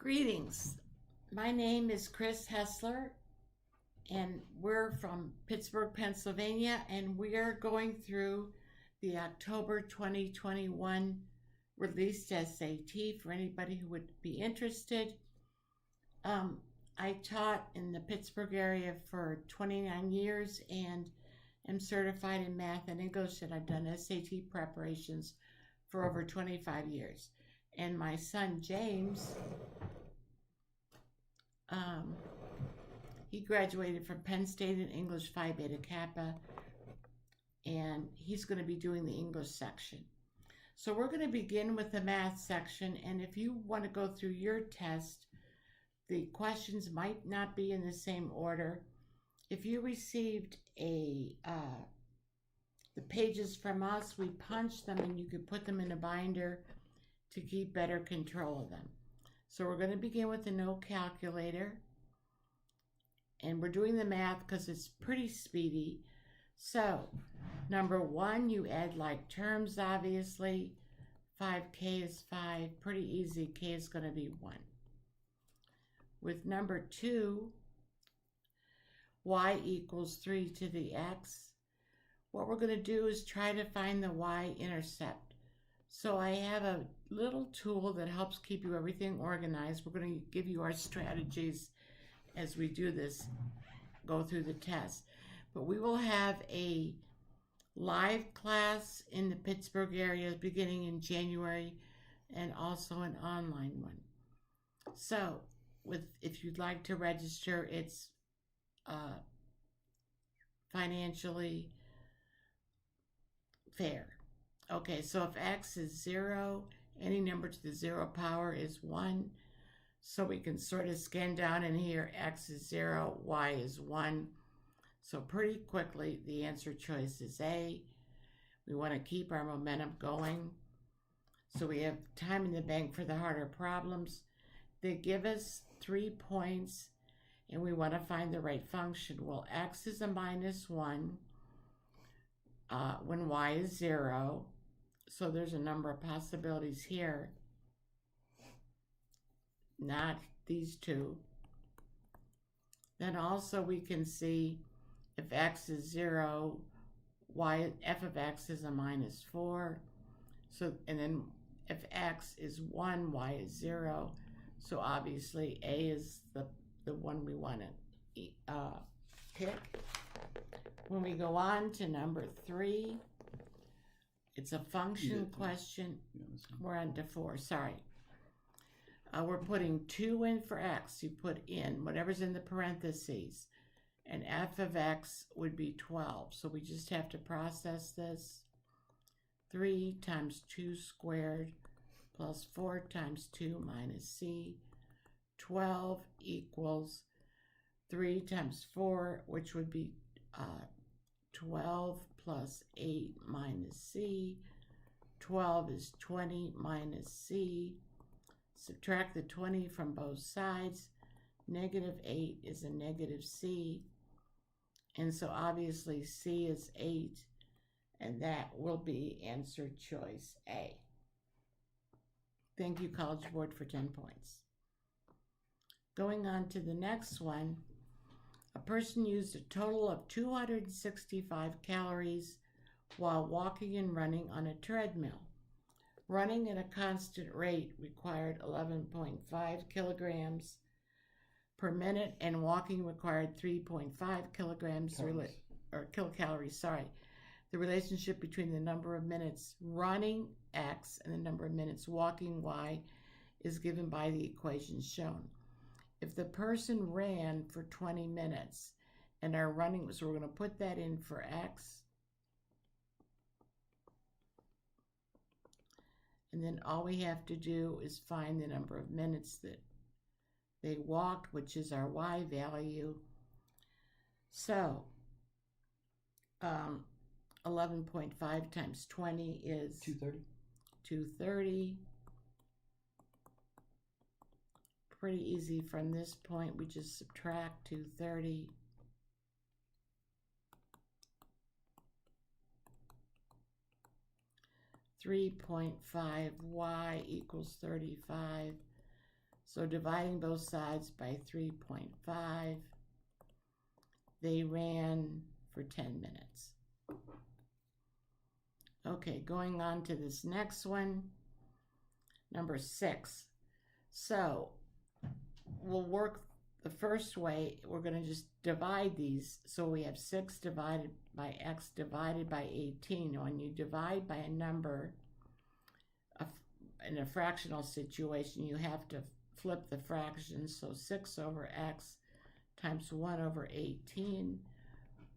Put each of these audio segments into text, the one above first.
Greetings. My name is Chris Hessler, and we're from Pittsburgh, Pennsylvania, and we are going through the October 2021 released SAT for anybody who would be interested. I taught in the Pittsburgh area for 29 years and am certified in math and English, and I've done SAT preparations for over 25 years. And my son James, he graduated from Penn State in English Phi Beta Kappa, and he's going to be doing the English section. So we're going to begin with the math section, and if you want to go through your test, the questions might not be in the same order. If you received the pages from us, we punch them and you can put them in a binder to keep better control of them. So we're going to begin with the no calculator, and we're doing the math because it's pretty speedy. So number one, you add like terms, obviously. 5k is 5, pretty easy. K is going to be 1. With number 2, y equals 3 to the x. What we're going to do is try to find the y-intercept. So I have a little tool that helps keep you everything organized. We're going to give you our strategies as we do this, go through the test. But we will have a live class in the Pittsburgh area beginning in January, and also an online one. So if you'd like to register, it's financially fair. Okay, so if x is 0, any number to the 0 power is 1. So we can sort of scan down in here, x is 0, y is 1. So pretty quickly, the answer choice is A. We want to keep our momentum going. So we have time in the bank for the harder problems. They give us 3 points, and we want to find the right function. Well, x is a minus 1 when y is 0. So there's a number of possibilities here. Not these two. Then also we can see if x is 0, f of x is a minus 4. So, and then if x is 1, y is 0. So obviously A is the one we want to pick. When we go on to number 3, it's a function question. We're on to 4, sorry. We're putting 2 in for x. You put in whatever's in the parentheses. And f of x would be 12. So we just have to process this. 3 times 2 squared plus 4 times 2 minus c. 12 equals 3 times 4, which would be 12 plus 8 minus c. 12 is 20 minus c. Subtract the 20 from both sides. Negative 8 is a negative c. And so obviously c is 8, and that will be answer choice A. Thank you, College Board, for 10 points. Going on to the next one, a person used a total of 265 calories while walking and running on a treadmill. Running at a constant rate required 11.5 kilograms per minute, and walking required 3.5 kilograms kilocalories. Sorry. The relationship between the number of minutes running x and the number of minutes walking y is given by the equation shown. If the person ran for 20 minutes and are running, so we're going to put that in for x. And then all we have to do is find the number of minutes that they walked, which is our y value. So 11.5 times 20 is 230. 230. Pretty easy from this point. We just subtract 230. 3.5y equals 35. So dividing both sides by 3.5, they ran for 10 minutes. Okay, going on to this next one, number 6. So we'll work the first way. We're going to just divide these. So we have 6 divided by x divided by 18. When you divide by a number in a fractional situation, you have to flip the fractions. So 6 over x times 1 over 18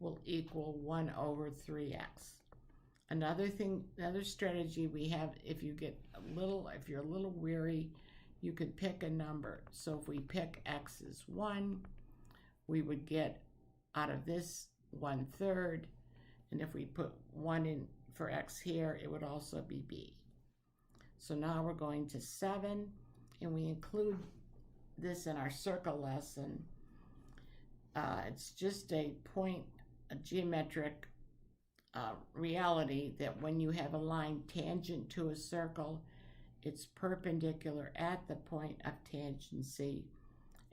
will equal 1 over 3x. Another strategy we have, if you're a little weary, you could pick a number. So if we pick x as 1, we would get out of this 1/3. And if we put 1 in for x here, it would also be b. So now we're going to 7, and we include this in our circle lesson. It's just a geometric reality that when you have a line tangent to a circle, it's perpendicular at the point of tangency,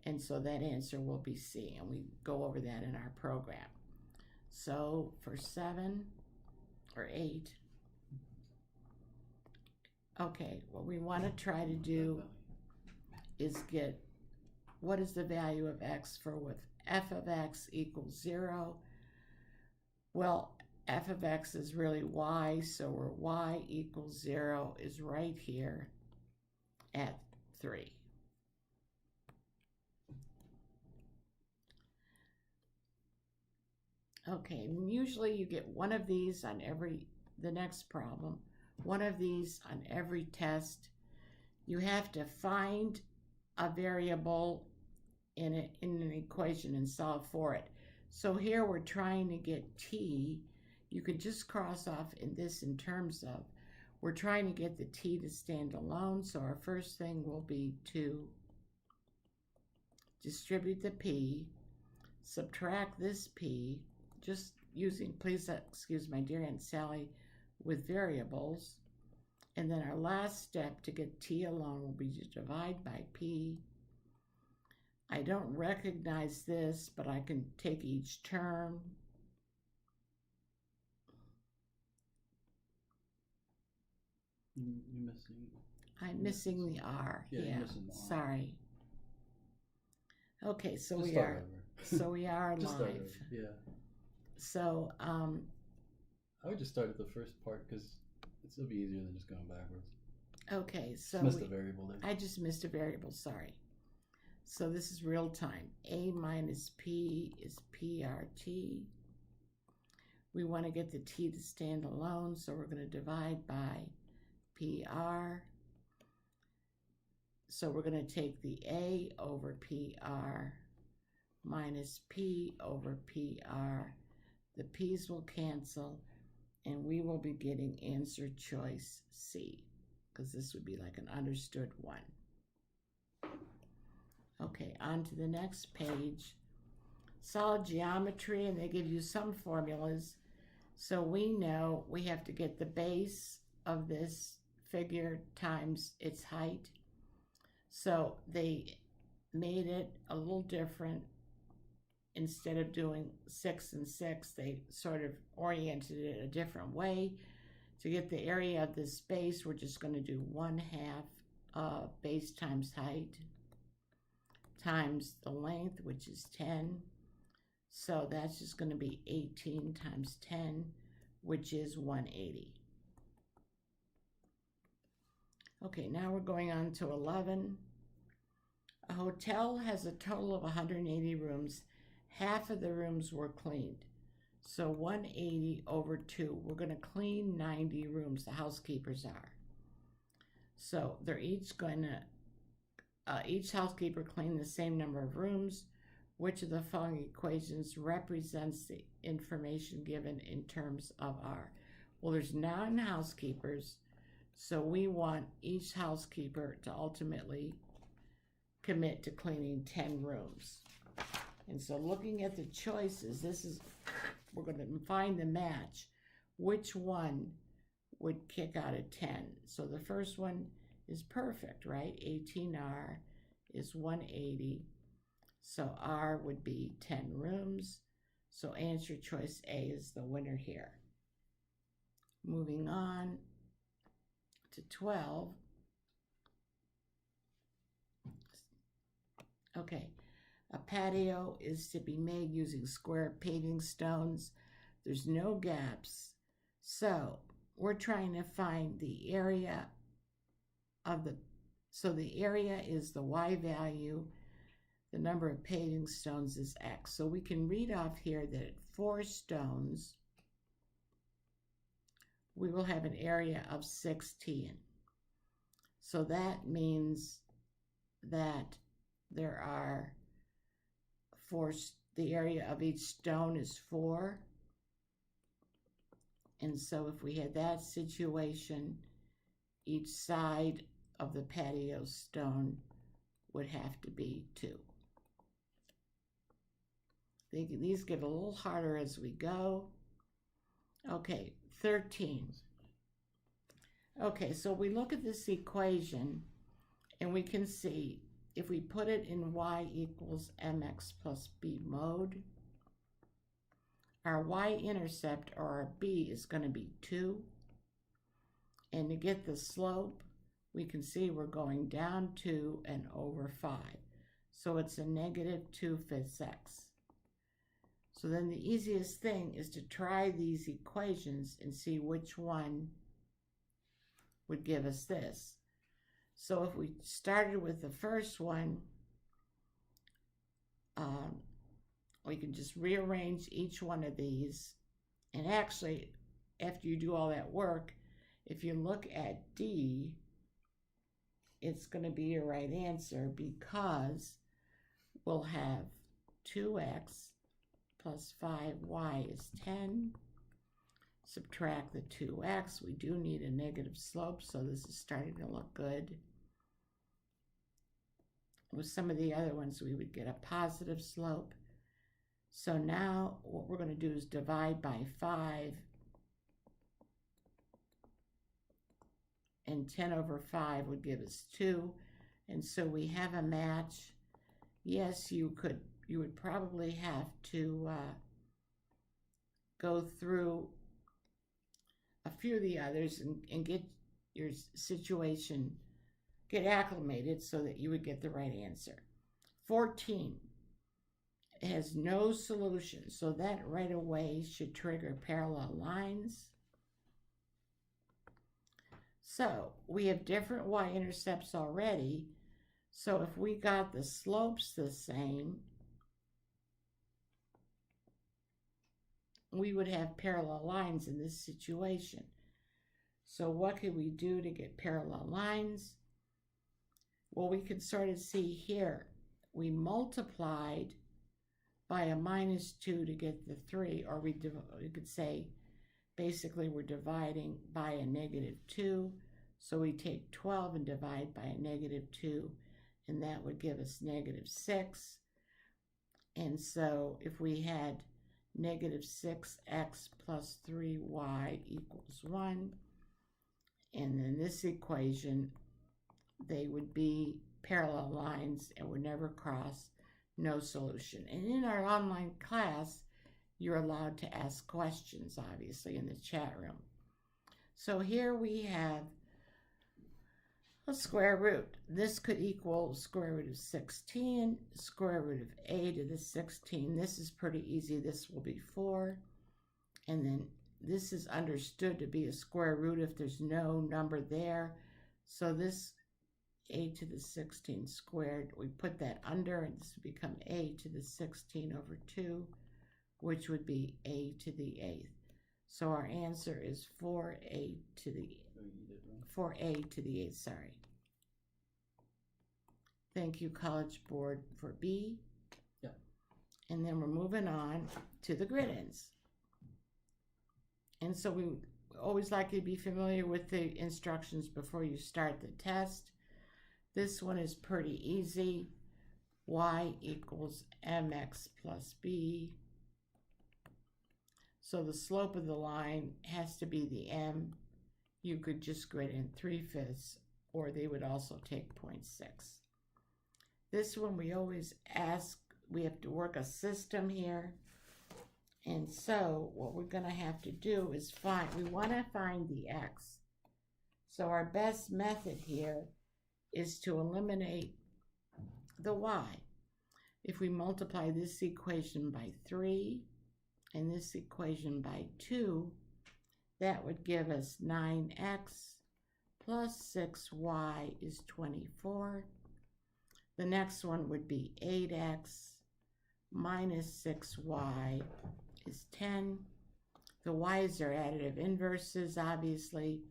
and so that answer will be C, and we go over that in our program. So for 7 or 8, okay, what we want to try to do is get what is the value of x for with f of x equals 0. Well, f of x is really y, so where y equals 0 is right here at 3. Okay, and usually you get one of these on the next problem, one of these on every test. You have to find a variable in an equation and solve for it. So here we're trying to get t. You could just cross off in terms of, we're trying to get the t to stand alone. So our first thing will be to distribute the p, subtract this p, just using, please excuse my dear Aunt Sally, with variables. And then our last step to get t alone will be to divide by p. I don't recognize this, but I can take each term. You're missing. I'm missing the R. Yeah, you're missing the R. Sorry. Okay, so Just we are. So we are just live. Yeah. So I would just start at the first part because it'll be easier than just going backwards. Okay, so Just missed a variable there. I just missed a variable. Sorry. So this is real time. A minus P is PRT. We want to get the T to stand alone, so we're going to divide by PR. So we're going to take the A over PR minus P over PR. The P's will cancel, and we will be getting answer choice C, because this would be like an understood 1. Okay, on to the next page. Solid geometry, and they give you some formulas. So we know we have to get the base of this figure times its height. So they made it a little different. Instead of doing 6 and 6, they sort of oriented it a different way. To get the area of this base, we're just going to do 1/2 base times height times the length, which is 10. So that's just going to be 18 times 10, which is 180. Okay, now we're going on to 11. A hotel has a total of 180 rooms. Half of the rooms were cleaned. So 180 over 2. We're going to clean 90 rooms, the housekeepers are. So they're each going to, each housekeeper cleaned the same number of rooms. Which of the following equations represents the information given in terms of R? Well, there's 9 housekeepers, so we want each housekeeper to ultimately commit to cleaning 10 rooms. And so looking at the choices, we're going to find the match. Which one would kick out at 10? So the first one is perfect, right? 18R is 180. So R would be 10 rooms. So answer choice A is the winner here. Moving on to 12. Okay, a patio is to be made using square paving stones. There's no gaps. So we're trying to find the area of the area is the Y value. The number of paving stones is X. So we can read off here that at 4 stones, we will have an area of 16. So that means that there are the area of each stone is 4. And so if we had that situation, each side of the patio stone would have to be 2. These get a little harder as we go. Okay, 13. Okay, so we look at this equation and we can see if we put it in y equals mx plus b mode, our y-intercept, or our b, is going to be 2. And to get the slope, we can see we're going down 2 and over 5. So it's a -2/5 x. So then the easiest thing is to try these equations and see which one would give us this. So if we started with the first one, we can just rearrange each one of these. And actually, after you do all that work, if you look at D, it's going to be your right answer because we'll have 2x plus 5y is 10. Subtract the 2x. We do need a negative slope, so this is starting to look good. With some of the other ones, we would get a positive slope. So now what we're going to do is divide by 5. And 10 over 5 would give us 2. And so we have a match. Yes, you would probably have to go through a few of the others and get your situation, get acclimated so that you would get the right answer. 14 has no solution, so that right away should trigger parallel lines. So we have different y-intercepts already. So if we got the slopes the same, we would have parallel lines in this situation. So what could we do to get parallel lines? Well, we can sort of see here, we multiplied by a -2 to get the 3, or we could say basically we're dividing by a -2. So we take 12 and divide by a -2, and that would give us -6. And so if we had -6x plus 3y equals 1, and then this equation, they would be parallel lines and would never cross, no solution. And in our online class, you're allowed to ask questions, obviously, in the chat room. So here we have a square root. This could equal square root of 16, square root of a to the 16. This is pretty easy. This will be 4. And then this is understood to be a square root if there's no number there. So this a to the 16 squared, we put that under, and this would become a to the 16 over 2, which would be a to the 8th. So our answer is 4a to the 8th, sorry. Thank you, College Board, for B. Yeah. And then we're moving on to the grid ends. And so we always like you to be familiar with the instructions before you start the test. This one is pretty easy. Y equals mx plus b. So the slope of the line has to be the m. You could just grid in 3/5, or they would also take 0.6. This one we always ask, we have to work a system here. And so what we're going to have to do is we want to find the x. So our best method here is to eliminate the y. If we multiply this equation by 3 and this equation by 2, that would give us 9x plus 6y is 24. The next one would be 8x minus 6y is 10. The y's are additive inverses, obviously.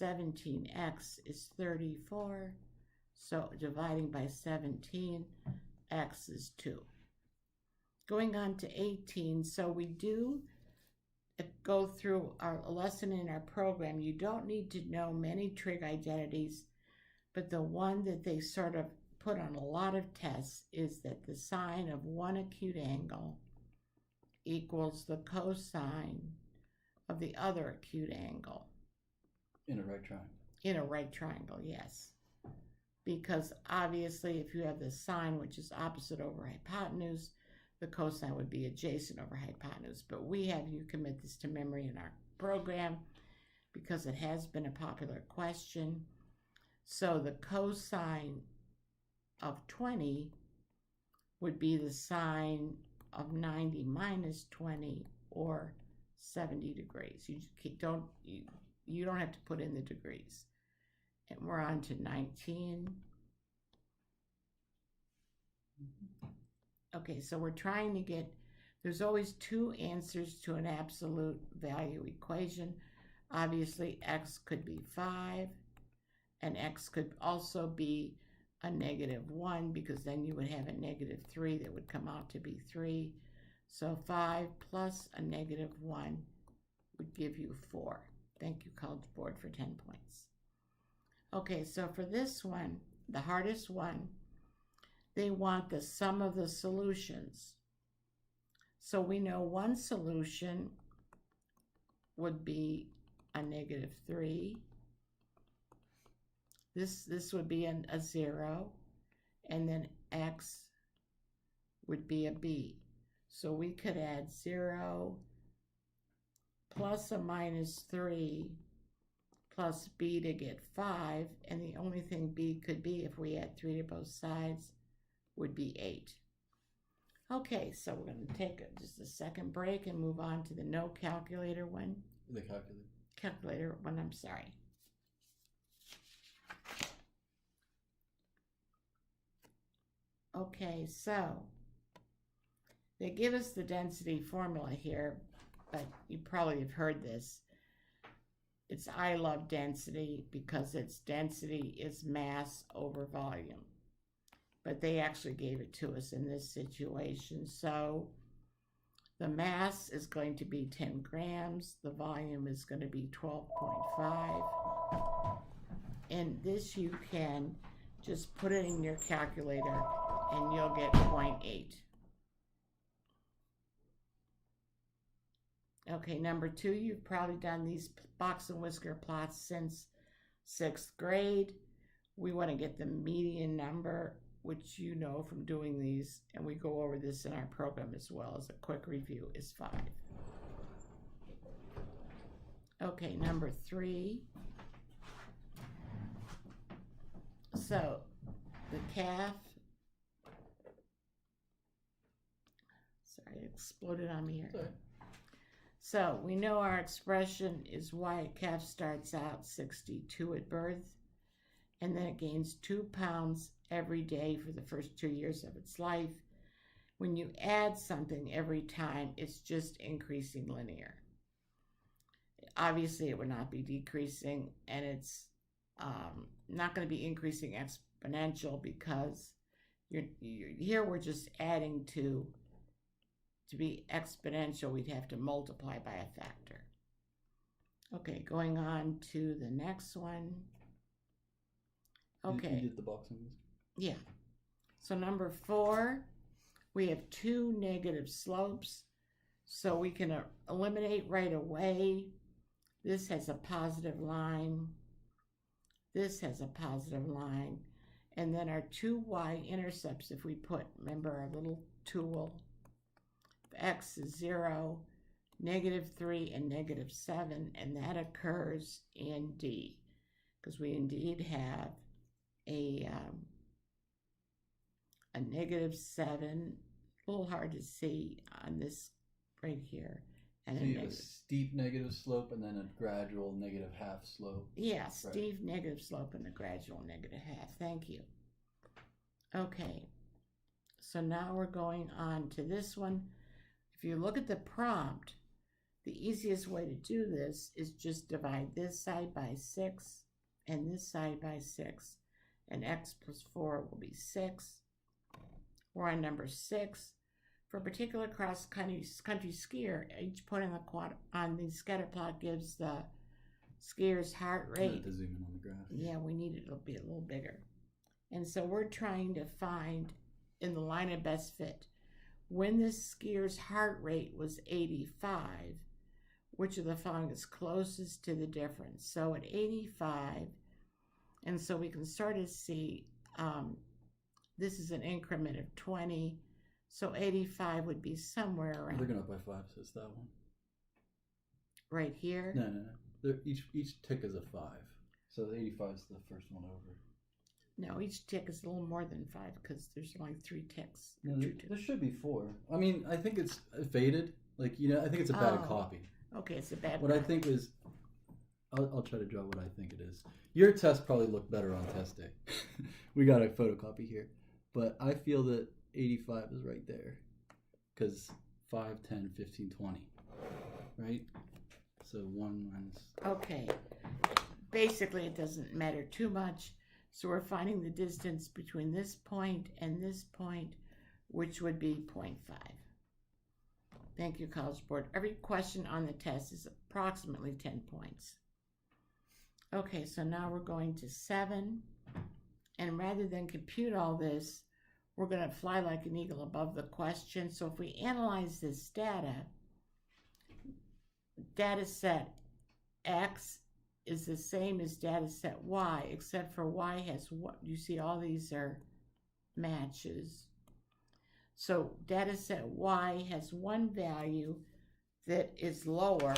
17x is 34. So dividing by 17, x is 2. Going on to 18, so we do go through our lesson in our program. You don't need to know many trig identities, but the one that they sort of put on a lot of tests is that the sine of one acute angle equals the cosine of the other acute angle. In a right triangle. In a right triangle, yes. Because obviously if you have the sine, which is opposite over hypotenuse, the cosine would be adjacent over hypotenuse. But we have you commit this to memory in our program because it has been a popular question. So the cosine of 20 would be the sine of 90 minus 20, or 70 degrees. You don't have to put in the degrees. And we're on to 19. Okay, so we're trying to get, there's always two answers to an absolute value equation. Obviously, x could be 5, and x could also be a -1, because then you would have a -3 that would come out to be 3. So 5 plus a -1 would give you 4. Thank you, College Board, for 10 points. Okay, so for this one, the hardest one, they want the sum of the solutions. So we know one solution would be a -3. This would be a 0, and then x would be a b. So we could add 0 plus a -3 plus b to get 5, and the only thing b could be, if we add 3 to both sides, would be 8. Okay, so we're going to take just a second break and move on to the no calculator one. The calculator. Calculator one, I'm sorry. Okay, so they give us the density formula here, but you probably have heard this. It's I love density because its density is mass over volume. But they actually gave it to us in this situation. So the mass is going to be 10 grams. The volume is going to be 12.5. And this you can just put it in your calculator and you'll get 0.8. Okay, number 2, you've probably done these box and whisker plots since 6th grade. We want to get the median number, which you know from doing these, and we go over this in our program as well as a quick review, is 5. Okay, number 3. So the calf, sorry, it exploded on me here. Sorry. So we know our expression is y a calf starts out 62 at birth, and then it gains 2 pounds every day for the first 2 years of its life. When you add something every time, it's just increasing linear. Obviously, it would not be decreasing, and it's not going to be increasing exponential because here we're just adding to be exponential, we'd have to multiply by a factor. Okay, going on to the next one. Okay. You did the box and whisker? Yeah. So number 4, we have 2 negative slopes. So we can eliminate right away. This has a positive line. This has a positive line. And then our two y-intercepts, if we put, remember our little tool, x is 0, -3, and -7, and that occurs in D, because we indeed have a -7, a little hard to see on this right here. And so you have a steep negative slope and then a gradual -1/2 slope. Yeah, steep negative slope and a gradual -1/2. Thank you. Okay, so now we're going on to this one. If you look at the prompt, the easiest way to do this is just divide this side by 6 and this side by 6, and x plus 4 will be 6. We're on number 6. For a particular cross-country skier, each point on the scatter plot gives the skier's heart rate. I have to zoom in on the graph. Yeah, we need it to be a little bigger. And so we're trying to find, in the line of best fit, when this skier's heart rate was 85, which of the following is closest to the difference? So at 85, and so we can sort of see this is an increment of 20, so 85 would be somewhere around. They're going up by 5, so it's that one. Right here? No. Each tick is a 5. So the 85 is the first one over. No, each tick is a little more than 5 because there's only 3 ticks. No, there should be 4. I mean, I think it's faded. I think it's a bad copy. Okay, it's a bad What I think is, I'll try to draw what I think it is. Your test probably looked better on test day. We got a photocopy here. But I feel that 85 is right there. Because 5, 10, 15, 20. Right? So 1 minus... Okay. Basically, it doesn't matter too much. So we're finding the distance between this point and this point, which would be 0.5. Thank you, College Board. Every question on the test is approximately 10 points. Okay, so now we're going to 7. And rather than compute all this, we're going to fly like an eagle above the question. So if we analyze this data set X is the same as data set Y, except for Y has what you see, all these are matches. So data set Y has one value that is lower,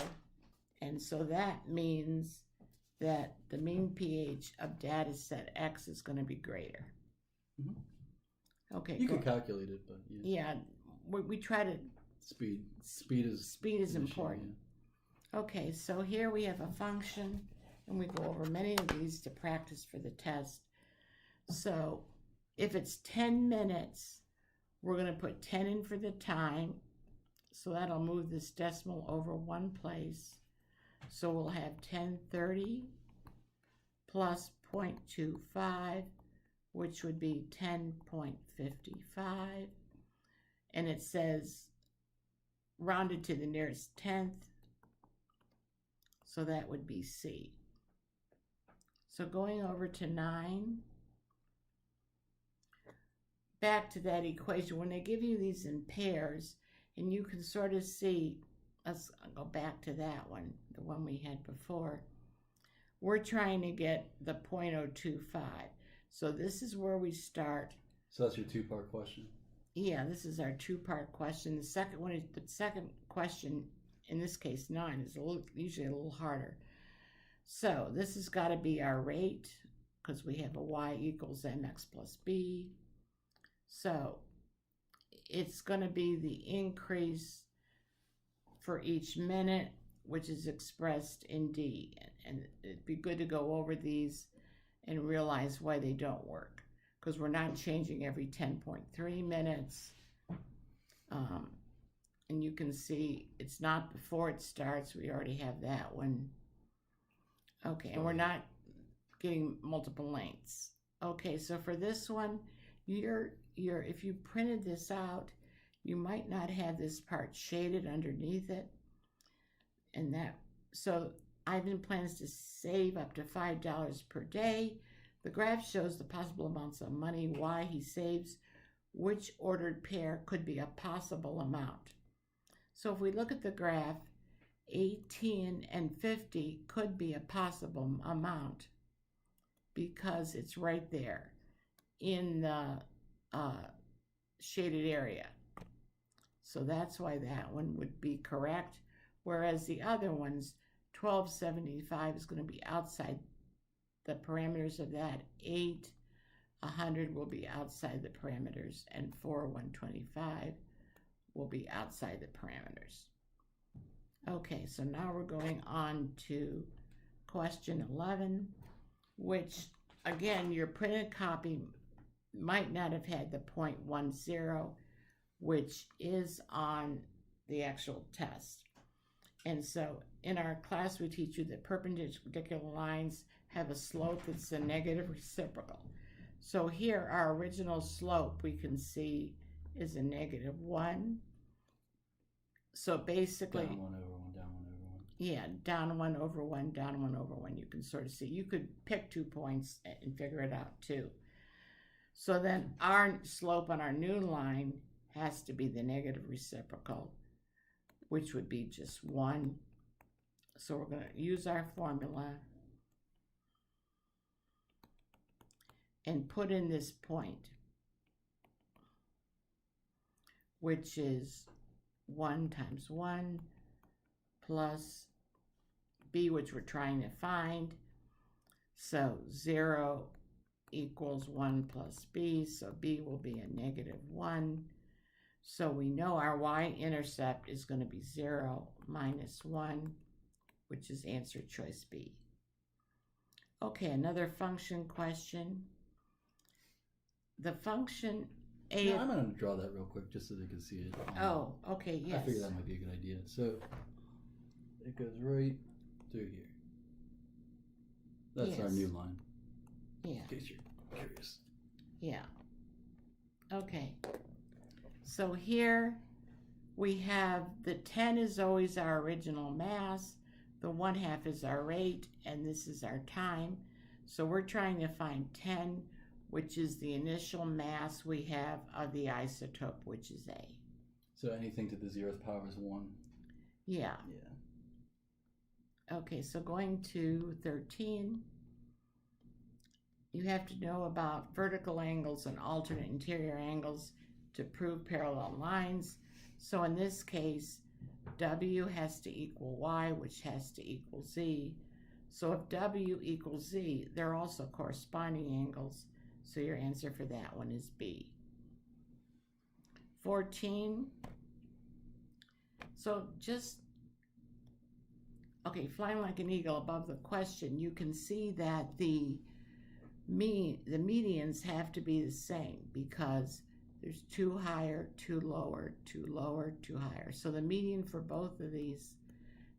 and so that means that the mean pH of data set X is going to be greater. Mm-hmm. Okay, you can calculate it, but yeah, we try to speed is important. Yeah. Okay, so here we have a function, and we go over many of these to practice for the test. So if it's 10 minutes, we're going to put 10 in for the time. So that'll move this decimal over one place. So we'll have 1030 plus 0.25, which would be 10.55. And it says rounded to the nearest tenth. So that would be C. So going over to 9, back to that equation, when they give you these in pairs, and you can sort of see, let's go back to that one, the one we had before. We're trying to get the 0.025. So this is where we start. So that's your two-part question? Yeah, this is our two-part question. The second question, in this case 9, is usually a little harder. So this has got to be our rate, because we have a y equals mx plus b. So it's going to be the increase for each minute, which is expressed in D. And it'd be good to go over these and realize why they don't work, because we're not changing every 10.3 minutes. And you can see it's not before it starts. We already have that one. Okay, and we're not getting multiple lengths. Okay, so for this one, if you printed this out, you might not have this part shaded underneath it. And so Ivan plans to save up to $5 per day. The graph shows the possible amounts of money, why he saves, which ordered pair could be a possible amount. So if we look at the graph, 18 and 50 could be a possible amount because it's right there. in the shaded area. So that's why that one would be correct. Whereas the other ones, 1275 is going to be outside the parameters of that. 100 will be outside the parameters, and 125 will be outside the parameters. Okay, so now we're going on to question 11, which again, your printed copy might not have had the 0.10, which is on the actual test. And so in our class, we teach you that perpendicular lines have a slope that's a negative reciprocal. So here, our original slope, we can see, is a -1. So basically, Down 1 over 1, down 1 over 1. yeah, down 1 over 1, down 1 over 1. You can sort of see. You could pick 2 points and figure it out too. So then our slope on our new line has to be the negative reciprocal, which would be just 1. So we're going to use our formula and put in this point, which is 1 times 1 plus b, which we're trying to find. So 0 equals 1 plus b, so b will be a -1. So we know our y-intercept is going to be 0 minus 1, which is answer choice B. Okay, another function question. The function a... Yeah, I'm going to draw that real quick just so they can see it. Oh, okay, yes. I figure that might be a good idea. So it goes right through here. That's our new line. Yeah. In case you're curious. Yeah. Okay. So here we have the 10 is always our original mass, the 1/2 is our rate, and this is our time. So we're trying to find 10, which is the initial mass we have of the isotope, which is A. So anything to the 0th power is 1. Yeah. Yeah. Okay, so going to 13, you have to know about vertical angles and alternate interior angles to prove parallel lines. So in this case, W has to equal Y, which has to equal Z. So if W equals Z, they're also corresponding angles. So your answer for that one is B. 14. So just, okay, flying like an eagle above the question, you can see that the medians have to be the same because there's 2 higher, 2 lower, 2 lower, 2 higher. So the median for both of these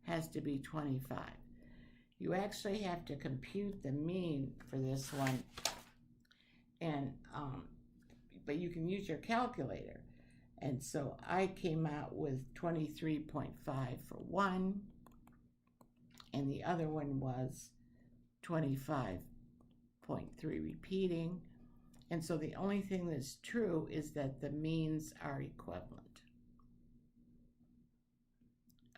has to be 25. You actually have to compute the mean for this one, and but you can use your calculator. And so I came out with 23.5 for one, and the other one was 25.3 repeating. And so the only thing that's true is that the means are equivalent.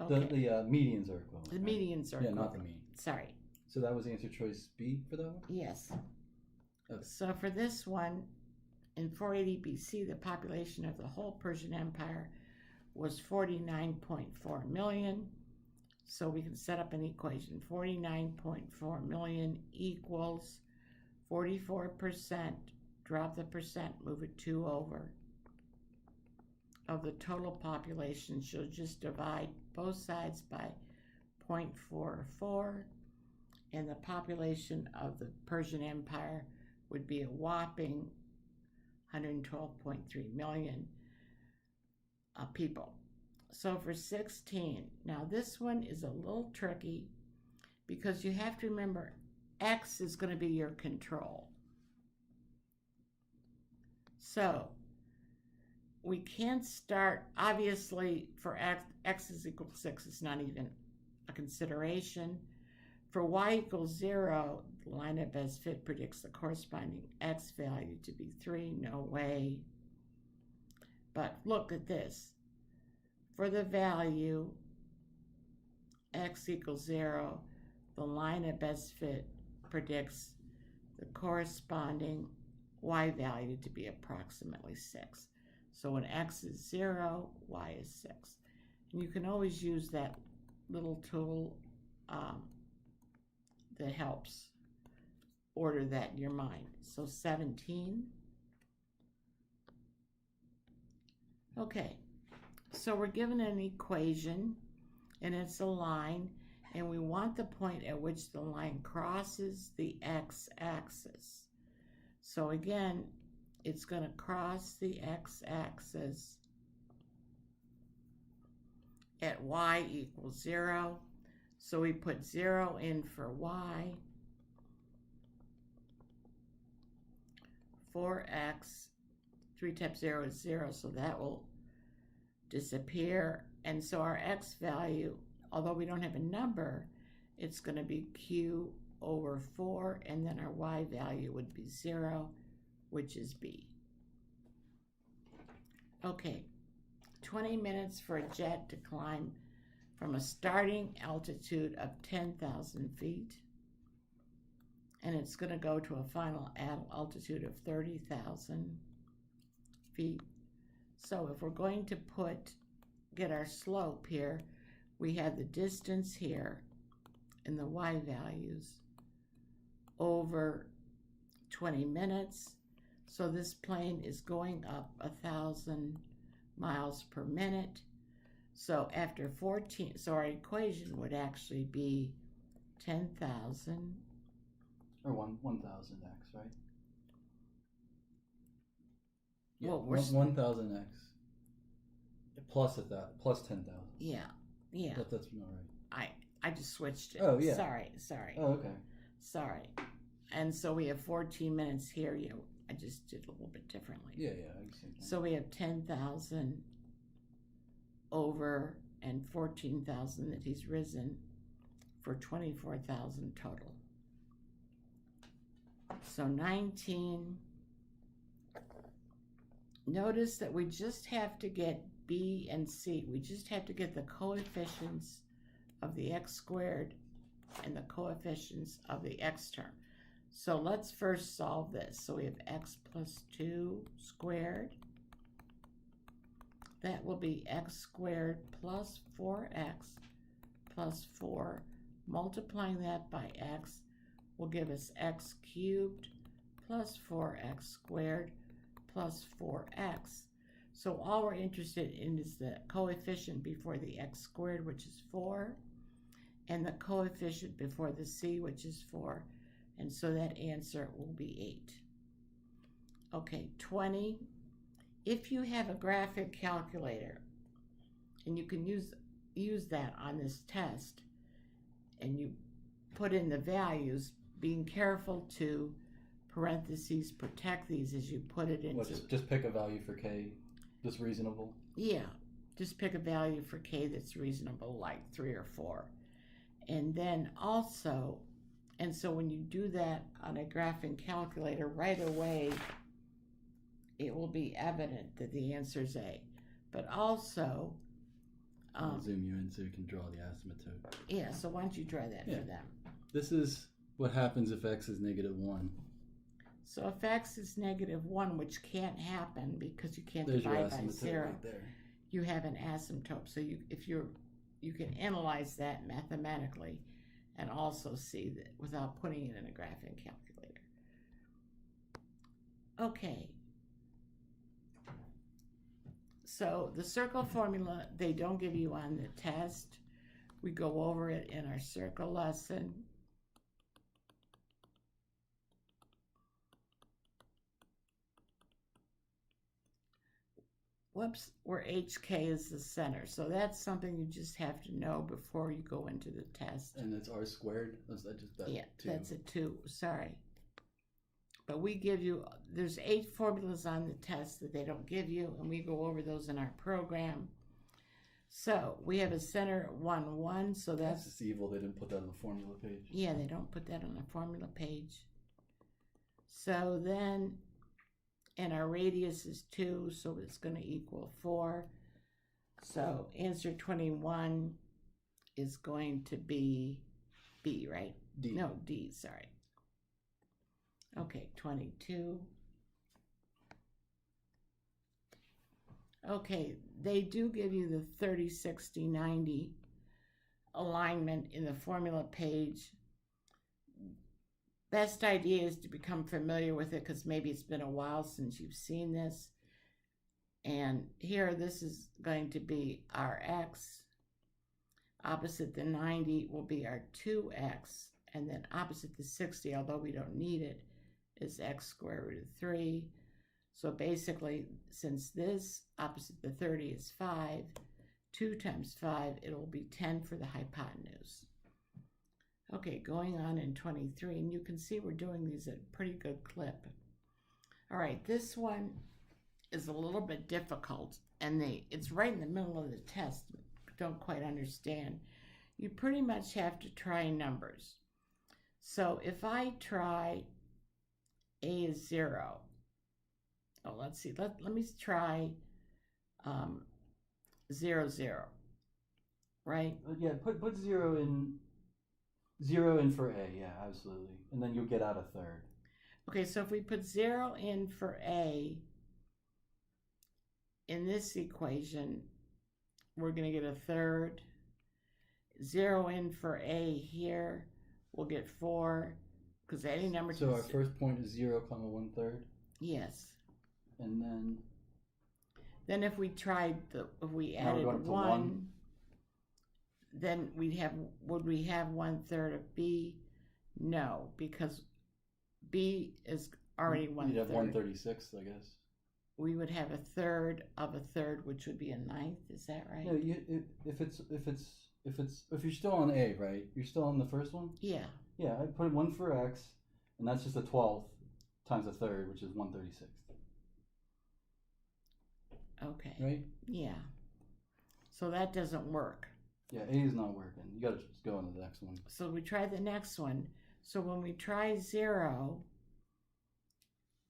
Okay. The medians are equivalent. The right? medians are equivalent. not the mean. Sorry. So that was answer choice B for that one? Yes. Okay. So for this one, in 480 BC, the population of the whole Persian Empire was 49.4 million. So we can set up an equation. 49.4 million equals 44%, drop the percent, move it 2 over, of the total population. She'll just divide both sides by 0.44, and the population of the Persian Empire would be a whopping 112.3 million people. So for 16, now this one is a little tricky because you have to remember X is going to be your control. So we can't start, obviously for X is equal to 6, it's not even a consideration. For Y equals 0, the line of best fit predicts the corresponding X value to be 3, no way. But look at this. For the value X equals 0, the line of best fit predicts the corresponding y value to be approximately 6. So when x is 0, y is 6. And you can always use that little tool that helps order that in your mind. So 17. Okay, so we're given an equation, and it's a line, and we want the point at which the line crosses the x-axis. So again, it's going to cross the x-axis at y equals 0. So we put 0 in for y. 4x, 3 times 0 is 0, so that will disappear. And so our x value, although we don't have a number, it's going to be q over 4, and then our y value would be 0, which is b. Okay, 20 minutes for a jet to climb from a starting altitude of 10,000 feet, and it's going to go to a final altitude of 30,000 feet. So if we're going to get our slope here, we have the distance here and the y values over 20 minutes. So this plane is going up 1,000 miles per minute. So after 14, so our equation would actually be 10,000. Or 1,000x, right? Yeah, Well, 1,000x plus 10,000. Yeah. That's not right. I just switched it. Oh, yeah. Sorry. Oh, okay. Sorry. And so we have 14 minutes here. I just did a little bit differently. Yeah, I can see that. So we have 10,000 over and 14,000 that he's risen for 24,000 total. So 19. Notice that we just have to get b and c. We just have to get the coefficients of the x squared and the coefficients of the x term. So let's first solve this. So we have x plus 2 squared. That will be x squared plus 4x plus 4. Multiplying that by x will give us x cubed plus 4x squared plus 4x. So all we're interested in is the coefficient before the x squared, which is 4, and the coefficient before the c, which is 4. And so that answer will be 8. Okay, 20. If you have a graphic calculator, and you can use that on this test, and you put in the values, being careful to parentheses protect these as you put it into. Just pick a value for k that's reasonable? Yeah, just pick a value for k that's reasonable, like 3 or 4. And then also, and so when you do that on a graphing calculator, right away it will be evident that the answer is A. But also, I'll zoom you in so you can draw the asymptote. Yeah, so why don't you draw that for them? This is what happens if x is -1. So if x is -1, which can't happen because you can't There's divide your by asymptote 0, right there. you have an asymptote. So you can analyze that mathematically and also see that without putting it in a graphing calculator. Okay. So the circle formula, they don't give you on the test. We go over it in our circle lesson. Whoops, where HK is the center. So that's something you just have to know before you go into the test. And it's r squared? Is that just that? Yeah, 2? that's a 2, sorry. But we give you, there's 8 formulas on the test that they don't give you, and we go over those in our program. So we have a center 1, 1, so that's just evil they didn't put that on the formula page. Yeah, they don't put that on the formula page. So then, and our radius is 2, so it's going to equal 4. So answer 21 is going to be B, right? D. No, D, sorry. Okay, 22. Okay, they do give you the 30, 60, 90 alignment in the formula page. Best idea is to become familiar with it because maybe it's been a while since you've seen this. And here, this is going to be our x. Opposite the 90 will be our 2x. And then opposite the 60, although we don't need it, is x square root of 3. So basically, since this opposite the 30 is 5, 2 times 5, it'll be 10 for the hypotenuse. Okay, going on in 23, and you can see we're doing these at a pretty good clip. All right, this one is a little bit difficult, and it's right in the middle of the test. Don't quite understand. You pretty much have to try numbers. So if I try a is 0, oh, let's see, let me try 0, 0, right? Yeah, put 0 in for A, yeah, absolutely. And then you'll get out a third. Okay, so if we put 0 in for A in this equation, we're going to get a third. 0 in for A here, we'll get 4, because any number... So our first point is 0, 1/3? Yes. And then if we tried if we added 1, then would we have 1/3 of B? No, because B is already 1/3. You'd have 1/36, I guess. We would have a third of a third, which would be a ninth. Is that right? No, if you're still on A, right? You're still on the first one. Yeah. Yeah, I put 1 for X, and that's just a 12th times a third, which is 1/36. Okay. Right? Yeah. So that doesn't work. Yeah, A is not working. You gotta just go on to the next one. So we try the next one. So when we try 0,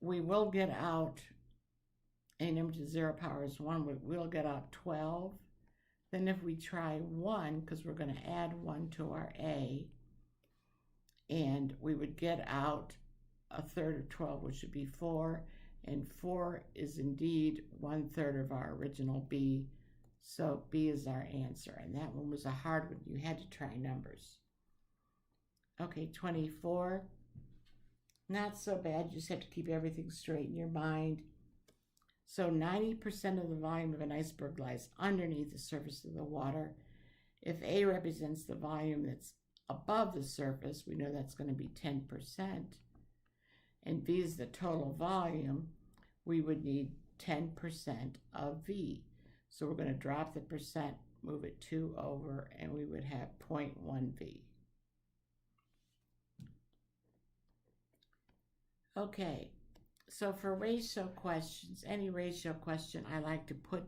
we will get out a number to 0 power is 1. We'll get out 12. Then if we try 1, because we're going to add 1 to our A, and we would get out a third of 12, which would be 4. And 4 is indeed 1/3 of our original B. So B is our answer. And that one was a hard one. You had to try numbers. Okay, 24. Not so bad. You just have to keep everything straight in your mind. So 90% of the volume of an iceberg lies underneath the surface of the water. If A represents the volume that's above the surface, we know that's going to be 10%. And V is the total volume. We would need 10% of V. So we're going to drop the percent, move it 2 over, and we would have 0.1 V. Okay, so for ratio questions, any ratio question, I like to put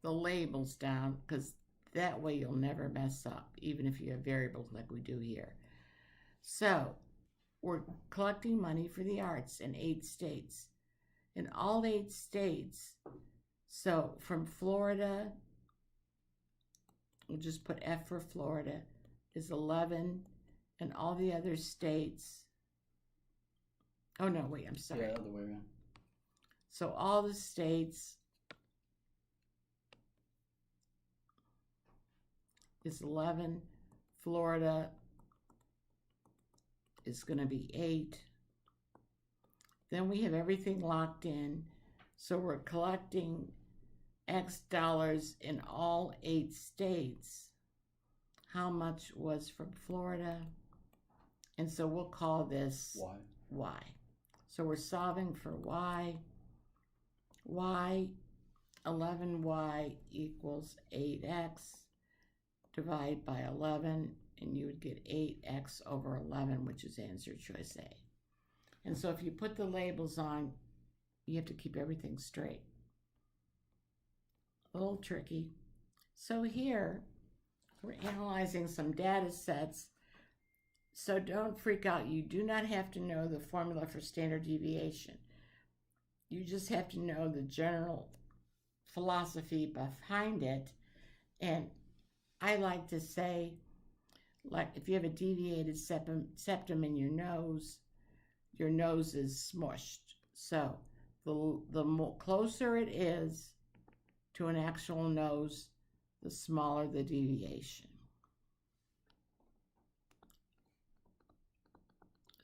the labels down because that way you'll never mess up, even if you have variables like we do here. So we're collecting money for the arts in 8 states. In all 8 states, so from Florida, we'll just put F for Florida, is 11, and all the other states, oh no, wait, I'm sorry. Yeah, other way around. So all the states is 11, Florida is going to be 8. Then we have everything locked in. So we're collecting X dollars in all 8 states. How much was from Florida? And so we'll call this Y. So we're solving for Y. Y, 11Y equals 8X. Divide by 11, and you would get 8X over 11, which is answer choice A. And so if you put the labels on, you have to keep everything straight. A little tricky. So here, we're analyzing some data sets. So don't freak out. You do not have to know the formula for standard deviation. You just have to know the general philosophy behind it. And I like to say, like if you have a deviated septum in your nose is smushed. So the closer it is to an actual nose, the smaller the deviation.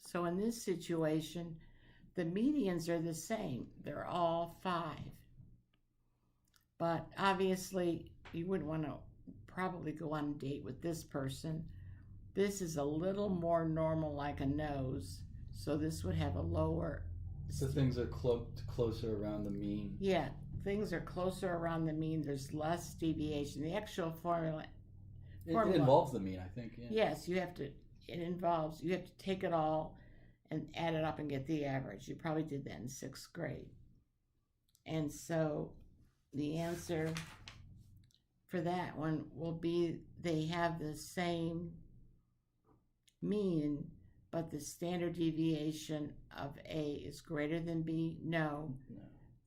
So in this situation, the medians are the same. They're all 5. But obviously, you wouldn't want to probably go on a date with this person. This is a little more normal, like a nose. So this would have a lower... So things are closer around the mean. Yeah, things are closer around the mean. There's less deviation. The actual formula... It involves the mean, I think. Yeah. Yes, you have to take it all and add it up and get the average. You probably did that in 6th grade. And so the answer for that one will be they have the same mean, but the standard deviation of A is greater than B? No.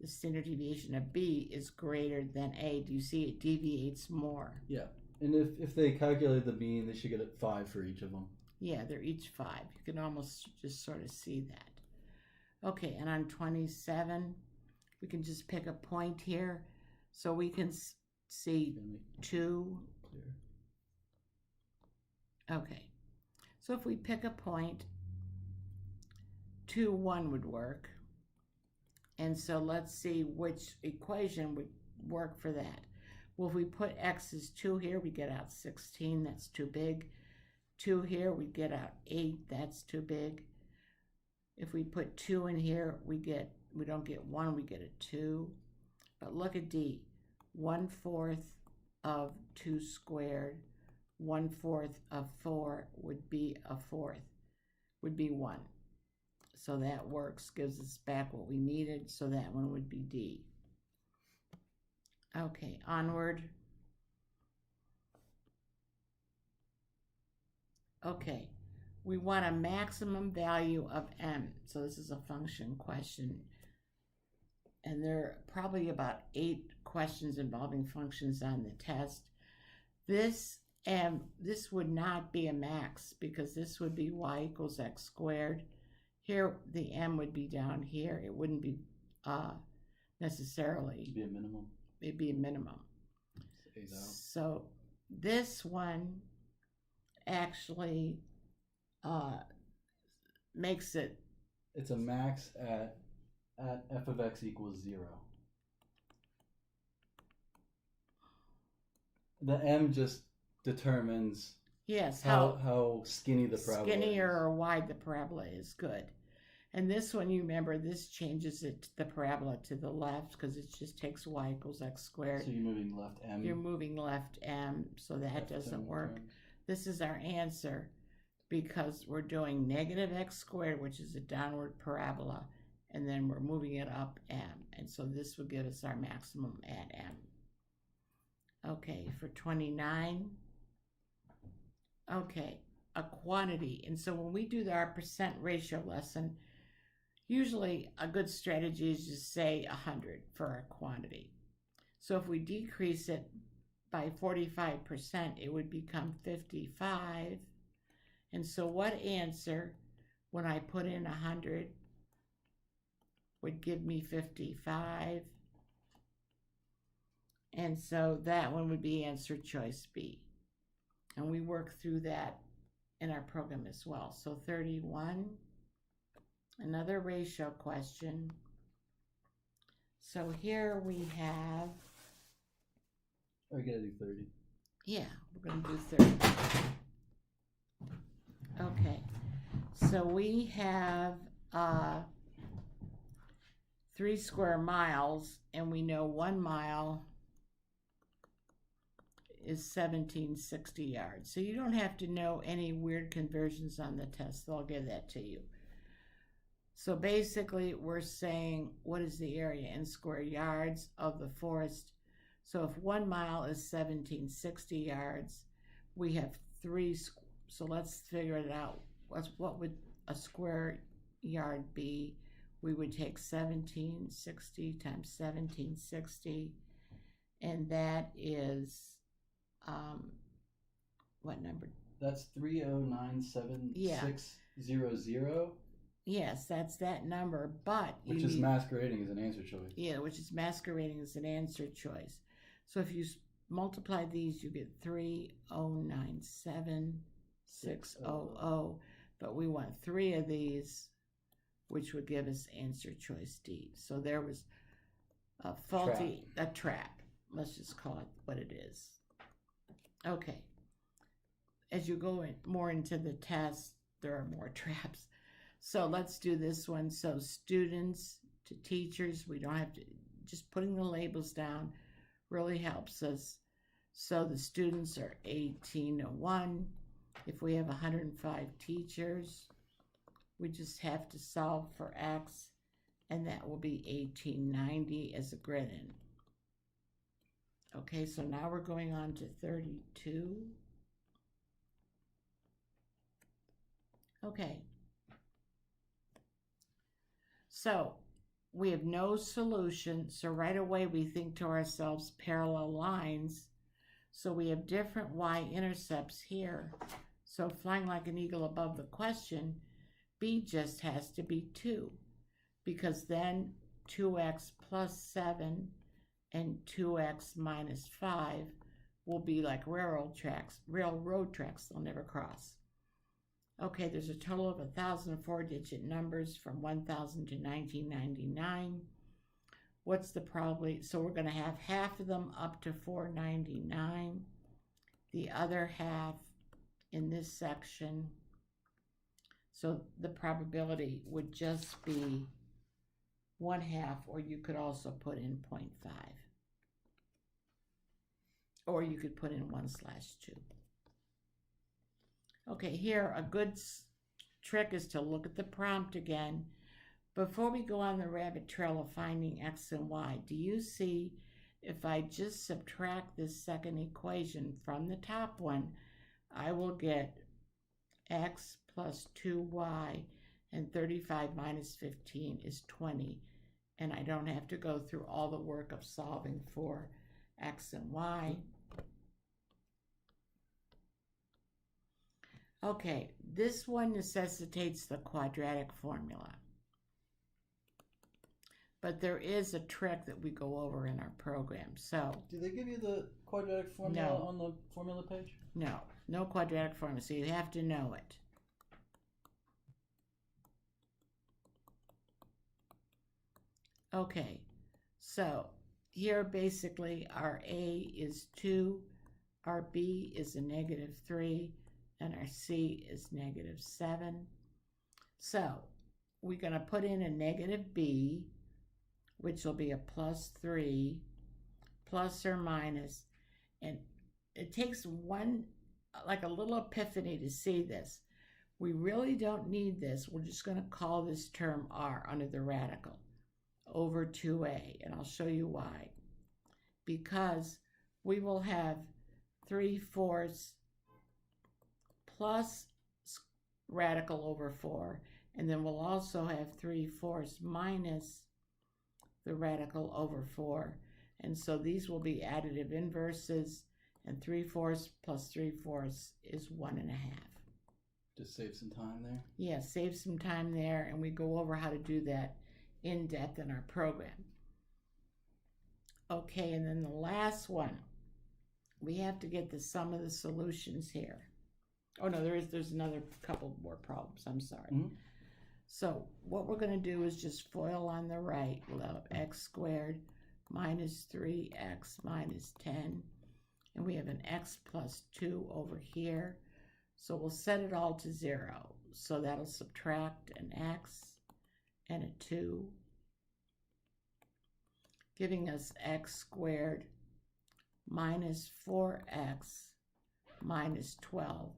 The standard deviation of B is greater than A. Do you see it deviates more? Yeah. And if they calculate the mean, they should get it 5 for each of them. Yeah, they're each 5. You can almost just sort of see that. Okay, and on 27, we can just pick a point here. So we can see 2. Clear. Okay. So if we pick a point, 2, 1 would work. And so let's see which equation would work for that. Well, if we put x as 2 here, we get out 16. That's too big. 2 here, we get out 8. That's too big. If we put 2 in here, we don't get 1, we get a 2. But look at D. 1/4 of 2 squared. 1/4 of 4 would be a 4th, would be 1. So that works, gives us back what we needed. So that one would be D. Okay, onward. Okay, we want a maximum value of m. So this is a function question. And there are probably about 8 questions involving functions on the test. This would not be a max because this would be y equals x squared. Here, the m would be down here. It wouldn't be necessarily. It'd be a minimum. It'd be a minimum. So this one actually makes it. It's a max at f of x equals 0. The m just determines how skinny the parabola skinnier is. Or wide the parabola is. Good. And this one, you remember, this changes it, the parabola to the left because it just takes y equals x squared. So you're moving left m. You're moving left m, so that doesn't work. Terms. This is our answer because we're doing negative x squared, which is a downward parabola, and then we're moving it up m. And so this would give us our maximum at m. Okay, for 29. Okay, a quantity. And so when we do our percent ratio lesson, usually a good strategy is to say 100 for our quantity. So if we decrease it by 45%, it would become 55. And so what answer, when I put in 100, would give me 55? And so that one would be answer choice B. And we work through that in our program as well. So 31, another ratio question. So here we have... Or you gotta do 30. Yeah, we're going to do 30. Okay, so we have 3 square miles, and we know 1 mile is 1760 yards. So you don't have to know any weird conversions on the test. They'll give that to you. So basically, we're saying, what is the area in square yards of the forest? So if 1 mile is 1760 yards, we have 3. So let's figure it out. What would a square yard be? We would take 1760 times 1760, and that is what number? That's 3097600. Yes, that's that number, but which is masquerading as an answer choice. Yeah, which is masquerading as an answer choice. So if you multiply these, you get 3097600. But we want 3 of these, which would give us answer choice D. So there was a faulty, a trap. Let's just call it what it is. Okay. As you go more into the test, there are more traps. So let's do this one. So students to teachers, we don't have to, just putting the labels down really helps us. So the students are 1801. If we have 105 teachers, we just have to solve for X, and that will be 1890 as a grid in. Okay, so now we're going on to 32. Okay. So we have no solution, so right away we think to ourselves parallel lines. So we have different y-intercepts here. So flying like an eagle above the question, B just has to be 2, because then 2x plus 7 and 2x minus 5 will be like railroad tracks, they'll never cross. Okay, there's a total of 1,004 digit numbers from 1,000 to 1999. What's the probability? So we're going to have half of them up to 499. The other half in this section. So the probability would just be 1/2, or you could also put in 0.5. Or you could put in 1/2. Okay, here a good trick is to look at the prompt again. Before we go on the rabbit trail of finding X and Y, do you see if I just subtract this second equation from the top one, I will get X plus 2Y, and 35 minus 15 is 20. And I don't have to go through all the work of solving for X and Y. Okay, this one necessitates the quadratic formula. But there is a trick that we go over in our program. So, do they give you the quadratic formula on the formula page? No, no quadratic formula, so you have to know it. Okay, so here basically our A is 2, our B is a -3, and our C is -7. So we're going to put in a -B, which will be a +3, plus or minus, and it takes like a little epiphany to see this. We really don't need this. We're just going to call this term R under the radical over 2A, and I'll show you why. Because we will have 3/4 plus radical over 4, and then we'll also have 3/4 minus the radical over 4, and so these will be additive inverses, and 3/4 plus 3/4 is 1.5. Just save some time there? Yeah, save some time there, and we go over how to do that in depth in our program. Okay, and then the last one, we have to get the sum of the solutions here. Oh no, there's another couple more problems, I'm sorry. Mm-hmm. So what we're going to do is just FOIL on the right. We'll have x squared minus 3x minus 10, and we have an x plus 2 over here. So we'll set it all to 0. So that'll subtract an x and a 2, giving us x squared minus 4x minus 12.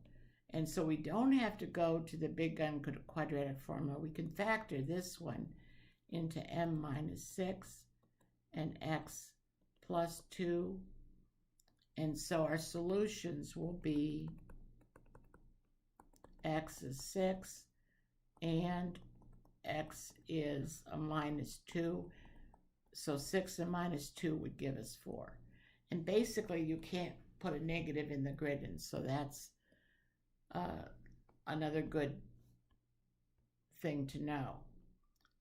And so we don't have to go to the big gun quadratic formula. We can factor this one into m minus 6 and x plus 2. And so our solutions will be x is 6 and x is a minus 2. So 6 and minus 2 would give us 4. And basically you can't put a negative in the grid, and so that's another good thing to know.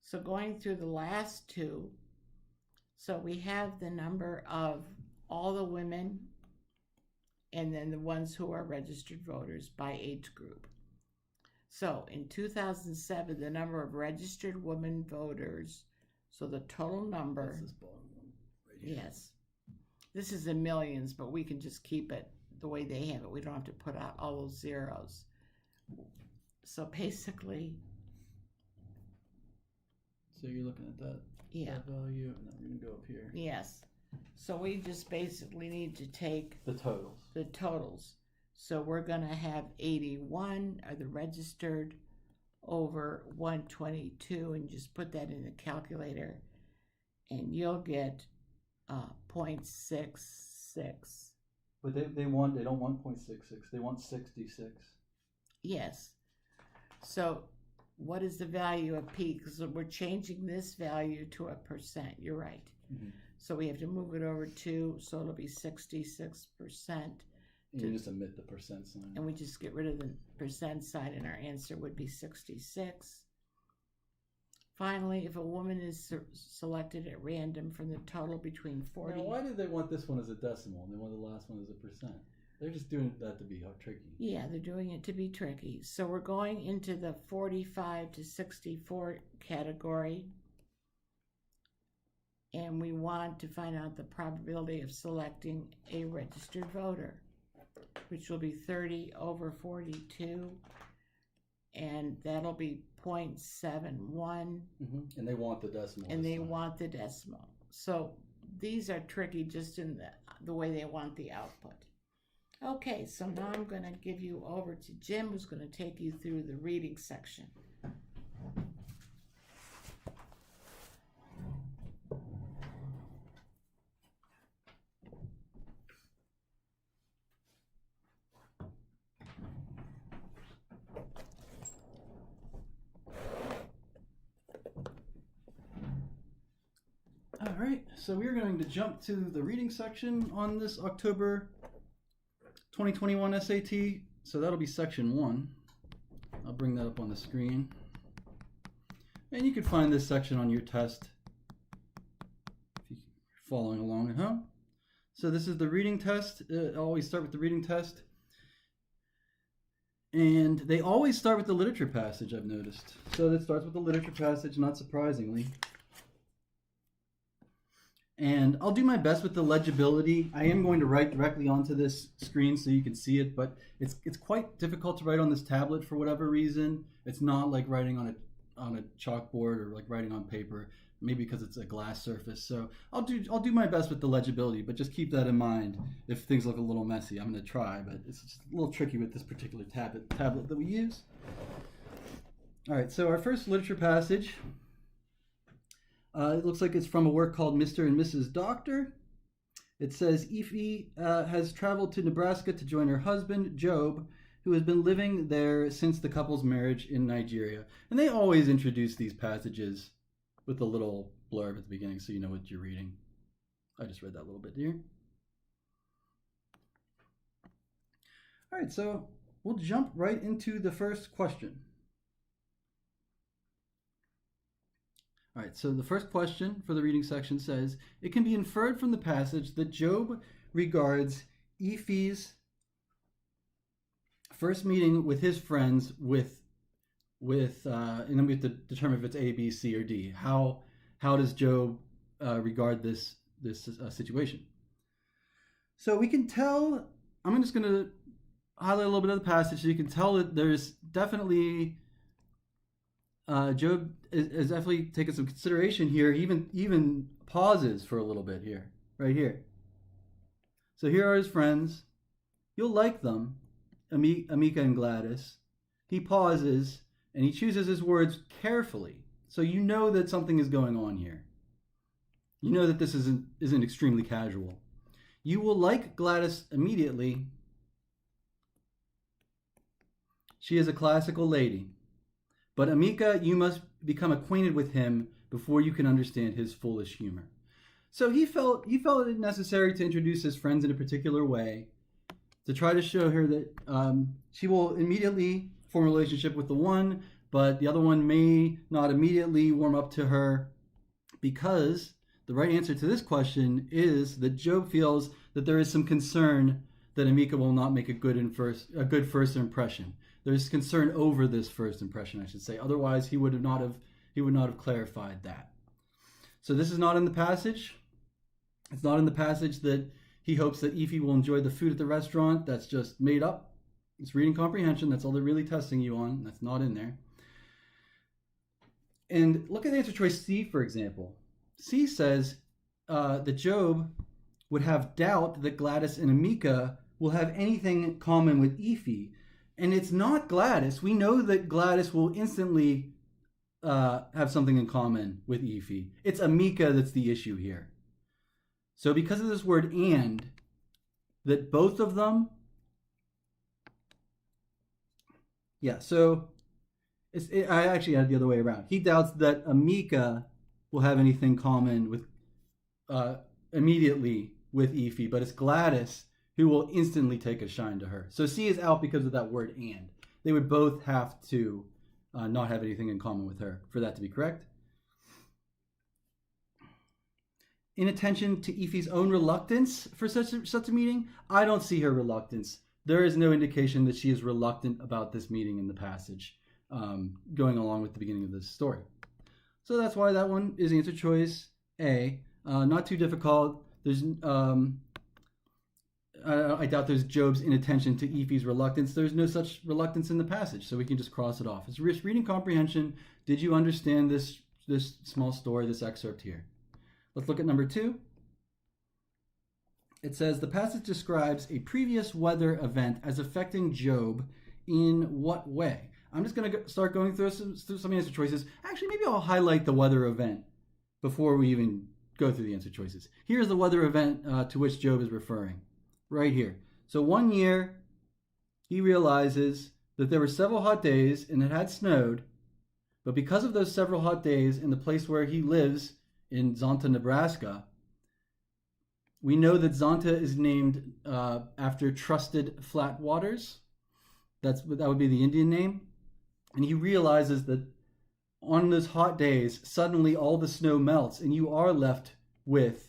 So going through the last two, so we have the number of all the women and then the ones who are registered voters by age group. So in 2007, the number of registered women voters, so the total number. That's this bottom one right here. Yes. This is in millions, but we can just keep it the way they have it. We don't have to put out all those zeros. So basically. So you're looking at that, Yeah. that value, and then we're going to go up here. Yes. So we just basically need to take The totals. the totals. So we're going to have 81 are the registered over 122, and just put that in the calculator, and you'll get 0.66. But they don't want 0.66. They want 66. Yes. So what is the value of P? Because we're changing this value to a percent. You're right. Mm-hmm. So we have to move it over 2, so it'll be 66%. And you just omit the percent sign. And we just get rid of the percent sign, and our answer would be 66. Finally, if a woman is selected at random from the total between 40... Now, why did they want this one as a decimal and they want the last one as a percent? They're just doing that to be tricky. Yeah, they're doing it to be tricky. So we're going into the 45 to 64 category, and we want to find out the probability of selecting a registered voter, which will be 30 over 42, and that'll be 0.71. And they want the decimal. And they want the decimal. So these are tricky just in the way they want the output. Okay, so now I'm going to give you over to Jim, who's going to take you through the reading section. All right, so we're going to jump to the reading section on this October 2021 SAT. So that'll be section 1. I'll bring that up on the screen. And you can find this section on your test if you're following along at home. So this is the reading test. I always start with the reading test. And they always start with the literature passage, I've noticed. So it starts with the literature passage, not surprisingly. And I'll do my best with the legibility. I am going to write directly onto this screen so you can see it, but it's quite difficult to write on this tablet for whatever reason. It's not like writing on a chalkboard or like writing on paper, maybe because it's a glass surface. So I'll do my best with the legibility, but just keep that in mind if things look a little messy. I'm going to try, but it's just a little tricky with this particular tablet that we use. All right, so our first literature passage. It looks like it's from a work called Mr. and Mrs. Doctor. It says Effie has traveled to Nebraska to join her husband, Job, who has been living there since the couple's marriage in Nigeria. And they always introduce these passages with a little blurb at the beginning so you know what you're reading. I just read that a little bit here. All right, so we'll jump right into the first question. All right, so the first question for the reading section says, it can be inferred from the passage that Job regards Effie's first meeting with his friends and then we have to determine if it's A, B, C, or D. How does Job regard this situation? So we can tell, I'm just going to highlight a little bit of the passage so you can tell that there's definitely... Job is definitely taking some consideration here. He even pauses for a little bit here, right here. So here are his friends. You'll like them, Amika and Gladys. He pauses and he chooses his words carefully, so you know that something is going on here. You know that this isn't extremely casual. You will like Gladys immediately. She is a classical lady. But Amika, you must become acquainted with him before you can understand his foolish humor. So he felt it necessary to introduce his friends in a particular way to try to show her that she will immediately form a relationship with the one, but the other one may not immediately warm up to her, because the right answer to this question is that Job feels that there is some concern that Amika will not make a good first impression. There's concern over this first impression, I should say. Otherwise, he would not have clarified that. So this is not in the passage. It's not in the passage that he hopes that Ify will enjoy the food at the restaurant. That's just made up. It's reading comprehension. That's all they're really testing you on. That's not in there. And look at the answer choice C, for example. C says that Job would have doubt that Gladys and Amika will have anything in common with Ify. And it's not Gladys. We know that Gladys will instantly have something in common with Ify. It's Amika that's the issue here. So because of this word and, that both of them, so I actually had it the other way around. He doubts that Amika will have anything common with immediately with Ify, but it's Gladys who will instantly take a shine to her. So C is out because of that word and. They would both have to not have anything in common with her for that to be correct. Inattention to Ify's own reluctance for such a meeting, I don't see her reluctance. There is no indication that she is reluctant about this meeting in the passage, going along with the beginning of this story. So that's why that one is answer choice A. Not too difficult. There's I doubt there's Job's inattention to Ify's reluctance. There's no such reluctance in the passage, so we can just cross it off. It's reading comprehension. Did you understand this small story, this excerpt here? Let's look at number 2. It says, the passage describes a previous weather event as affecting Job in what way? I'm just going to start going through some answer choices. Actually, maybe I'll highlight the weather event before we even go through the answer choices. Here's the weather event to which Job is referring. Right here. So one year, he realizes that there were several hot days and it had snowed, but because of those several hot days in the place where he lives in Zonta, Nebraska, we know that Zonta is named after trusted flat waters. That would be the Indian name. And he realizes that on those hot days, suddenly all the snow melts and you are left with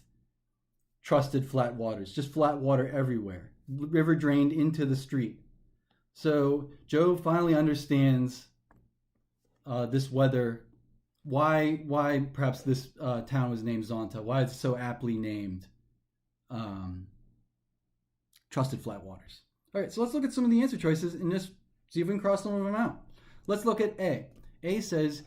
trusted flat waters, just flat water everywhere, river drained into the street. So Job finally understands this weather, why perhaps this town was named Zonta, why it's so aptly named trusted flat waters. All right, so let's look at some of the answer choices and just see if we can cross some of them out. Let's look at A. A says,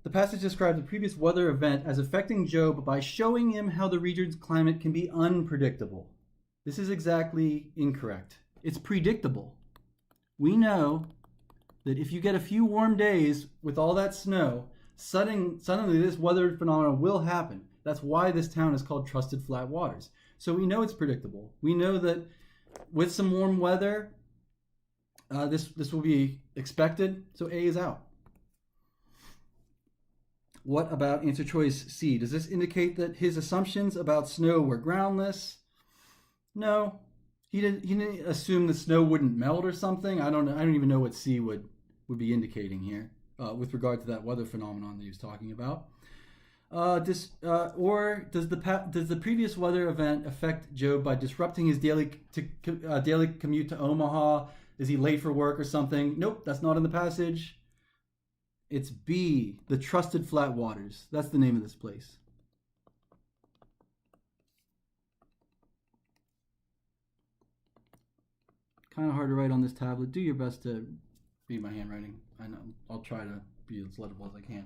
the passage describes the previous weather event as affecting Job by showing him how the region's climate can be unpredictable. This is exactly incorrect. It's predictable. We know that if you get a few warm days with all that snow, suddenly this weather phenomenon will happen. That's why this town is called Trusted Flat Waters. So we know it's predictable. We know that with some warm weather, this will be expected. So A is out. What about answer choice C? Does this indicate that his assumptions about snow were groundless? No. He didn't assume the snow wouldn't melt or something. I don't know. I don't even know what C would be indicating here with regard to that weather phenomenon that he was talking about. Does the previous weather event affect Job by disrupting his daily commute to Omaha? Is he late for work or something? Nope, that's not in the passage. It's B, the Trusted Flat Waters. That's the name of this place. Kind of hard to write on this tablet. Do your best to read my handwriting. I know. I'll try to be as legible as I can.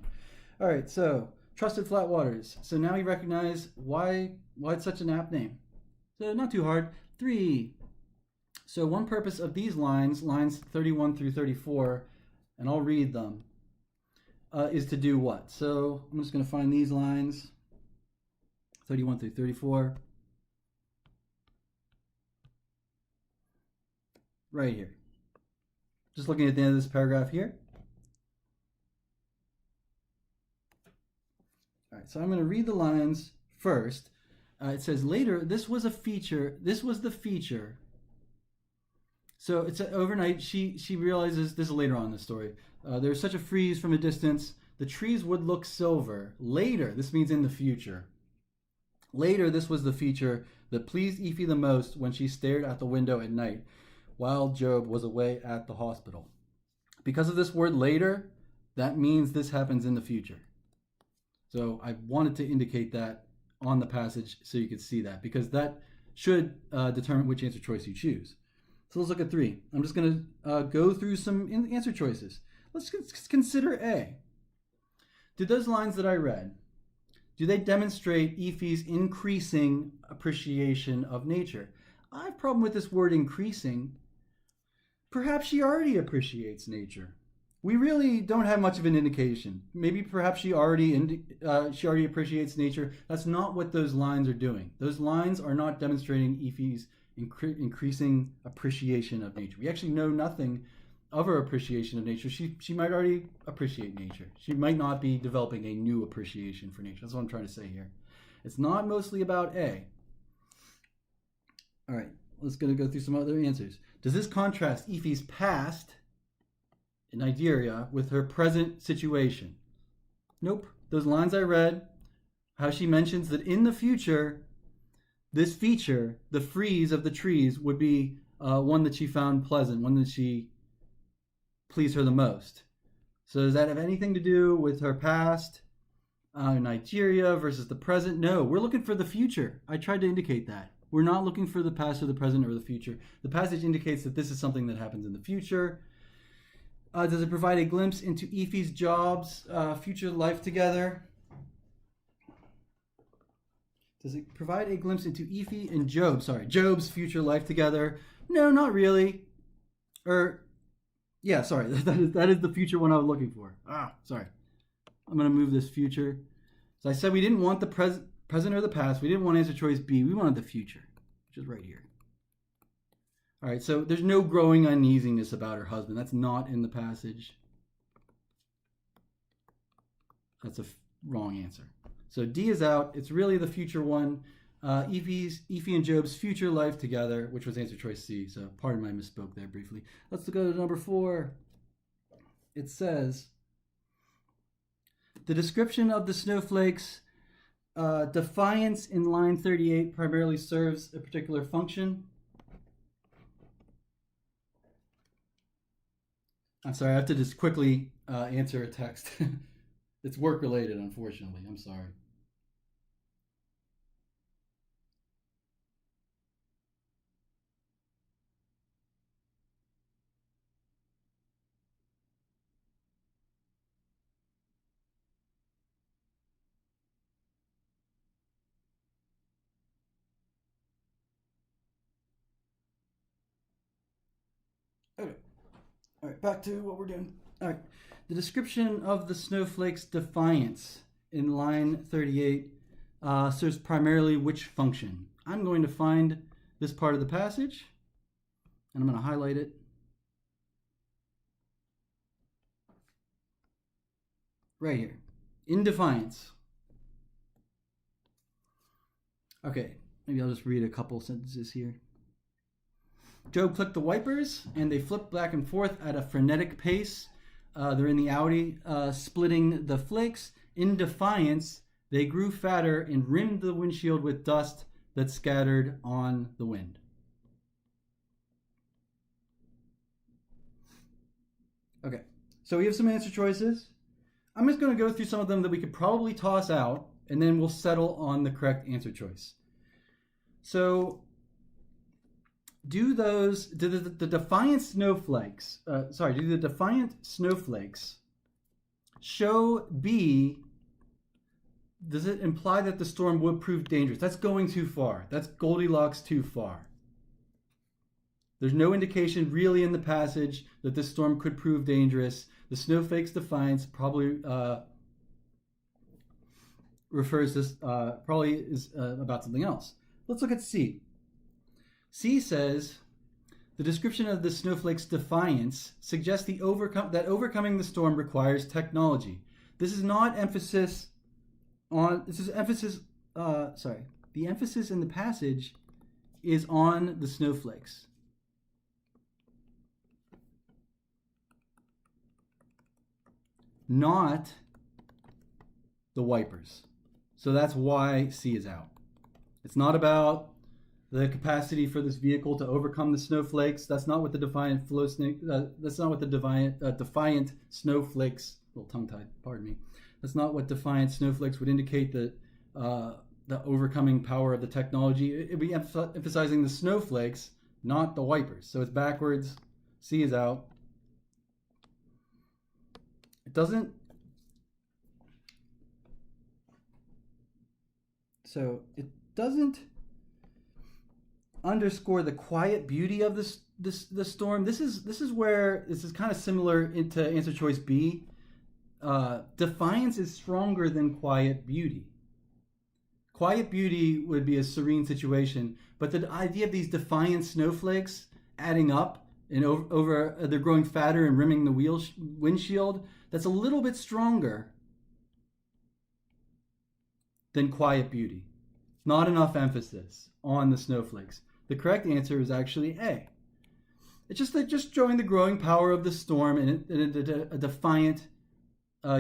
All right, so Trusted Flat Waters. So now you recognize why it's such an apt name. So not too hard. 3. So one purpose of these lines 31 through 34, and I'll read them, is to do what? So I'm just going to find these lines, 31 through 34. Right here. Just looking at the end of this paragraph here. All right, so I'm going to read the lines first. It says, later, this was the feature. So it's overnight, she realizes, this is later on in the story, there was such a freeze from a distance, the trees would look silver. Later, this means in the future. Later, this was the feature that pleased Ephie the most when she stared at the window at night while Job was away at the hospital. Because of this word later, that means this happens in the future. So I wanted to indicate that on the passage so you could see that, because that should determine which answer choice you choose. So let's look at 3. I'm just going to go through some answer choices. Let's consider A. Did those lines that I read, do they demonstrate Ephie's increasing appreciation of nature? I have a problem with this word increasing. Perhaps she already appreciates nature. We really don't have much of an indication. Maybe perhaps she already appreciates nature. That's not what those lines are doing. Those lines are not demonstrating Ephie's increasing appreciation of nature. We actually know nothing of her appreciation of nature. She might already appreciate nature. She might not be developing a new appreciation for nature. That's what I'm trying to say here. It's not mostly about A. All right, let's go through some other answers. Does this contrast Ephie's past in Nigeria with her present situation? Nope. Those lines I read, how she mentions that in the future, this feature, the freeze of the trees, would be one that she found pleasant, one that she pleased her the most. So does that have anything to do with her past Nigeria versus the present? No, we're looking for the future. I tried to indicate that. We're not looking for the past or the present or the future. The passage indicates that this is something that happens in the future. Does it provide a glimpse into Ephie's Job's future life together? Does it provide a glimpse into Ephie and Job's future life together? No, not really. Yeah, sorry, that is the future one I was looking for. Sorry. I'm going to move this future. So I said we didn't want the present or the past. We didn't want answer choice B. We wanted the future, which is right here. All right, so there's no growing uneasiness about her husband. That's not in the passage. That's a wrong answer. So D is out. It's really the future one. Ephie and Job's future life together, which was answer choice C. So pardon my misspoke there briefly. Let's go to number 4. It says, the description of the snowflakes defiance in line 38 primarily serves a particular function. I'm sorry, I have to just quickly answer a text. It's work related, unfortunately. I'm sorry. Okay. All right, back to what we're doing. All right. The description of the snowflake's defiance in line 38 serves primarily which function? I'm going to find this part of the passage, and I'm going to highlight it. Right here. In defiance. Okay, maybe I'll just read a couple sentences here. Job clicked the wipers, and they flipped back and forth at a frenetic pace. They're in the Audi, splitting the flakes. In defiance, they grew fatter and rimmed the windshield with dust that scattered on the wind. Okay, so we have some answer choices. I'm just going to go through some of them that we could probably toss out, and then we'll settle on the correct answer choice. So do the defiant snowflakes show B, does it imply that the storm would prove dangerous? That's going too far. That's Goldilocks too far. There's no indication really in the passage that this storm could prove dangerous. The snowflakes defiance probably refers this, probably is about something else. Let's look at C. C says, the description of the snowflake's defiance suggests that overcoming the storm requires technology. This is not emphasis on, the emphasis in the passage is on the snowflakes. Not the wipers. So that's why C is out. It's not about the capacity for this vehicle to overcome the snowflakes. That's not what the defiant flow snake. That's not what the defiant snowflakes. A little tongue-tied. Pardon me. That's not what defiant snowflakes would indicate that the overcoming power of the technology. It'd be emphasizing the snowflakes, not the wipers. So it's backwards. C is out. It doesn't. So it doesn't underscore the quiet beauty of the storm. This is where this is kind of similar into answer choice B. Defiance is stronger than quiet beauty. Quiet beauty would be a serene situation, but the idea of these defiant snowflakes adding up and over they're growing fatter and rimming the windshield, that's a little bit stronger than quiet beauty. Not enough emphasis on the snowflakes. The correct answer is actually A. It's just showing the growing power of the storm and a defiant,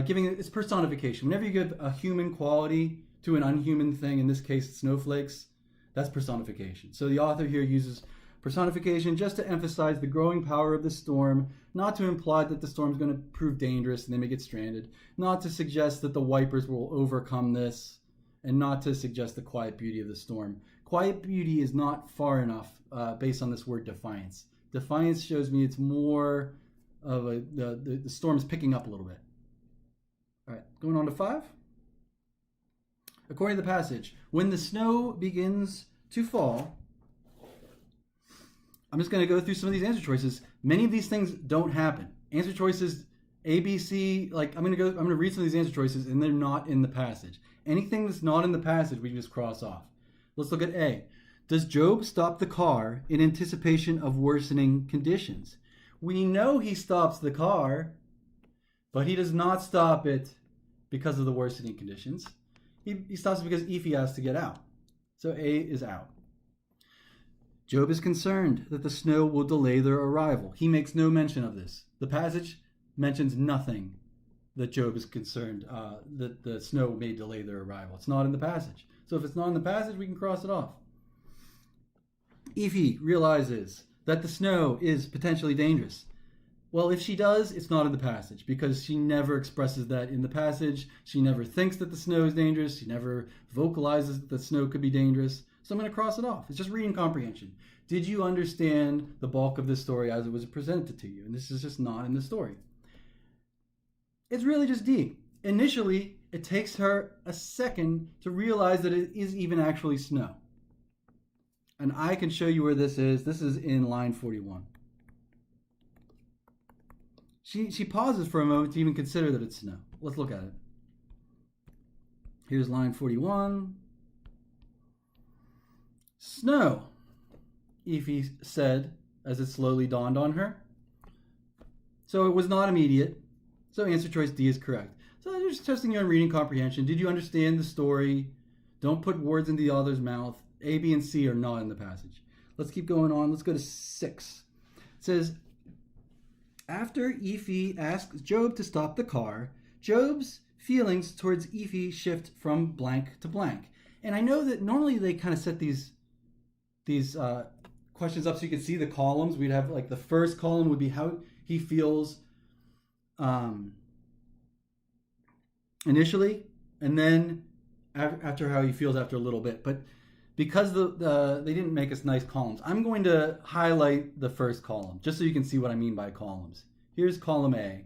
giving it its personification. Whenever you give a human quality to an unhuman thing, in this case snowflakes, that's personification. So the author here uses personification just to emphasize the growing power of the storm, not to imply that the storm is going to prove dangerous and they may get stranded, not to suggest that the wipers will overcome this, and not to suggest the quiet beauty of the storm. Quiet beauty is not far enough based on this word defiance. Defiance shows me it's more of the storm's picking up a little bit. All right, going on to 5. According to the passage, when the snow begins to fall, I'm just going to go through some of these answer choices. Many of these things don't happen. Answer choices A, B, C, I'm going to read some of these answer choices and they're not in the passage. Anything that's not in the passage, we can just cross off. Let's look at A. Does Job stop the car in anticipation of worsening conditions? We know he stops the car, but he does not stop it because of the worsening conditions. He stops it because Ephi has to get out. So A is out. Job is concerned that the snow will delay their arrival. He makes no mention of this. The passage mentions nothing that Job is concerned that the snow may delay their arrival. It's not in the passage. So if it's not in the passage, we can cross it off. Ephi realizes that the snow is potentially dangerous. Well, if she does, it's not in the passage because she never expresses that in the passage. She never thinks that the snow is dangerous. She never vocalizes that the snow could be dangerous. So I'm going to cross it off. It's just reading comprehension. Did you understand the bulk of the story as it was presented to you? And this is just not in the story. It's really just D. Initially, it takes her a second to realize that it is even actually snow. And I can show you where this is. This is in line 41. She pauses for a moment to even consider that it's snow. Let's look at it. Here's line 41. Snow, Ephi said as it slowly dawned on her. So it was not immediate. So answer choice D is correct. So they're just testing you on reading comprehension. Did you understand the story? Don't put words into the author's mouth. A, B, and C are not in the passage. Let's keep going on. Let's go to 6. It says, after Ephi asks Job to stop the car, Job's feelings towards Ephi shift from blank to blank. And I know that normally they kind of set these questions up so you can see the columns. We'd have the first column would be how he feels initially, and then after how he feels after a little bit. But because they didn't make us nice columns, I'm going to highlight the first column just so you can see what I mean by columns. Here's column A.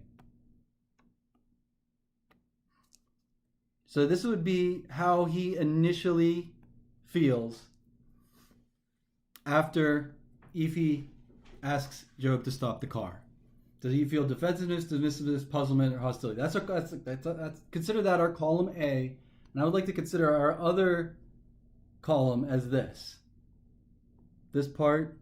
So this would be how he initially feels after Ephi asks Job to stop the car. Does he feel defensiveness, dismissiveness, puzzlement, or hostility? That's consider that our column A, and I would like to consider our other column as this. This part,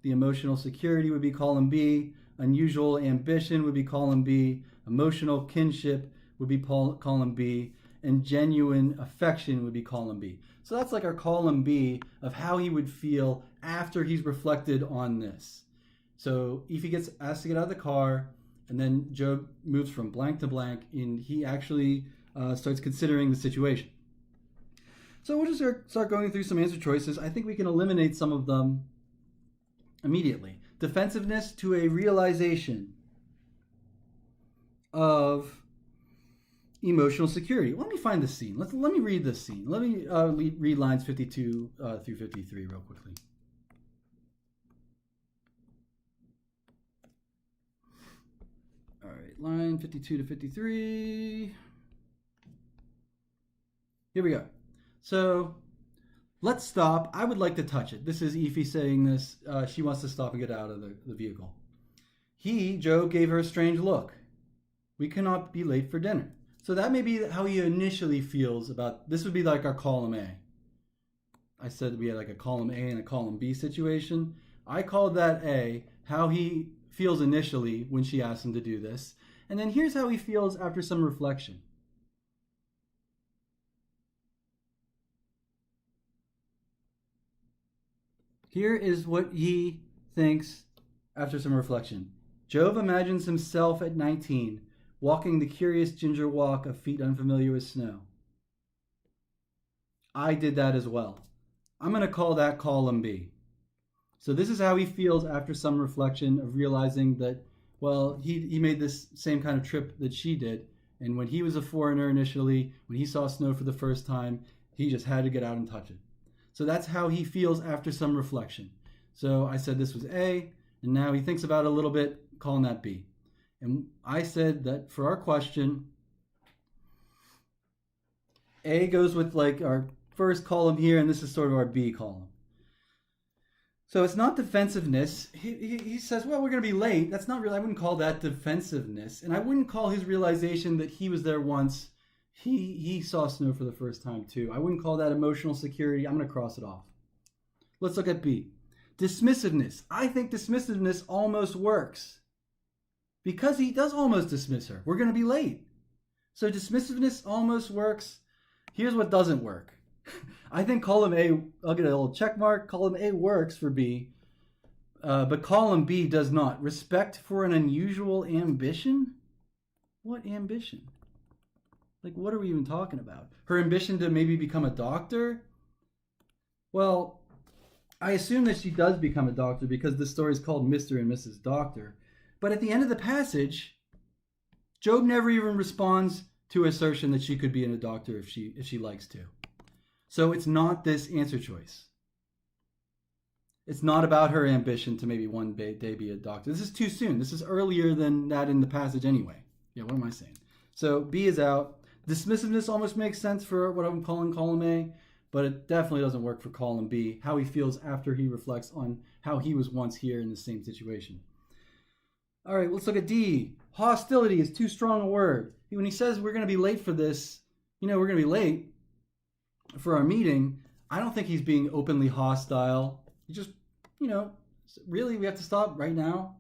the emotional security, would be column B. Unusual ambition would be column B. Emotional kinship would be column B. And genuine affection would be column B. So that's like our column B of how he would feel after he's reflected on this. So if he gets asked to get out of the car, and then Job moves from blank to blank, and he actually starts considering the situation. So we'll just start going through some answer choices. I think we can eliminate some of them immediately. Defensiveness to a realization of emotional security. Let me find the scene. Let me read this scene. Let me read lines 52 through 53 real quickly. All right, line 52 to 53. Here we go. So let's stop. I would like to touch it. This is Effie saying this. She wants to stop and get out of the vehicle. Joe, gave her a strange look. We cannot be late for dinner. So that may be how he initially feels about, this would be like our column A. I said we had like a column A and a column B situation. I called that A, how he feels initially when she asked him to do this. And then here's how he feels after some reflection. Here is what he thinks after some reflection. Jove imagines himself at 19, walking the curious ginger walk of feet unfamiliar with snow. I did that as well. I'm going to call that column B. So this is how he feels after some reflection of realizing that, well, he made this same kind of trip that she did. And when he was a foreigner initially, when he saw snow for the first time, he just had to get out and touch it. So that's how he feels after some reflection. So I said this was A, and now he thinks about it a little bit, calling that B. And I said that for our question, A goes with like our first column here, and this is sort of our B column. So it's not defensiveness. He says, well, we're going to be late. That's not really, I wouldn't call that defensiveness. And I wouldn't call his realization that he was there once. He saw snow for the first time too. I wouldn't call that emotional security. I'm going to cross it off. Let's look at B. Dismissiveness. I think dismissiveness almost works. Because he does almost dismiss her. We're going to be late. So dismissiveness almost works. Here's what doesn't work. I think column A, I'll get a little check mark. Column A works for B. But column B does not. Respect for an unusual ambition? What ambition? Like, what are we even talking about? Her ambition to maybe become a doctor? Well, I assume that she does become a doctor because the story is called Mr. and Mrs. Doctor. But at the end of the passage, Job never even responds to assertion that she could be a doctor if she likes to. So it's not this answer choice. It's not about her ambition to maybe one day be a doctor. This is too soon. This is earlier than that in the passage anyway. Yeah, what am I saying? So B is out. Dismissiveness almost makes sense for what I'm calling column A, but it definitely doesn't work for column B, how he feels after he reflects on how he was once here in the same situation. All right, let's look at D. Hostility is too strong a word. When he says we're going to be late for this, we're going to be late for our meeting, I don't think he's being openly hostile. He just, really, we have to stop right now.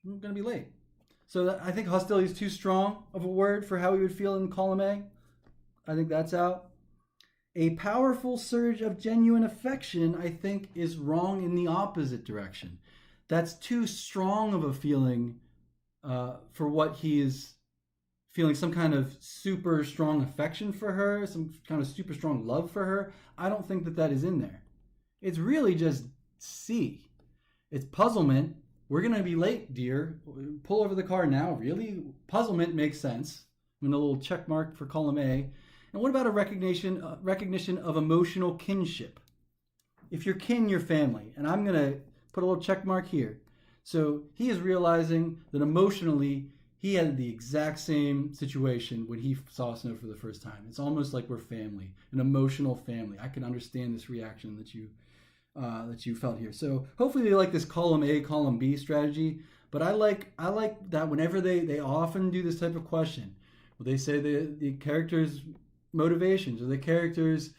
We're going to be late. So I think hostility is too strong of a word for how he would feel in column A. I think that's out. A powerful surge of genuine affection, I think, is wrong in the opposite direction. That's too strong of a feeling for what he is feeling, some kind of super strong affection for her, some kind of super strong love for her. I don't think that is in there. It's really just C. It's puzzlement. We're going to be late, dear. Pull over the car now. Really? Puzzlement makes sense. I'm going a little check mark for column A. And what about a recognition of emotional kinship? If you're kin, you're family. And I'm going to put a little check mark here. So he is realizing that emotionally, he had the exact same situation when he saw snow for the first time. It's almost like we're family, an emotional family. I can understand this reaction that you felt here. So hopefully they like this column A, column B strategy. But I like that whenever they often do this type of question, where they say the character's motivations or the character's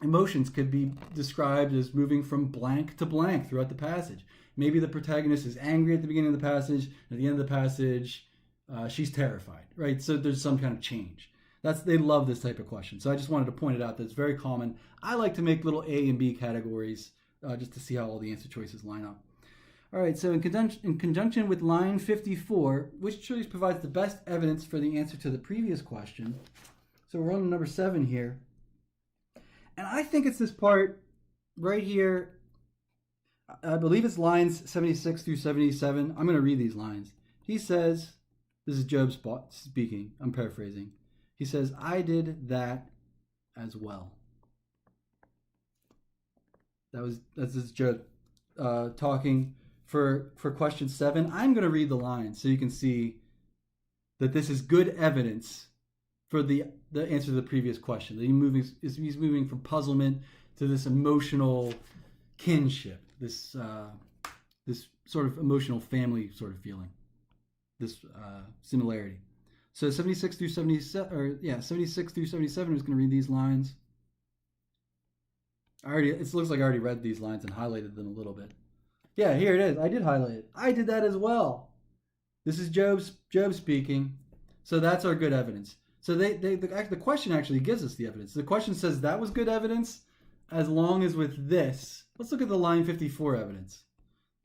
emotions could be described as moving from blank to blank throughout the passage. Maybe the protagonist is angry at the beginning of the passage, and at the end of the passage, she's terrified, right? So there's some kind of change. They love this type of question. So I just wanted to point it out that it's very common. I like to make little A and B categories just to see how all the answer choices line up. All right, so in conjunction with line 54, which choice provides the best evidence for the answer to the previous question? So we're on number 7 here. And I think it's this part right here. I believe it's lines 76 through 77. I'm going to read these lines. He says, this is Job speaking. I'm paraphrasing. He says, I did that as well. That's Job talking for question 7. I'm going to read the lines so you can see that this is good evidence for the answer to the previous question. That he's moving from puzzlement to this emotional kinship, this sort of emotional family sort of feeling, this similarity. So 76 through 77, 76 through 77. I'm just going to read these lines. It looks like I already read these lines and highlighted them a little bit. Yeah, here it is. I did highlight it. I did that as well. This is Job speaking. So that's our good evidence. So the question actually gives us the evidence. The question says that was good evidence as long as with this. Let's look at the line 54 evidence.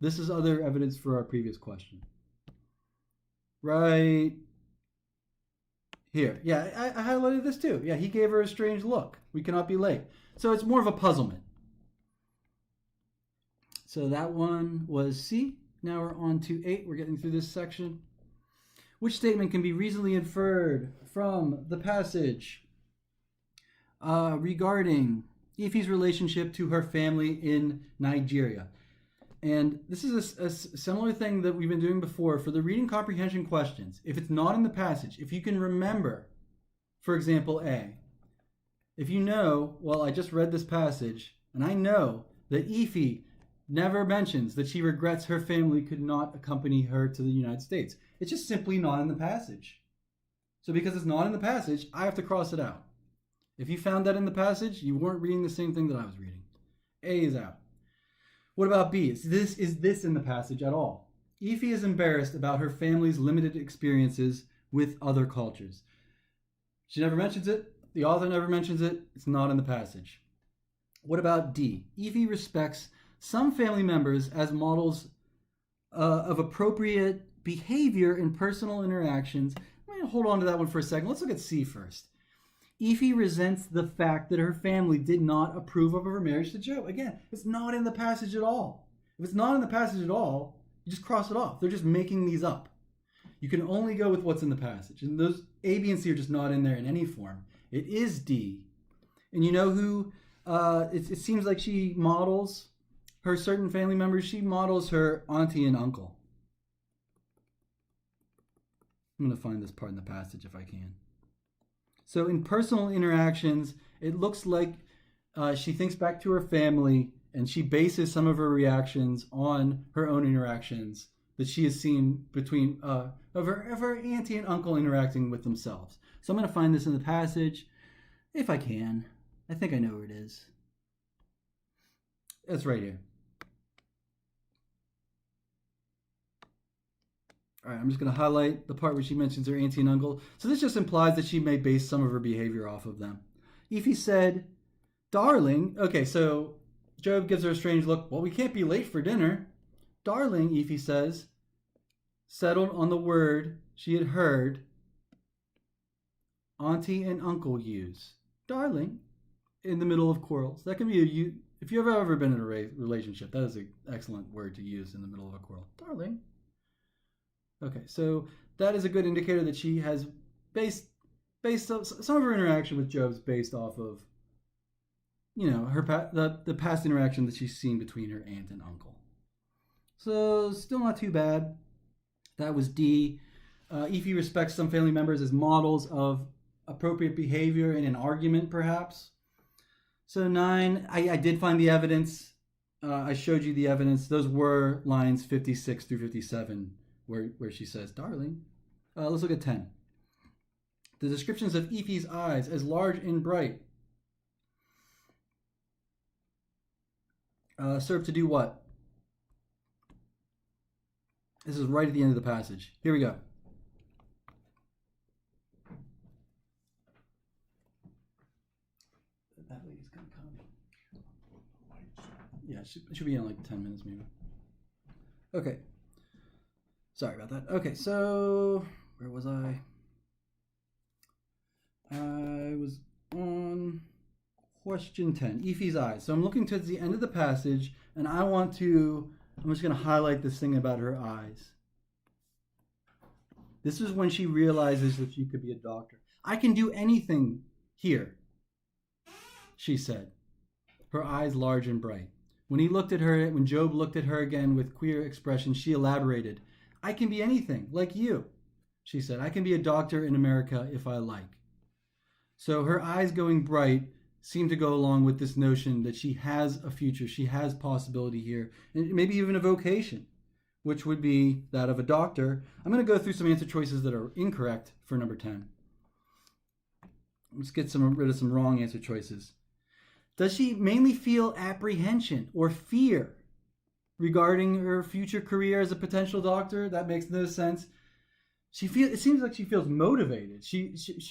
This is other evidence for our previous question. Right here. Yeah, I highlighted this too. Yeah, he gave her a strange look. We cannot be late. So it's more of a puzzlement. So that one was C. Now we're on to 8. We're getting through this section. Which statement can be reasonably inferred from the passage regarding Ife's relationship to her family in Nigeria? And this is a similar thing that we've been doing before for the reading comprehension questions. If it's not in the passage, if you can remember, for example, A. If you know, well, I just read this passage, and I know that Ife never mentions that she regrets her family could not accompany her to the United States. It's just simply not in the passage. So because it's not in the passage, I have to cross it out. If you found that in the passage, you weren't reading the same thing that I was reading. A is out. What about B? Is this in the passage at all? Ife is embarrassed about her family's limited experiences with other cultures. She never mentions it. The author never mentions it. It's not in the passage. What about D? Ife respects some family members as models of appropriate behavior in personal interactions. I'm going to hold on to that one for a second. Let's look at C first. Ife resents the fact that her family did not approve of her marriage to Job. Again, it's not in the passage at all. If it's not in the passage at all, you just cross it off. They're just making these up. You can only go with what's in the passage. And those A, B, and C are just not in there in any form. It is D. And you know who it seems like she models her certain family members? She models her auntie and uncle. I'm going to find this part in the passage if I can. So in personal interactions, it looks like she thinks back to her family and she bases some of her reactions on her own interactions that she has seen between of her auntie and uncle interacting with themselves. So I'm going to find this in the passage if I can. I think I know where it is. It's right here. All right, I'm just going to highlight the part where she mentions her auntie and uncle. So this just implies that she may base some of her behavior off of them. Ife said, darling, okay, so Job gives her a strange look. Well, we can't be late for dinner. Darling, Ife says, settled on the word she had heard auntie and uncle use. Darling, in the middle of quarrels. That can be if you've ever been in a relationship, that is an excellent word to use in the middle of a quarrel. Darling. Okay, so that is a good indicator that she has based some of her interaction with Job's based off of, her the past interaction that she's seen between her aunt and uncle. So still not too bad. That was D. Ife respects some family members as models of appropriate behavior in an argument, perhaps. So 9, I did find the evidence. I showed you the evidence. Those were lines 56 through 57. Where she says, darling. Let's look at 10. The descriptions of Ife's eyes as large and bright serve to do what? This is right at the end of the passage. Here we go. That lady's going to come. Yeah, it should be in like 10 minutes maybe. Okay. Sorry about that. Okay, so where was I? I was on Question 10, Efi's eyes. So I'm looking towards the end of the passage, and I'm just going to highlight this thing about her eyes. This is when she realizes that she could be a doctor. I can do anything here, she said, her eyes large and bright. When Job looked at her again with queer expression, she elaborated. I can be anything, like you, she said. I can be a doctor in America if I like. So her eyes going bright seem to go along with this notion that she has a future, she has possibility here, and maybe even a vocation, which would be that of a doctor. I'm going to go through some answer choices that are incorrect for number 10. Let's get rid of some wrong answer choices. Does she mainly feel apprehension or fear regarding her future career as a potential doctor? That makes no sense. It seems like she feels motivated.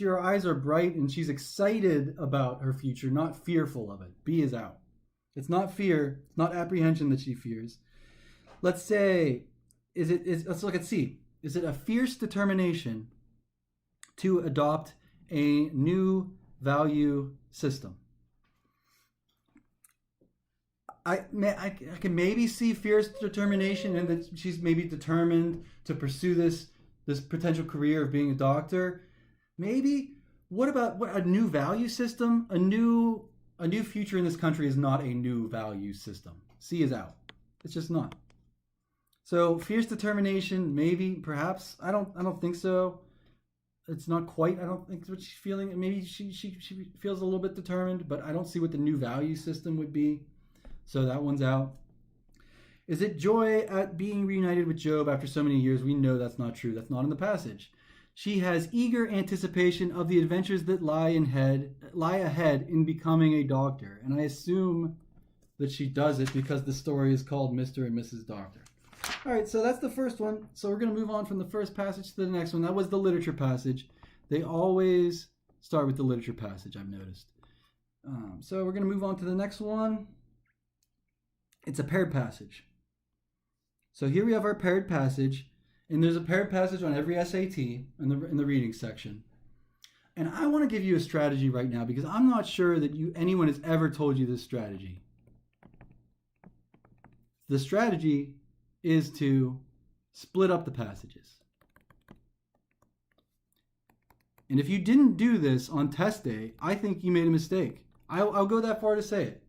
Her eyes are bright and she's excited about her future, not fearful of it. B is out. It's not fear, it's not apprehension that she fears. Let's say, let's look at C. Is it a fierce determination to adopt a new value system? I can maybe see fierce determination and that she's maybe determined to pursue this potential career of being a doctor. Maybe. What about a new value system? A new future in this country is not a new value system. C is out. It's just not. So fierce determination, maybe, perhaps. I don't think so. It's not quite. I don't think it's what she's feeling. Maybe she feels a little bit determined, but I don't see what the new value system would be. So that one's out. Is it joy at being reunited with Job after so many years? We know that's not true. That's not in the passage. She has eager anticipation of the adventures that lie ahead in becoming a doctor. And I assume that she does it because the story is called Mr. and Mrs. Doctor. All right, so that's the first one. So we're going to move on from the first passage to the next one. That was the literature passage. They always start with the literature passage, I've noticed. So we're going to move on to the next one. It's a paired passage. So here we have our paired passage, and there's a paired passage on every SAT in the reading section. And I want to give you a strategy right now because I'm not sure that anyone has ever told you this strategy. The strategy is to split up the passages. And if you didn't do this on test day, I think you made a mistake. I'll go that far to say it.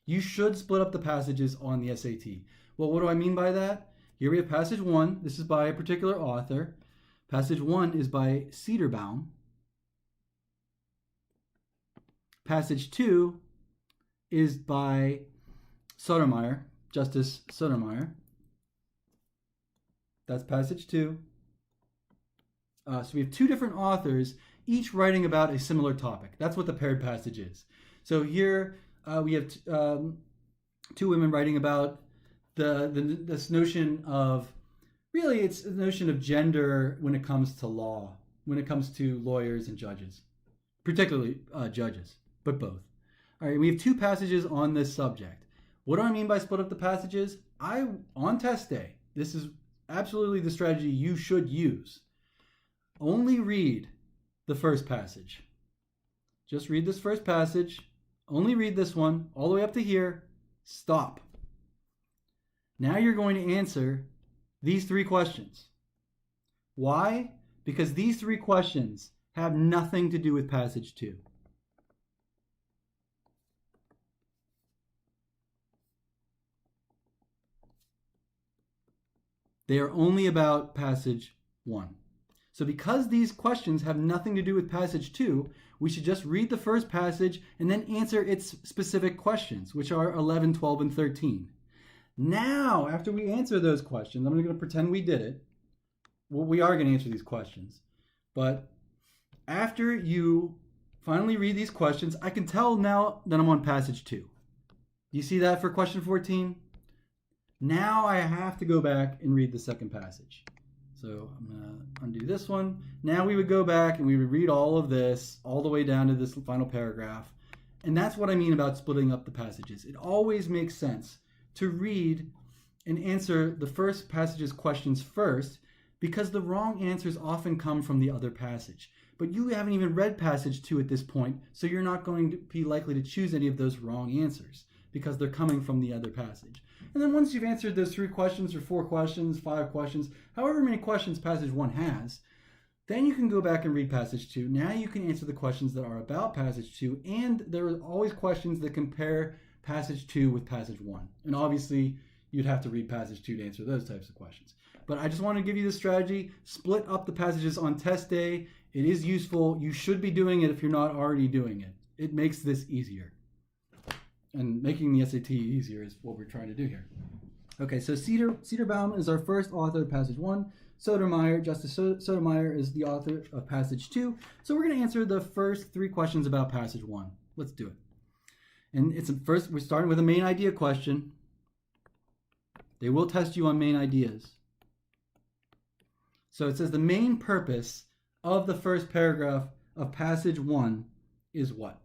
You should split up the passages on the SAT. Well, what do I mean by that? Here we have passage 1. This is by a particular author. Passage 1 is by Cedarbaum. Passage 2 is by Sotomayor, Justice Sotomayor. That's passage 2. So we have 2 different authors, each writing about a similar topic. That's what the paired passage is. So here we have 2 women writing about this notion of, really it's the notion of gender when it comes to law, when it comes to lawyers and judges, particularly judges, but both. All right, we have 2 passages on this subject. What do I mean by split up the passages? On test day, this is absolutely the strategy you should use. Only read the first passage. Just read this first passage. Only read this one all the way up to here. Stop. Now you're going to answer these 3 questions. Why? Because these 3 questions have nothing to do with passage 2. They are only about passage 1. So because these questions have nothing to do with passage 2, we should just read the first passage and then answer its specific questions, which are 11, 12, and 13. Now, after we answer those questions, I'm going to pretend we did it. Well, we are going to answer these questions. But after you finally read these questions, I can tell now that I'm on passage 2. You see that for question 14? Now I have to go back and read the second passage. So I'm going to undo this one. Now we would go back and we would read all of this all the way down to this final paragraph. And that's what I mean about splitting up the passages. It always makes sense to read and answer the first passage's questions first, because the wrong answers often come from the other passage. But you haven't even read passage 2 at this point, so you're not going to be likely to choose any of those wrong answers because they're coming from the other passage. And then once you've answered those 3 questions or 4 questions, 5 questions, however many questions passage 1 has, then you can go back and read passage 2. Now you can answer the questions that are about passage 2, and there are always questions that compare passage 2 with passage 1. And obviously, you'd have to read passage 2 to answer those types of questions. But I just want to give you the strategy. Split up the passages on test day. It is useful. You should be doing it if you're not already doing it. It makes this easier. And making the SAT easier is what we're trying to do here. Okay, so Cederbaum is our first author of passage 1. Justice Sotomayor is the author of passage 2. So we're going to answer the first 3 questions about passage 1. Let's do it. And we're starting with a main idea question. They will test you on main ideas. So it says the main purpose of the first paragraph of passage 1 is what?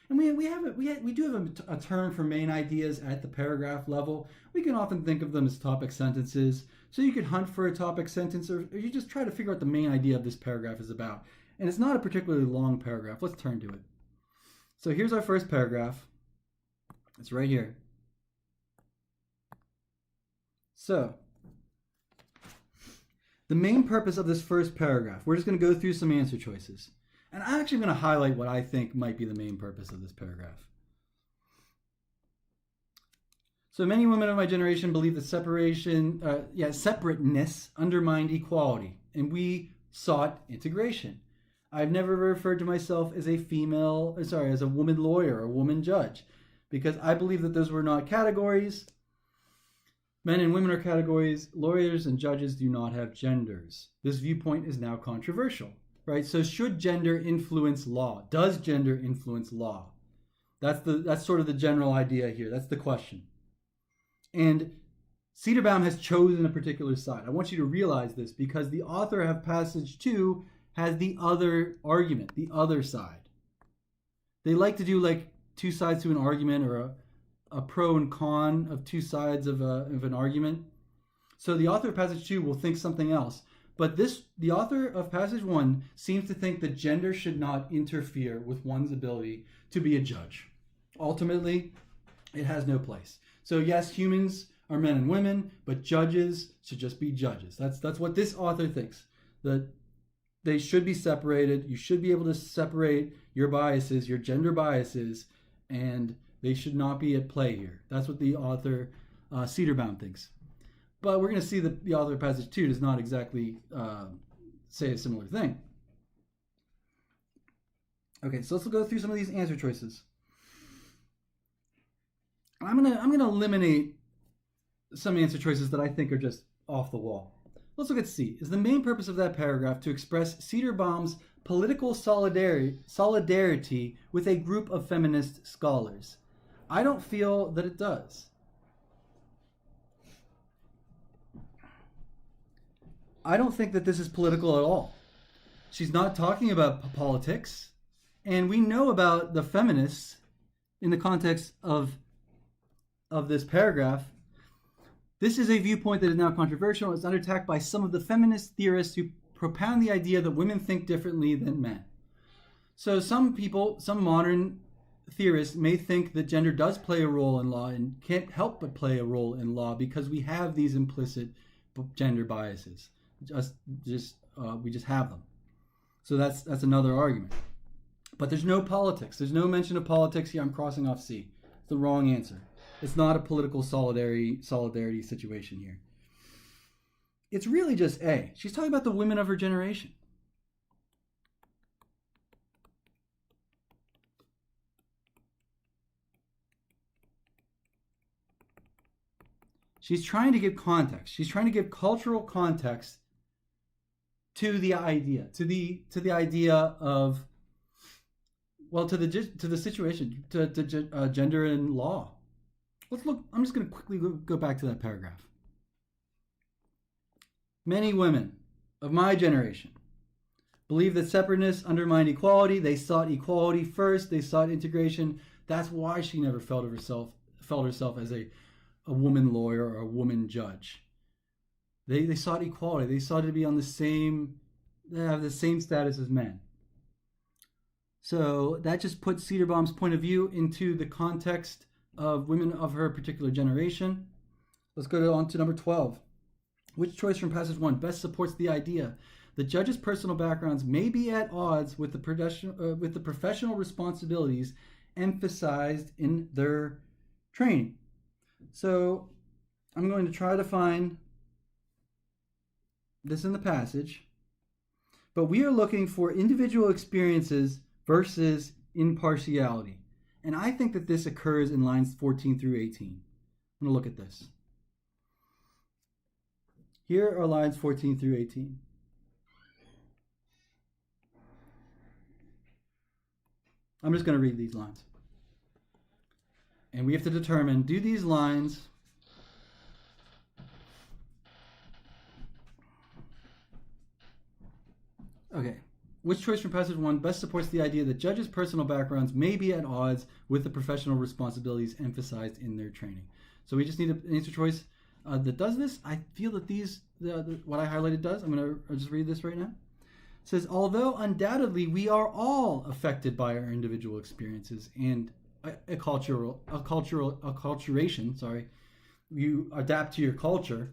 And we do have a term for main ideas at the paragraph level. We can often think of them as topic sentences. So you could hunt for a topic sentence, or you just try to figure out the main idea of this paragraph is about. And it's not a particularly long paragraph. Let's turn to it. So here's our first paragraph. It's right here. So the main purpose of this first paragraph, we're just going to go through some answer choices. And I'm actually going to highlight what I think might be the main purpose of this paragraph. So many women of my generation believe that separateness undermined equality, and we sought integration. I've never referred to myself as as a woman lawyer or a woman judge, because I believe that those were not categories. Men and women are categories. Lawyers and judges do not have genders. This viewpoint is now controversial, right? So should gender influence law? Does gender influence law? That's sort of the general idea here. That's the question. And Cederbaum has chosen a particular side. I want you to realize this because the author of passage 2 has the other argument, the other side. They like to do like 2 sides to an argument, or a pro and con of 2 sides of an argument. So the author of passage 2 will think something else. But the author of passage 1 seems to think that gender should not interfere with one's ability to be a judge. Ultimately, it has no place. So yes, humans are men and women, but judges should just be judges. That's what this author thinks, that they should be separated. You should be able to separate your biases, your gender biases, and they should not be at play here. That's what the author, Cederbaum, thinks. But we're going to see that the author of passage 2 does not exactly say a similar thing. Okay, so let's go through some of these answer choices. I'm gonna eliminate some answer choices that I think are just off the wall. Let's look at C. Is the main purpose of that paragraph to express Cederbaum's political solidarity with a group of feminist scholars? I don't feel that it does. I don't think that this is political at all. She's not talking about politics. And we know about the feminists in the context of this paragraph. This is a viewpoint that is now controversial. It's under attack by some of the feminist theorists who propound the idea that women think differently than men. So some modern theorists may think that gender does play a role in law and can't help but play a role in law because we have these implicit gender biases. We just have them. So that's another argument. But there's no politics. There's no mention of politics here. I'm crossing off C. It's the wrong answer. It's not a political solidarity situation here. It's really just A. She's talking about the women of her generation. She's trying to give context. She's trying to give cultural context to the idea, to the idea of, well, to the situation, to gender and law. Let's look. I'm just going to quickly go back to that paragraph. Many women of my generation believe that separateness undermined equality. They sought equality first. They sought integration. That's why she never felt herself as a woman lawyer or a woman judge. They sought equality. They sought to be on the same, they have the same status as men. So that just puts Cederbaum's point of view into the context of women of her particular generation. Let's go on to number 12. Which choice from passage 1 best supports the idea that judges' personal backgrounds may be at odds with the professional responsibilities emphasized in their training? So I'm going to try to find this in the passage, but we are looking for individual experiences versus impartiality. And I think that this occurs in lines 14 through 18. I'm going to look at this. Here are lines 14 through 18. I'm just going to read these lines. And we have to determine, do these lines okay. Which choice from passage 1 best supports the idea that judges' personal backgrounds may be at odds with the professional responsibilities emphasized in their training? So we just need an answer choice that does this. I feel that what I highlighted does. I'll just read this right now. It says, although undoubtedly we are all affected by our individual experiences and acculturation, you adapt to your culture,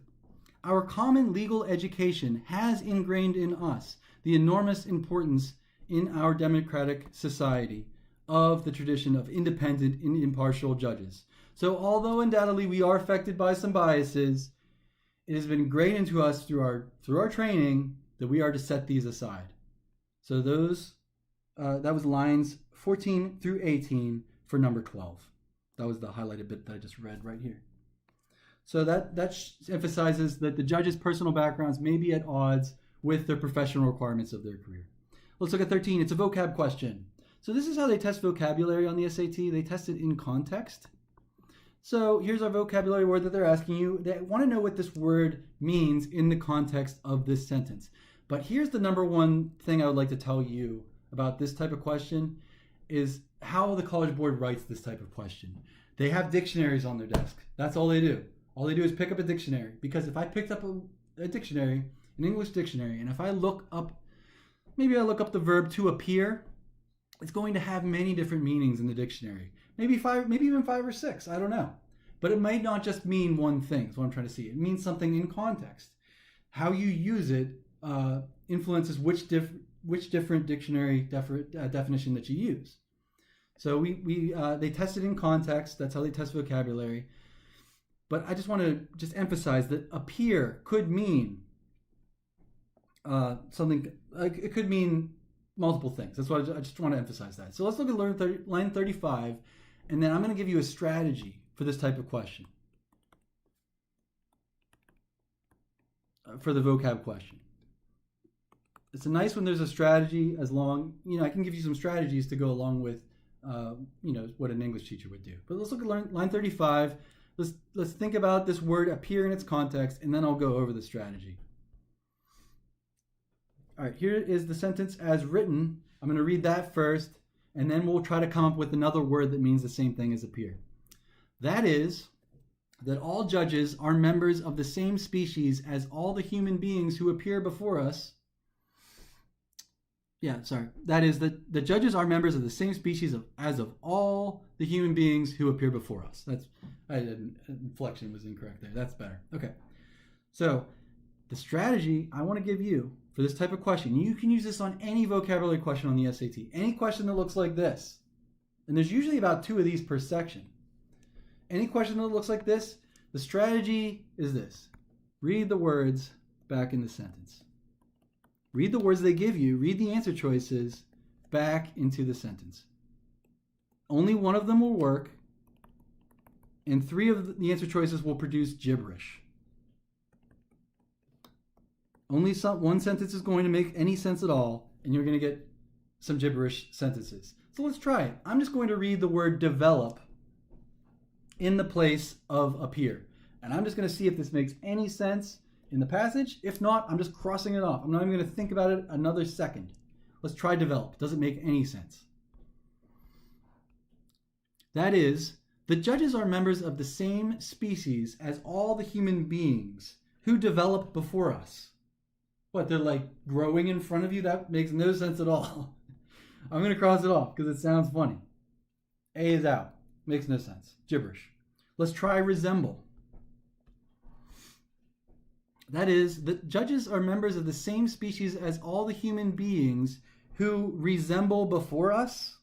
our common legal education has ingrained in us the enormous importance in our democratic society of the tradition of independent and impartial judges. So although undoubtedly we are affected by some biases, it has been ingrained into us through our training that we are to set these aside. So that was lines 14 through 18 for number 12. That was the highlighted bit that I just read right here. So that emphasizes that the judges' personal backgrounds may be at odds with their professional requirements of their career. Let's look at 13. It's a vocab question. So this is how they test vocabulary on the SAT. They test it in context. So here's our vocabulary word that they're asking you. They want to know what this word means in the context of this sentence. But here's the number one thing I would like to tell you about this type of question is how the College Board writes this type of question. They have dictionaries on their desk. That's all they do. All they do is pick up a dictionary. Because if I picked up a dictionary, an English dictionary, and if I look up the verb to appear, it's going to have many different meanings in the dictionary. Maybe even five or six, I don't know. But it might not just mean one thing, is what I'm trying to see. It means something in context. How you use it influences which different dictionary definition that you use. So they test it in context. That's how they test vocabulary. But I just want to emphasize that appear could mean something. It could mean multiple things. That's what I just want to emphasize that. So let's look at line 35, and then I'm going to give you a strategy for this type of question. For the vocab question. It's nice when there's a strategy I can give you some strategies to go along with, what an English teacher would do. But let's look at line 35. Let's think about this word appear in its context, and then I'll go over the strategy. All right, here is the sentence as written. I'm going to read that first, and then we'll try to come up with another word that means the same thing as appear. That is, that all judges are members of the same species as all the human beings who appear before us. That is, that the judges are members of the same species as of all the human beings who appear before us. Inflection was incorrect there. That's better. Okay. So the strategy I want to give you for this type of question, you can use this on any vocabulary question on the SAT. Any question that looks like this. And there's usually about 2 of these per section. Any question that looks like this, the strategy is this. Read the words back in the sentence. Read the words they give you, read the answer choices back into the sentence. Only one of them will work, and 3 of the answer choices will produce gibberish. Only one sentence is going to make any sense at all, and you're going to get some gibberish sentences. So let's try it. I'm just going to read the word develop in the place of appear. And I'm just going to see if this makes any sense in the passage. If not, I'm just crossing it off. I'm not even going to think about it another second. Let's try develop. Does it make any sense? That is, the judges are members of the same species as all the human beings who developed before us. What, they're like growing in front of you? That makes no sense at all. I'm going to cross it off because it sounds funny. A is out. Makes no sense. Gibberish. Let's try resemble. That is, the judges are members of the same species as all the human beings who resemble before us.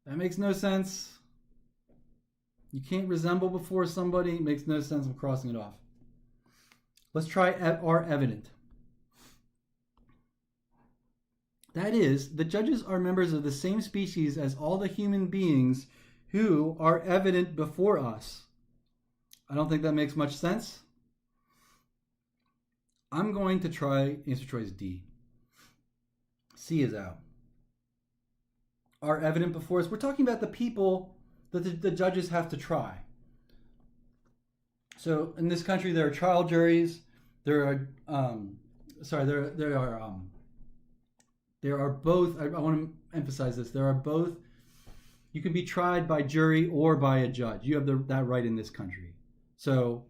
That makes no sense. You can't resemble before somebody. It makes no sense. I'm crossing it off. Let's try are evident. That is, the judges are members of the same species as all the human beings who are evident before us. I don't think that makes much sense. I'm going to try answer choice D. C is out. Are evident before us. We're talking about the people that the judges have to try. So in this country, there are trial juries. There are both. I want to emphasize this. There are both. You can be tried by jury or by a judge. You have that right in this country. So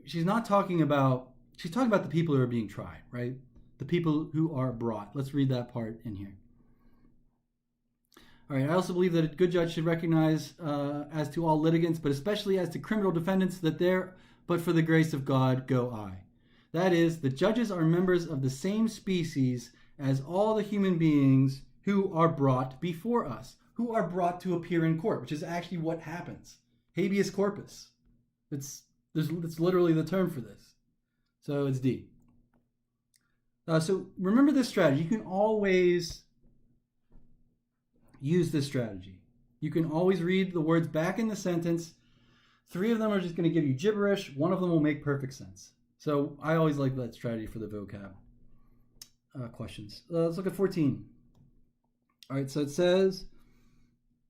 she's talking about the people who are being tried, right? The people who are brought. Let's read that part in here. All right. I also believe that a good judge should recognize, as to all litigants, but especially as to criminal defendants, that but for the grace of God, go I. That is, the judges are members of the same species as all the human beings who are brought before us, who are brought to appear in court, which is actually what happens. Habeas corpus. It's literally the term for this. So it's D. So remember this strategy. You can always use this strategy. You can always read the words back in the sentence. 3 of them are just going to give you gibberish. 1 of them will make perfect sense. So I always like that strategy for the vocab questions. Let's look at 14. All right, so it says,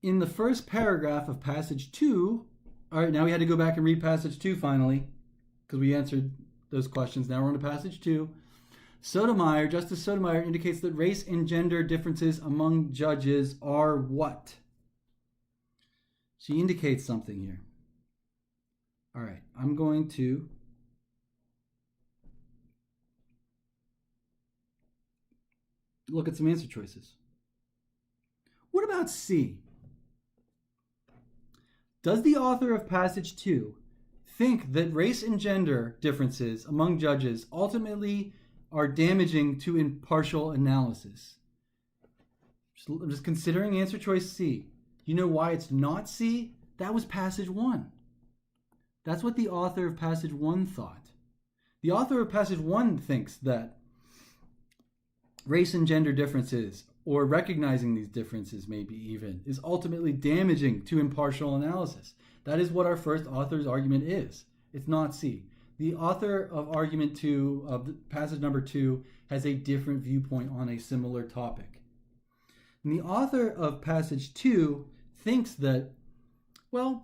in the first paragraph of passage 2, all right, now we had to go back and read passage 2 finally, because we answered those questions. Now we're on to passage 2. Justice Sotomayor indicates that race and gender differences among judges are what? She indicates something here. All right, I'm going to look at some answer choices. What about C? Does the author of passage 2 think that race and gender differences among judges ultimately are damaging to impartial analysis? I'm just considering answer choice C. You know why it's not C? That was passage 1. That's what the author of passage 1 thought. The author of passage 1 thinks that race and gender differences, or recognizing these differences maybe even, is ultimately damaging to impartial analysis. That is what our first author's argument is. It's not C. The author of argument 2, of passage number 2, has a different viewpoint on a similar topic. And the author of passage 2 thinks that, well,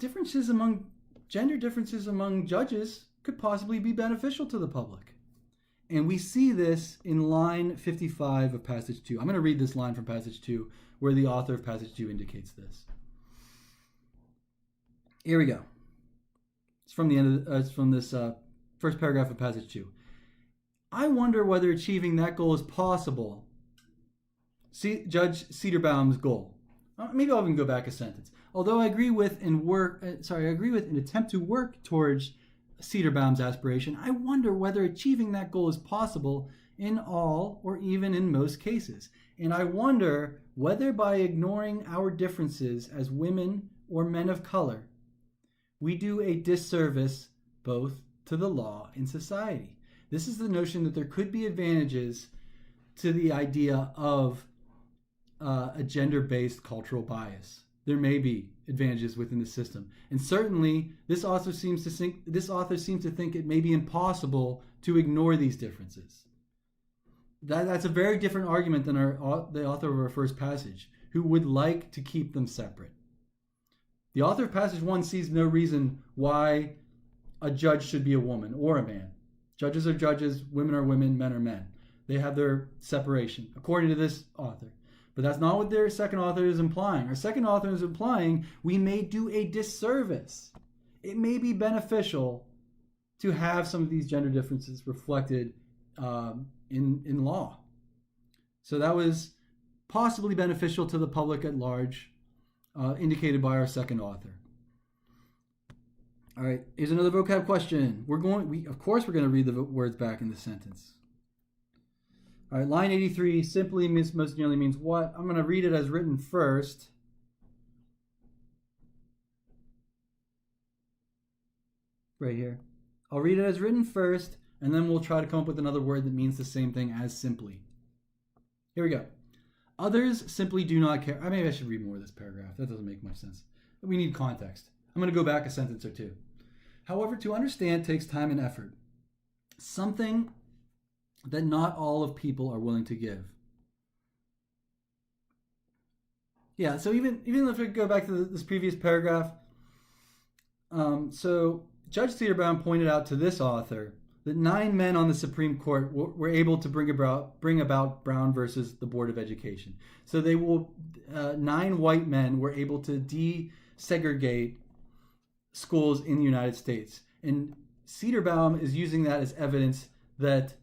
gender differences among judges could possibly be beneficial to the public. And we see this in line 55 of passage 2. I'm going to read this line from passage 2 where the author of passage 2 indicates this. Here we go. It's from the end of it's from this first paragraph of passage 2. I wonder whether achieving that goal is possible. See Judge Cedarbaum's goal. Maybe I'll even go back a sentence. Although I agree with an attempt to work towards Cedarbaum's aspiration, I wonder whether achieving that goal is possible in all or even in most cases. And I wonder whether by ignoring our differences as women or men of color, we do a disservice both to the law and society. This is the notion that there could be advantages to the idea of a gender-based cultural bias. There may be advantages within the system. And certainly, this author seems to think it may be impossible to ignore these differences. That's a very different argument than the author of our first passage, who would like to keep them separate. The author of passage 1 sees no reason why a judge should be a woman or a man. Judges are judges, women are women, men are men. They have their separation, according to this author. But that's not what their second author is implying. Our second author is implying we may do a disservice. It may be beneficial to have some of these gender differences reflected in law. So that was possibly beneficial to the public at large, indicated by our second author. All right, here's another vocab question. Of course we're going to read the words back in the sentence. All right, line 83, simply most nearly means what? I'm going to read it as written first. Right here. I'll read it as written first, and then we'll try to come up with another word that means the same thing as simply. Here we go. Others simply do not care. Maybe I should read more of this paragraph. That doesn't make much sense. We need context. I'm going to go back a sentence or two. However, to understand takes time and effort. Something that not all of people are willing to give. Yeah, so even if we go back to this previous paragraph, so Judge Cedarbaum pointed out to this author that 9 men on the Supreme Court were able to bring about Brown versus the Board of Education. So 9 white men were able to desegregate schools in the United States. And Cedarbaum is using that as evidence that,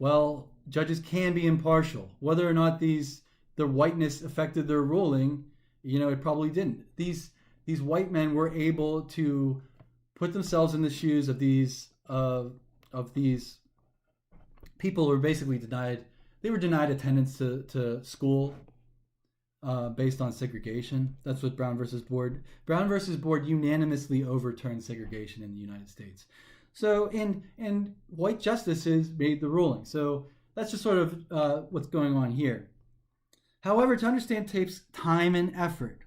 well, judges can be impartial. Whether or not the whiteness affected their ruling, it probably didn't. These white men were able to put themselves in the shoes of these people who were basically denied. They were denied attendance to school based on segregation. That's what Brown versus Board. Brown versus Board unanimously overturned segregation in the United States. So, and white justices made the ruling. So that's just sort of what's going on here. However, to understand takes time and effort.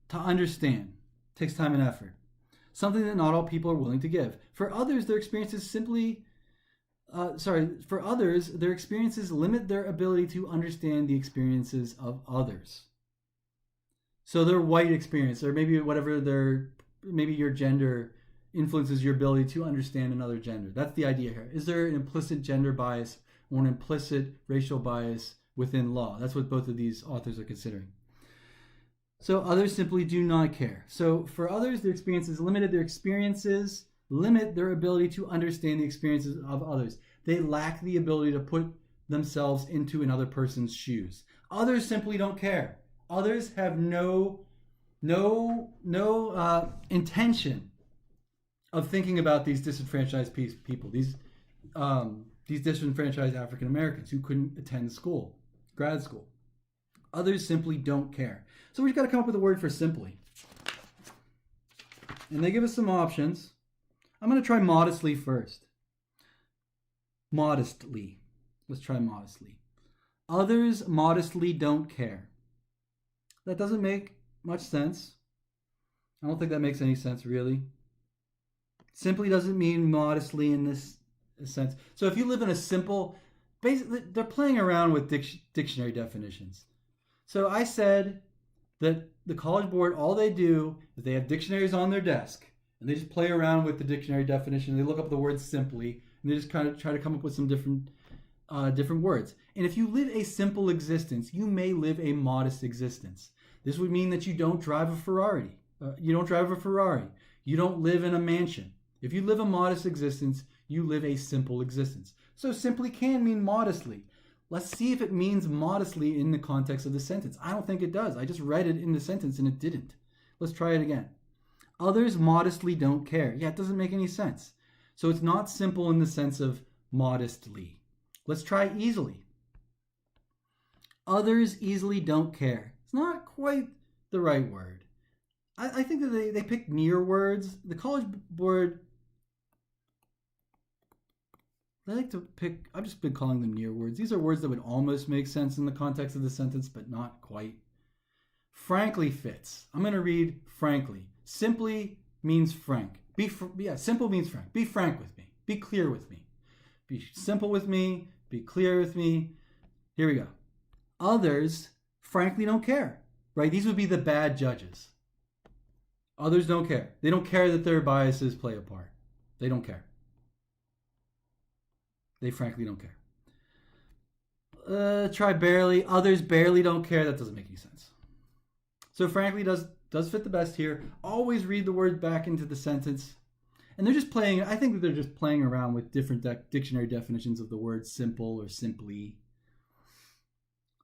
To understand takes time and effort. Something that not all people are willing to give. For others, their experiences their experiences limit their ability to understand the experiences of others. So their white experience, or maybe maybe your gender influences your ability to understand another gender. That's the idea here. Is there an implicit gender bias or an implicit racial bias within law? That's what both of these authors are considering. So others simply do not care. So for others, their experiences limit their ability to understand the experiences of others. They lack the ability to put themselves into another person's shoes. Others simply don't care. Others have no intention of thinking about these disenfranchised people, these disenfranchised African Americans who couldn't attend school, grad school. Others simply don't care. So we've got to come up with a word for simply. And they give us some options. I'm going to try modestly first. Modestly. Let's try modestly. Others modestly don't care. That doesn't make much sense. I don't think that makes any sense, really. Simply doesn't mean modestly in this sense. So if you live in a simple, basically, they're playing around with dictionary definitions. So I said that the College Board, all they do is they have dictionaries on their desk, and they just play around with the dictionary definition. They look up the word simply, and they just kind of try to come up with some different words. And if you live a simple existence, you may live a modest existence. This would mean that you don't drive a Ferrari. You don't live in a mansion. If you live a modest existence, you live a simple existence. So simply can mean modestly. Let's see if it means modestly in the context of the sentence. I don't think it does. I just read it in the sentence and it didn't. Let's try it again. Others modestly don't care. Yeah, it doesn't make any sense. So it's not simple in the sense of modestly. Let's try easily. Others easily don't care. It's not quite the right word. I think that they picked near words. The College Board, they like to pick, I've just been calling them near words. These are words that would almost make sense in the context of the sentence, but not quite. Frankly fits. I'm going to read frankly. Simply means frank. Simple means frank. Be frank with me. Be clear with me. Be simple with me. Be clear with me. Here we go. Others, frankly, don't care. Right? These would be the bad judges. Others don't care. They don't care that their biases play a part. They don't care. They frankly don't care. Try barely. Others barely don't care. That doesn't make any sense. So frankly does fit the best here. Always read the word back into the sentence. And they're just playing, I think that they're just playing around with different dictionary definitions of the word simple or simply.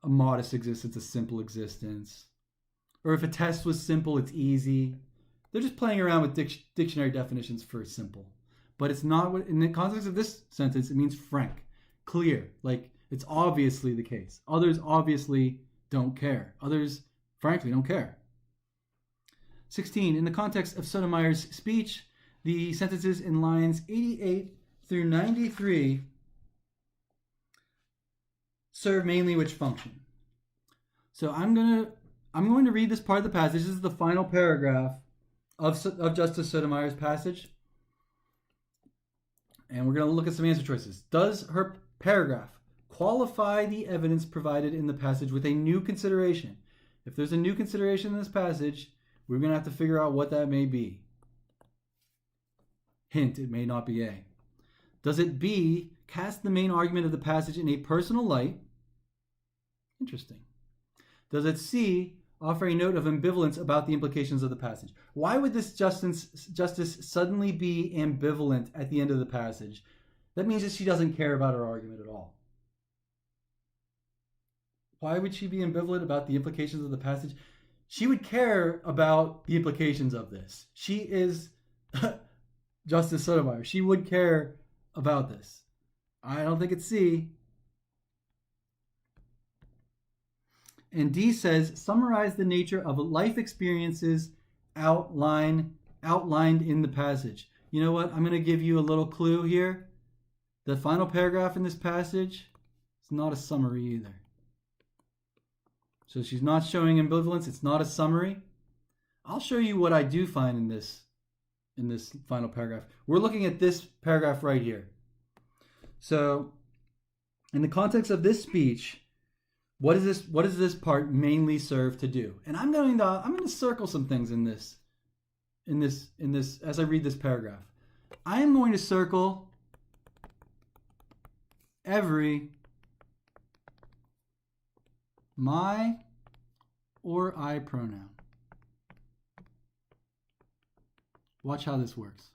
A modest existence, a simple existence. Or if a test was simple, it's easy. They're just playing around with dictionary definitions for simple. But it's not what, in the context of this sentence, it means frank, clear, like it's obviously the case. Others obviously don't care. Others, frankly, don't care. 16, in the context of Sotomayor's speech, the sentences in lines 88 through 93 serve mainly which function? So I'm going to read this part of the passage. This is the final paragraph of Justice Sotomayor's passage. And we're going to look at some answer choices. Does her paragraph qualify the evidence provided in the passage with a new consideration? If there's a new consideration in this passage, we're going to have to figure out what that may be. Hint, it may not be A. Does it B, cast the main argument of the passage in a personal light? Interesting. Does it C, offer a note of ambivalence about the implications of the passage? Why would this justice suddenly be ambivalent at the end of the passage? That means that she doesn't care about her argument at all. Why would she be ambivalent about the implications of the passage? She would care about the implications of this. She is Justice Sotomayor. She would care about this. I don't think it's C. And D says, summarize the nature of life experiences outlined in the passage. You know what? I'm going to give you a little clue here. The final paragraph in this passage is not a summary either. So she's not showing ambivalence. It's not a summary. I'll show you what I do find in this final paragraph. We're looking at this paragraph right here. So in the context of this speech, what does this part mainly serve to do? And I'm going to circle some things in this as I read this paragraph. I am going to circle every my or I pronoun. Watch how this works.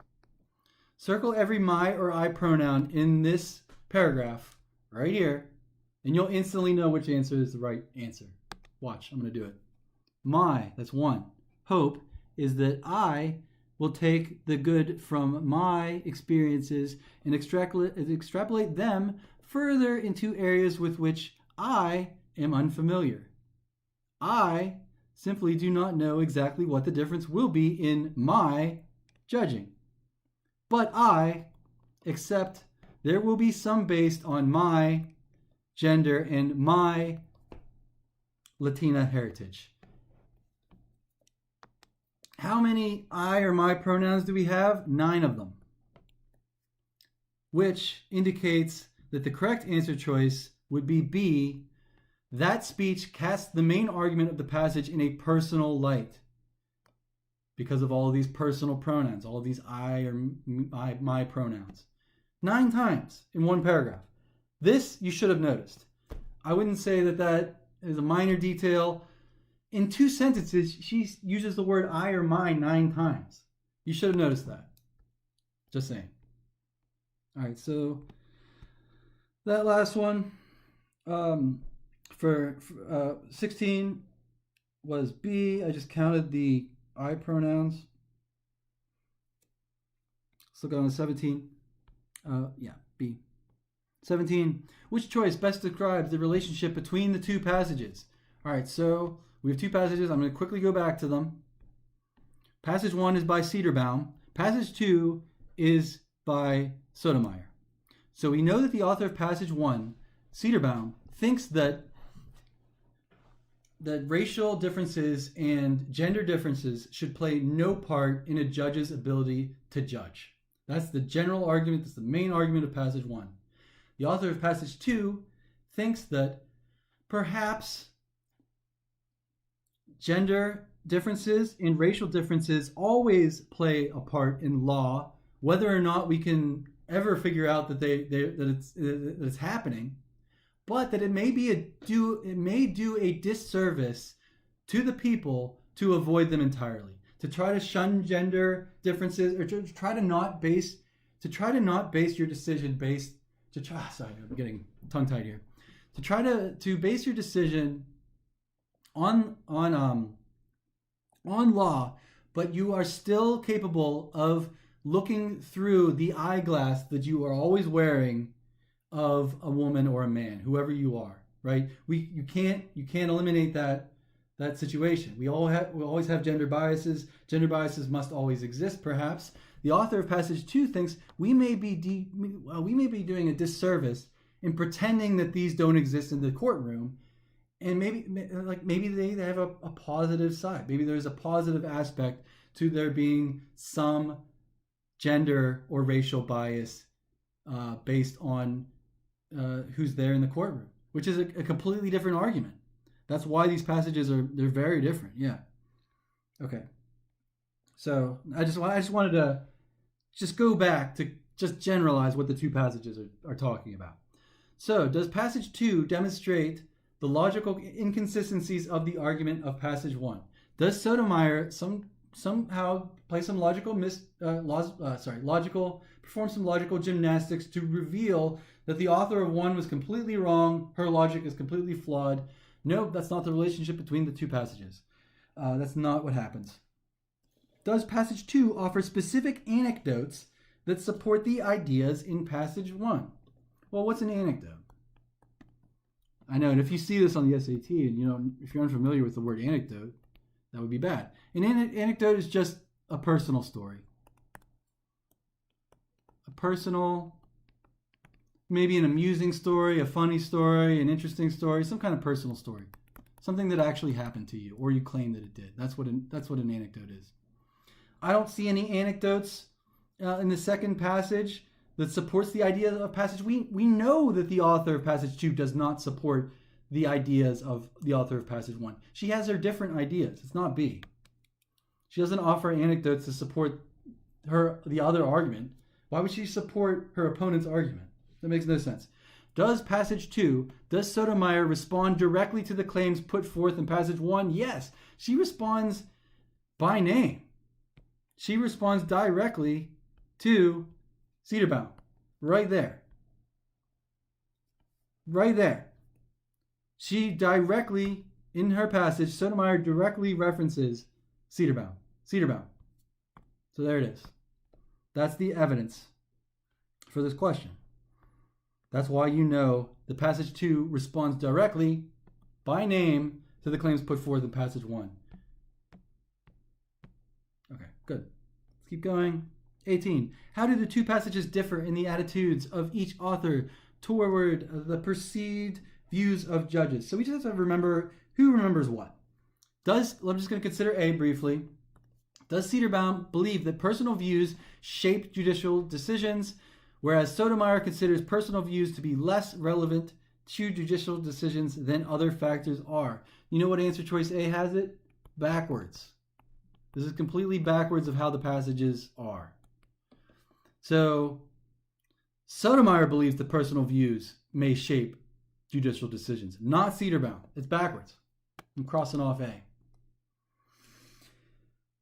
Circle every my or I pronoun in this paragraph right here, and you'll instantly know which answer is the right answer. Watch, I'm going to do it. My, that's one. Hope is that I will take the good from my experiences and extrapolate them further into areas with which I am unfamiliar. I simply do not know exactly what the difference will be in my judging. But I accept there will be some based on my gender and my Latina heritage. How many I or my pronouns do we have? 9 of them. Which indicates that the correct answer choice would be B. That speech casts the main argument of the passage in a personal light because of all of these personal pronouns, all of these I or my pronouns. 9 times in one paragraph. This you should have noticed. I wouldn't say that is a minor detail. In 2 sentences, she uses the word I or my 9 times. You should have noticed that. Just saying. All right, so that last one for 16 was B. I just counted the I pronouns. Let's look on 17. B. 17. Which choice best describes the relationship between the 2 passages? All right, so we have 2 passages. I'm going to quickly go back to them. Passage 1 is by Cedarbaum. Passage 2 is by Sotomayor. So we know that the author of passage 1, Cedarbaum, thinks that racial differences and gender differences should play no part in a judge's ability to judge. That's the general argument. That's the main argument of passage 1. The author of passage 2 thinks that perhaps gender differences and racial differences always play a part in law, whether or not we can ever figure out that it's happening, but that it may do a disservice to the people to avoid them entirely, to try to shun gender differences, or to try to not base your decision based sorry, I'm getting tongue tied here. To try to base your decision on law, but you are still capable of looking through the eyeglass that you are always wearing of a woman or a man, whoever you are, right? You can't eliminate that situation. We always have gender biases. Gender biases must always exist, perhaps. The author of passage 2 thinks we may be doing a disservice in pretending that these don't exist in the courtroom, and maybe they have a positive side. Maybe there's a positive aspect to there being some gender or racial bias based on who's there in the courtroom, which is a completely different argument. That's why these passages they're very different. Yeah. Okay. So I just wanted to just go back to just generalize what the two passages are talking about. So does passage 2 demonstrate the logical inconsistencies of the argument of passage 1? Does Sotomayor somehow play some perform some logical gymnastics to reveal that the author of 1 was completely wrong, her logic is completely flawed? No, that's not the relationship between the two passages. That's not what happens. Does passage 2 offer specific anecdotes that support the ideas in passage 1? Well, what's an anecdote? I know, and if you see this on the SAT and if you're unfamiliar with the word anecdote, that would be bad. An anecdote is just a personal story. A personal, maybe an amusing story, a funny story, an interesting story, some kind of personal story. Something that actually happened to you, or you claim that it did. That's what an anecdote is. I don't see any anecdotes in the second passage that supports the idea of passage. We know that the author of passage 2 does not support the ideas of the author of passage 1. She has her different ideas. It's not B. She doesn't offer anecdotes to support the other argument. Why would she support her opponent's argument? That makes no sense. Does passage 2, does Sotomayor respond directly to the claims put forth in passage 1? Yes. She responds by name. She responds directly to Cedarbaum. Right there. Right there. She directly, in her passage, Sotomayor directly references Cedarbaum. Cedarbaum. So there it is. That's the evidence for this question. That's why you know the passage 2 responds directly by name to the claims put forth in passage 1. Okay, good. Let's keep going. 18. How do the two passages differ in the attitudes of each author toward the perceived views of judges? So we just have to remember who remembers what. I'm just going to consider A briefly. Does Cedarbaum believe that personal views shape judicial decisions, whereas Sotomayor considers personal views to be less relevant to judicial decisions than other factors are? You know what answer choice A has it? Backwards. This is completely backwards of how the passages are. So Sotomayor believes that personal views may shape judicial decisions, not Cedarbaum. It's backwards. I'm crossing off A.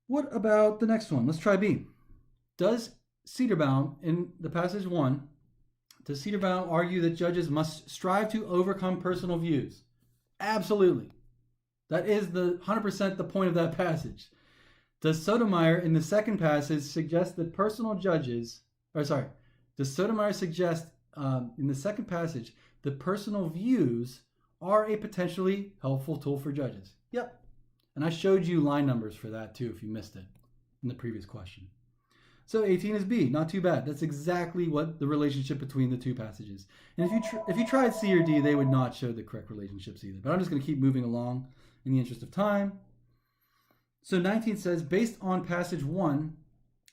What about the next one? Let's try B. Does Cedarbaum, in the passage 1, does Cedarbaum argue that judges must strive to overcome personal views? Absolutely. That is 100% the point of that passage. Does Sotomayor, in the second passage, suggest that does Sotomayor suggest in the second passage that personal views are a potentially helpful tool for judges? Yep. And I showed you line numbers for that too, if you missed it in the previous question. So 18 is B. Not too bad. That's exactly what the relationship between the two passages. And if you tried C or D, they would not show the correct relationships either. But I'm just going to keep moving along in the interest of time. So 19 says, based on passage 1,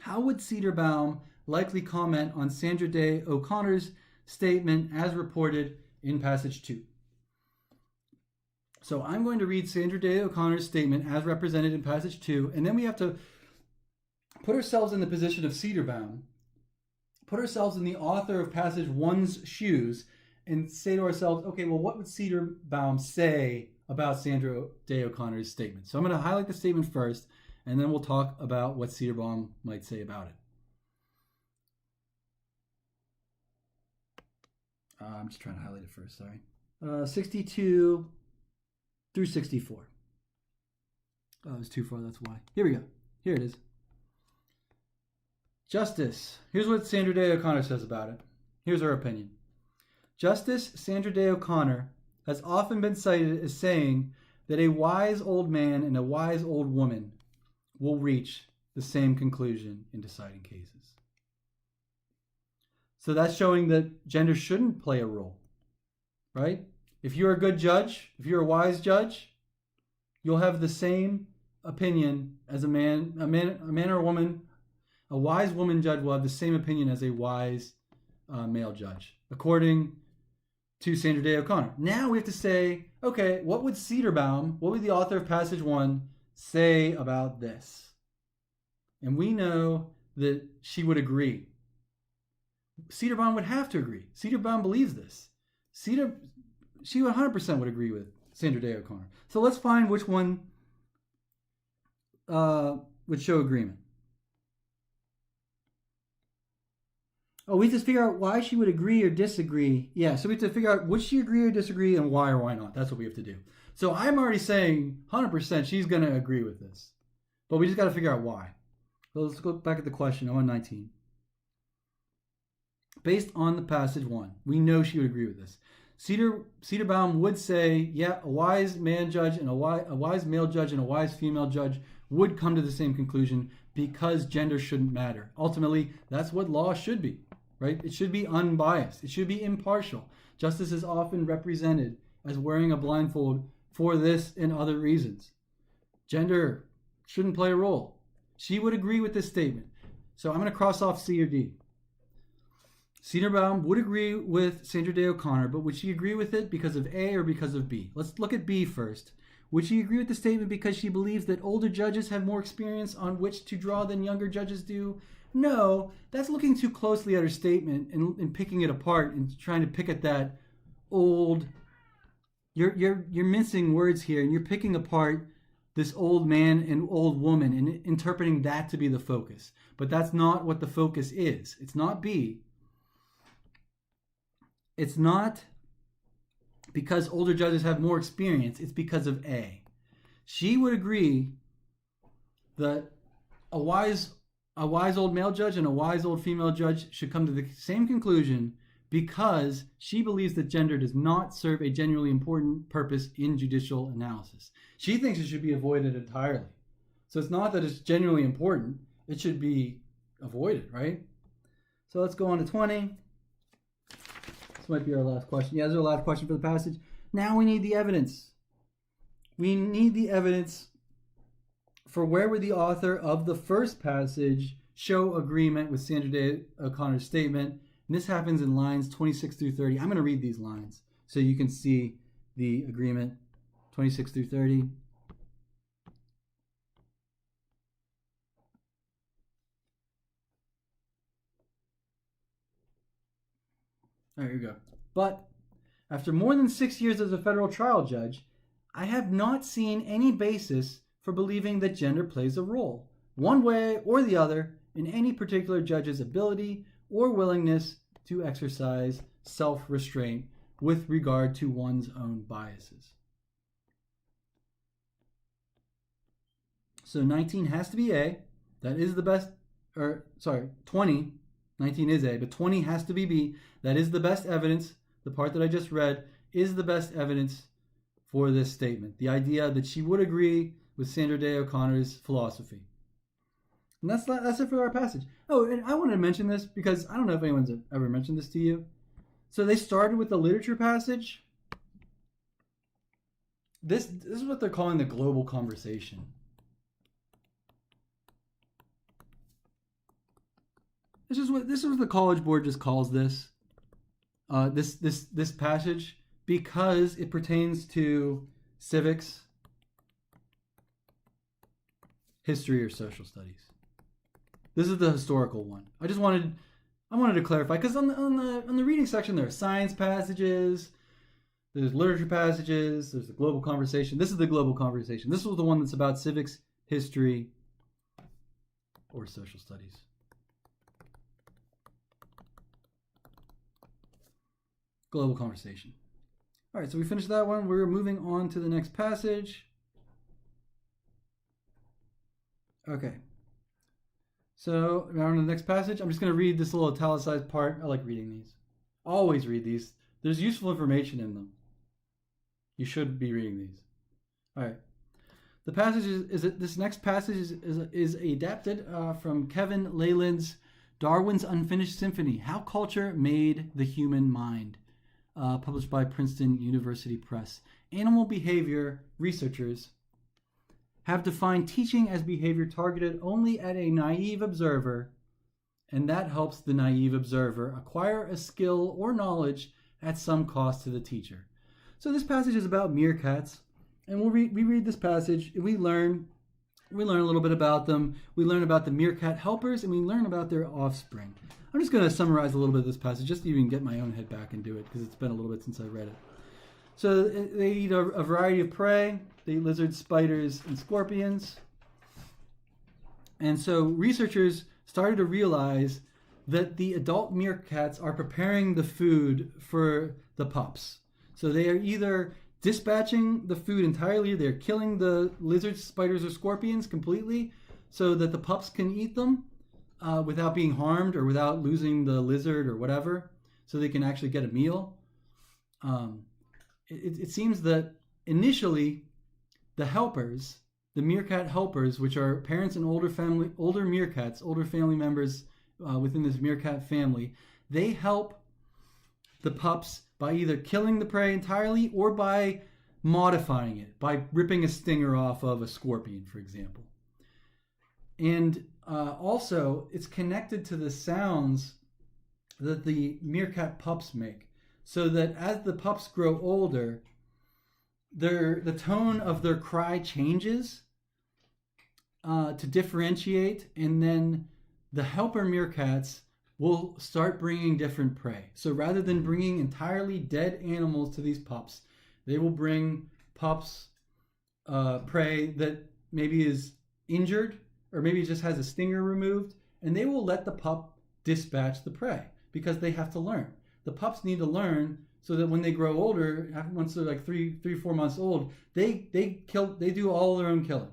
how would Cedarbaum likely comment on Sandra Day O'Connor's statement as reported in passage 2? So I'm going to read Sandra Day O'Connor's statement as represented in passage 2, and then we have to put ourselves in the position of Cedarbaum, put ourselves in the author of passage 1's shoes, and say to ourselves, okay, well, what would Cedarbaum say about Sandra Day O'Connor's statement. So I'm going to highlight the statement first, and then we'll talk about what Cedarbaum might say about it. I'm just trying to highlight it first, sorry. 62 through 64. Oh, it was too far, that's why. Here we go. Here it is. Justice. Here's what Sandra Day O'Connor says about it. Here's her opinion. Justice Sandra Day O'Connor has often been cited as saying that a wise old man and a wise old woman will reach the same conclusion in deciding cases. So that's showing that gender shouldn't play a role, right? If you're a good judge, if you're a wise judge, you'll have the same opinion as a man or a woman. A wise woman judge will have the same opinion as a wise male judge, according to Sandra Day O'Connor. Now we have to say, okay, what would Cedarbaum, what would the author of Passage 1 say about this? And we know that she would agree. Cedarbaum would have to agree. Cedarbaum believes this. She 100% would agree with Sandra Day O'Connor. So let's find which one would show agreement. Oh, we have to figure out why she would agree or disagree. Yeah, so we have to figure out would she agree or disagree and why or why not. That's what we have to do. So I'm already saying 100% she's going to agree with this. But we just got to figure out why. So let's go back at the question, 119. Based on the Passage 1, we know she would agree with this. Cedarbaum would say, yeah, a wise man judge and a wise male judge and a wise female judge would come to the same conclusion because gender shouldn't matter. Ultimately, that's what law should be, right? It should be unbiased. It should be impartial. Justice is often represented as wearing a blindfold for this and other reasons. Gender shouldn't play a role. She would agree with this statement. So I'm going to cross off C or D. Cedarbaum would agree with Sandra Day O'Connor, but would she agree with it because of A or because of B? Let's look at B first. Would she agree with the statement because she believes that older judges have more experience on which to draw than younger judges do? No, that's looking too closely at her statement and picking it apart and trying to pick at that old. You're mincing words here, and you're picking apart this old man and old woman and interpreting that to be the focus. But that's not what the focus is. It's not B. It's not because older judges have more experience. It's because of A. She would agree that a wise old male judge and a wise old female judge should come to the same conclusion because she believes that gender does not serve a genuinely important purpose in judicial analysis. She thinks it should be avoided entirely. So it's not that it's genuinely important. It should be avoided, right? So let's go on to 20. This might be our last question. Yeah, this is our last question for the passage. Now we need the evidence. We need the evidence for where would the author of the first passage show agreement with Sandra Day O'Connor's statement. And this happens in lines 26 through 30. I'm going to read these lines so you can see the agreement. 26 through 30. There you go. But after more than 6 years as a federal trial judge, I have not seen any basis for believing that gender plays a role, one way or the other, in any particular judge's ability or willingness to exercise self-restraint with regard to one's own biases. So 19 has to be A. That is the best, 20. 19 is A, but 20 has to be B. That is the best evidence. The part that I just read is the best evidence for this statement. The idea that she would agree with Sandra Day O'Connor's philosophy. And that's it for our passage. Oh, and I wanted to mention this because I don't know if anyone's ever mentioned this to you. So they started with the literature passage. This is what they're calling the global conversation. This is what the College Board just calls this. This passage, because it pertains to civics, history, or social studies. This is the historical one. I wanted to clarify because on the reading section there are science passages, There's literature passages. There's the global conversation. This is the global conversation. This was the one that's about civics, history, or social studies. Global conversation. All right, so we finished that one. We're moving on to the next passage. Okay. So, now on to the next passage. I'm just going to read this little italicized part. I like reading these. Always read these. There's useful information in them. You should be reading these. All right. The passage this next passage is adapted from Kevin Leyland's Darwin's Unfinished Symphony: How Culture Made the Human Mind, published by Princeton University Press. Animal behavior researchers have defined teaching as behavior targeted only at a naive observer, and that helps the naive observer acquire a skill or knowledge at some cost to the teacher. So this passage is about meerkats, and we read this passage, and we learn a little bit about them. We learn about the meerkat helpers, and we learn about their offspring. I'm just going to summarize a little bit of this passage, just to even get my own head back into it, because it's been a little bit since I read it. So they eat a variety of prey. They eat lizards, spiders, and scorpions. And so researchers started to realize that the adult meerkats are preparing the food for the pups. So they are either dispatching the food entirely, they're killing the lizards, spiders, or scorpions completely so that the pups can eat them without being harmed or without losing the lizard or whatever, so they can actually get a meal. It seems that initially the helpers, the meerkat helpers, which are parents and older meerkats, older family members within this meerkat family, they help the pups by either killing the prey entirely or by modifying it, by ripping a stinger off of a scorpion, for example. And also, it's connected to the sounds that the meerkat pups make, so that as the pups grow older, the tone of their cry changes to differentiate, and then the helper meerkats will start bringing different prey. So rather than bringing entirely dead animals to these pups, they will bring pups prey that maybe is injured or maybe just has a stinger removed, and they will let the pup dispatch the prey because they have to learn. The pups need to learn so that when they grow older, once they're like 3-4 months old, they do all their own killing.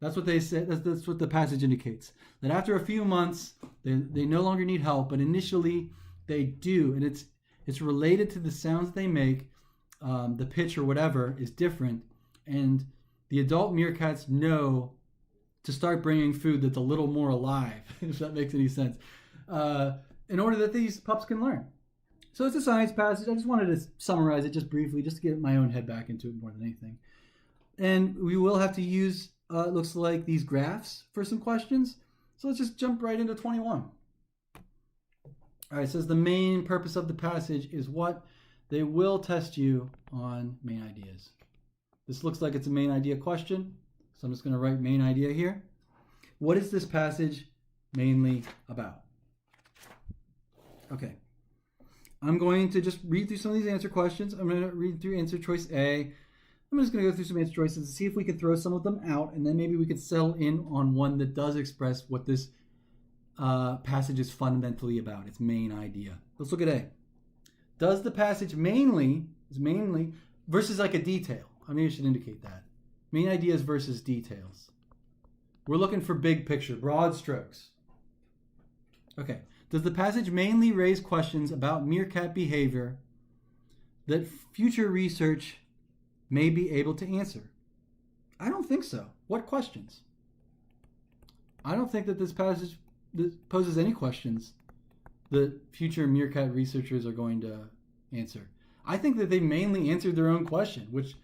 That's what they say. That's what the passage indicates. That after a few months, they no longer need help, but initially they do, and it's related to the sounds they make. The pitch or whatever is different, and the adult meerkats know to start bringing food that's a little more alive, if that makes any sense, in order that these pups can learn. So it's a science passage. I just wanted to summarize it just briefly, just to get my own head back into it more than anything. And we will have to use, it looks like, these graphs for some questions. So let's just jump right into 21. All right, it says the main purpose of the passage is what? They will test you on main ideas. This looks like it's a main idea question, so I'm just going to write main idea here. What is this passage mainly about? Okay. I'm going to just read through some of these answer questions. I'm going to read through answer choice A. I'm just going to go through some answer choices and see if we can throw some of them out, and then maybe we could settle in on one that does express what this passage is fundamentally about, its main idea. Let's look at A. Does the passage mainly versus like a detail? I mean, I should indicate that. Main ideas versus details. We're looking for big picture, broad strokes. Okay. Does the passage mainly raise questions about meerkat behavior that future research may be able to answer? I don't think so. What questions? I don't think that this passage poses any questions that future meerkat researchers are going to answer. I think that they mainly answered their own question, which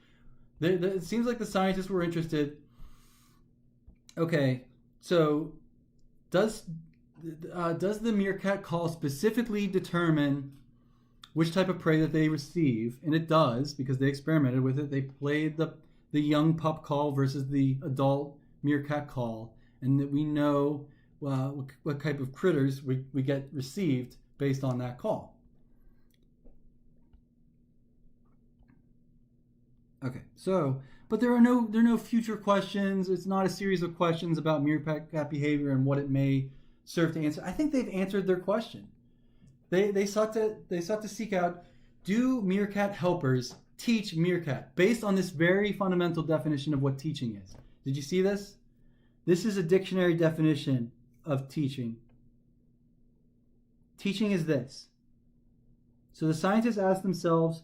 it seems like the scientists were interested. Okay, so does the meerkat call specifically determine which type of prey that they receive? And it does, because they experimented with it. They played the young pup call versus the adult meerkat call, and that we know what type of critters we get received based on that call. Okay, so, but there are no future questions. It's not a series of questions about meerkat behavior and what it may serve to answer. I think they've answered their question. They sought to seek out, do meerkat helpers teach meerkat based on this very fundamental definition of what teaching is. Did you see this? This is a dictionary definition of teaching. Teaching is this. So the scientists asked themselves,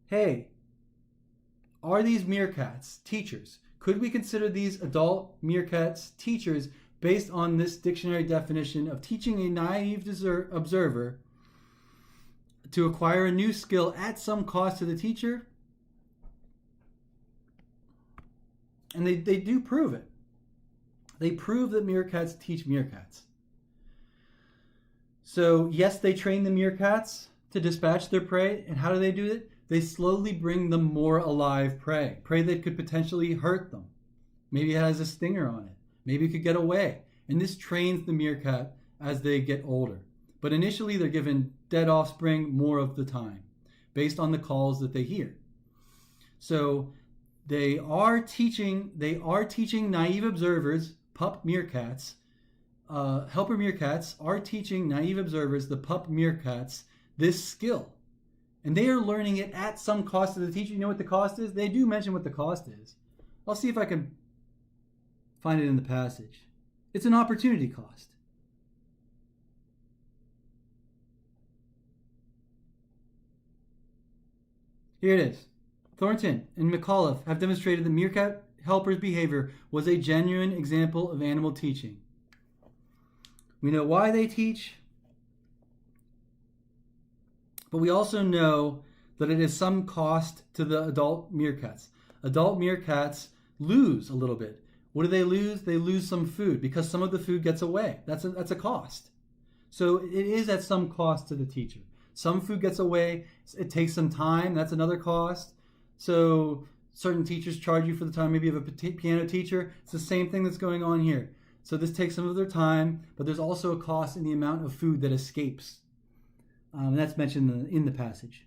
hey, are these meerkats teachers? Could we consider these adult meerkats teachers based on this dictionary definition of teaching a naive observer to acquire a new skill at some cost to the teacher? And they do prove it. They prove that meerkats teach meerkats. So yes, they train the meerkats to dispatch their prey. And how do they do it? They slowly bring them more alive prey that could potentially hurt them. Maybe it has a stinger on it. Maybe it could get away. And this trains the meerkat as they get older. But initially they're given dead offspring more of the time based on the calls that they hear. So they are teaching naive observers, pup meerkats, helper meerkats are teaching naive observers, the pup meerkats, this skill. And they are learning it at some cost to the teacher. You know what the cost is? They do mention what the cost is. I'll see if I can find it in the passage. It's an opportunity cost. Here it is. Thornton and McAuliffe have demonstrated that meerkat helper's behavior was a genuine example of animal teaching. We know why they teach, but we also know that it is some cost to the adult meerkats. Adult meerkats lose a little bit. What do they lose? They lose some food because some of the food gets away. That's a cost. So it is at some cost to the teacher. Some food gets away. It takes some time. That's another cost. So certain teachers charge you for the time. Maybe you have a piano teacher. It's the same thing that's going on here. So this takes some of their time, but there's also a cost in the amount of food that escapes. That's mentioned in the passage.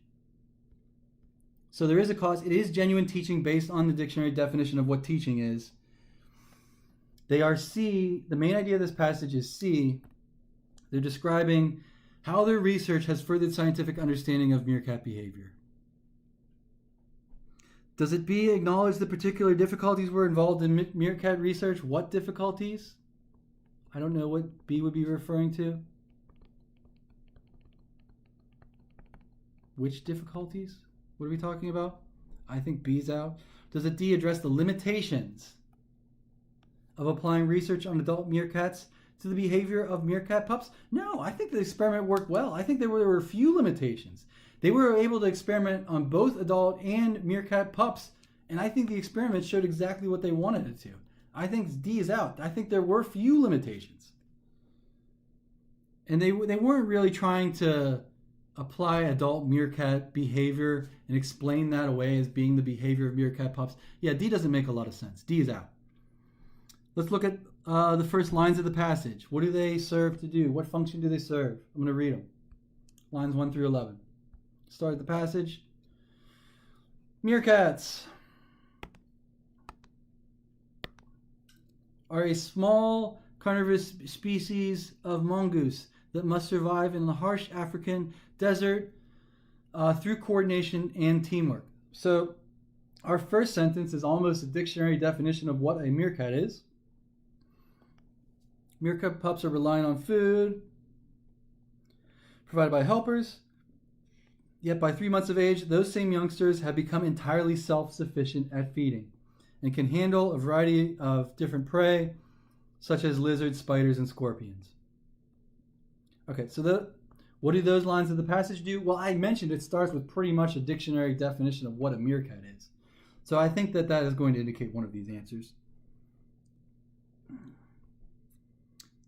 So there is a cost. It is genuine teaching based on the dictionary definition of what teaching is. They are C. The main idea of this passage is C. They're describing how their research has furthered scientific understanding of meerkat behavior. Does it B, acknowledge the particular difficulties were involved in meerkat research? What difficulties? I don't know what B would be referring to. Which difficulties? What are we talking about? I think B's out. Does it D, address the limitations of applying research on adult meerkats to the behavior of meerkat pups? No, I think the experiment worked well. I think there were a few limitations. They were able to experiment on both adult and meerkat pups, and I think the experiment showed exactly what they wanted it to. I think D is out. I think there were few limitations. And they weren't really trying to apply adult meerkat behavior and explain that away as being the behavior of meerkat pups. Yeah, D doesn't make a lot of sense. D is out. Let's look at the first lines of the passage. What do they serve to do? What function do they serve? I'm going to read them. Lines 1 through 11. Start the passage. Meerkats are a small carnivorous species of mongoose that must survive in the harsh African desert through coordination and teamwork. So our first sentence is almost a dictionary definition of what a meerkat is. Meerkat pups are relying on food provided by helpers. Yet by 3 months of age, those same youngsters have become entirely self-sufficient at feeding and can handle a variety of different prey, such as lizards, spiders, and scorpions. Okay, so what do those lines of the passage do? Well, I mentioned it starts with pretty much a dictionary definition of what a meerkat is. So I think that is going to indicate one of these answers.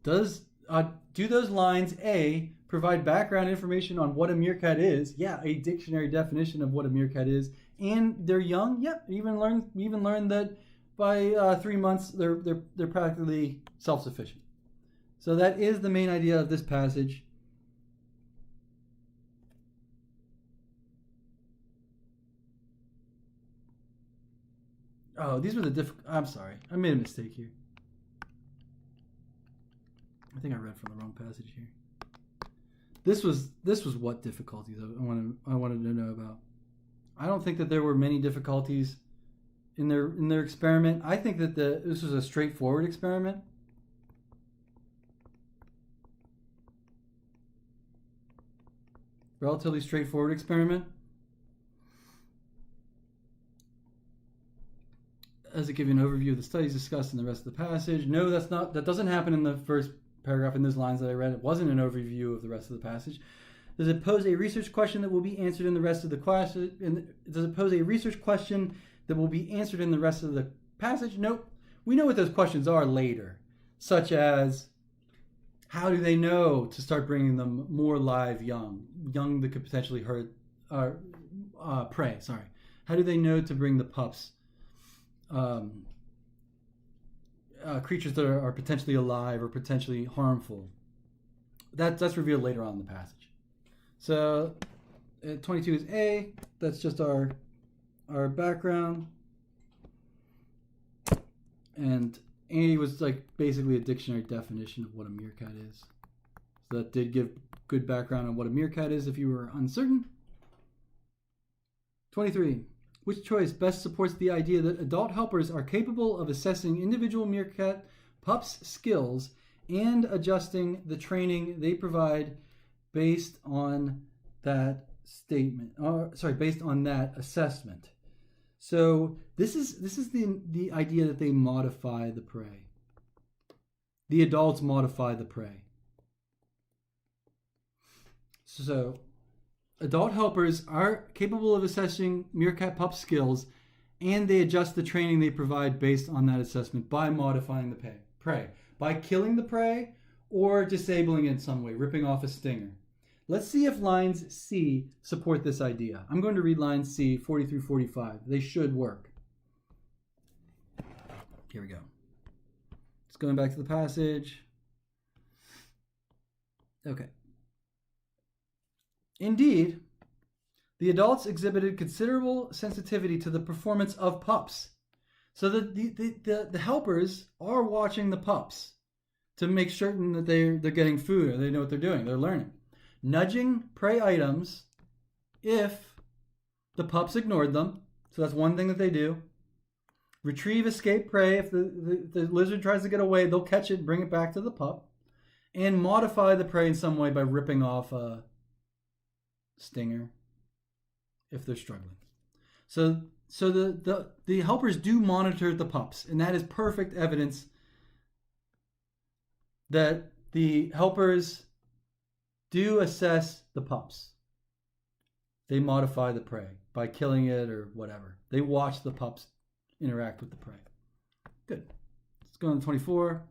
Do those lines, A, provide background information on what a meerkat is? Yeah, a dictionary definition of what a meerkat is. And they're young? Yep, even learn that by 3 months they're practically self-sufficient. So that is the main idea of this passage. Oh, these were the I'm sorry. I made a mistake here. I think I read from the wrong passage here. This was what difficulties I wanted to know about. I don't think that there were many difficulties in their experiment. I think that this was a straightforward experiment. Relatively straightforward experiment. Does it give you an overview of the studies discussed in the rest of the passage? No, that doesn't happen in the first paragraph in those lines that I read. It wasn't an overview of the rest of the passage. Does it pose a research question that will be answered in the rest of the class? Does it pose a research question that will be answered in the rest of the passage? Nope. We know what those questions are later, such as how do they know to start bringing them more live young that could potentially hurt prey? Sorry. How do they know to bring the pups? Creatures that are potentially alive or potentially harmful. That's revealed later on in the passage. So 22 is A. That's just our background. And A was like basically a dictionary definition of what a meerkat is. So that did give good background on what a meerkat is if you were uncertain. 23. Which choice best supports the idea that adult helpers are capable of assessing individual meerkat pups' skills and adjusting the training they provide based on that statement? Based on that assessment. So this is the idea that they modify the prey. The adults modify the prey. So adult helpers are capable of assessing meerkat pup skills, and they adjust the training they provide based on that assessment by modifying the prey, by killing the prey or disabling it in some way, ripping off a stinger. Let's see if lines C support this idea. I'm going to read lines C 40 through 45. They should work. Here we go. Just going back to the passage. Okay. Indeed, the adults exhibited considerable sensitivity to the performance of pups. So the helpers are watching the pups to make certain that they're getting food or they know what they're doing. They're learning. Nudging prey items if the pups ignored them. So that's one thing that they do. Retrieve escaped prey. If the lizard tries to get away, they'll catch it and bring it back to the pup. And modify the prey in some way by ripping off a stinger if they're struggling. So the helpers do monitor the pups, and that is perfect evidence that the helpers do assess the pups. They modify the prey by killing it or whatever. They watch the pups interact with the prey. Good. Let's go on to 24.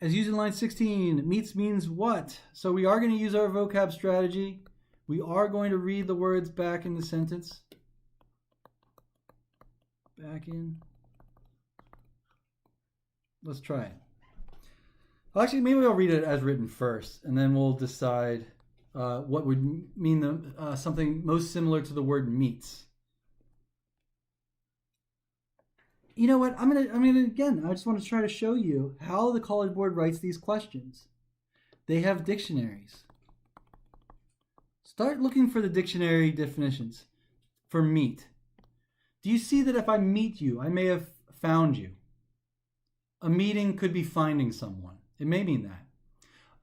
As used in line 16, meets means what? So we are going to use our vocab strategy. We are going to read the words back in the sentence. Back in. Let's try it. Actually, maybe I'll read it as written first, and then we'll decide what would mean something most similar to the word meets. You know what? I'm gonna again. I just want to try to show you how the College Board writes these questions. They have dictionaries. Start looking for the dictionary definitions for meet. Do you see that if I meet you, I may have found you? A meeting could be finding someone. It may mean that.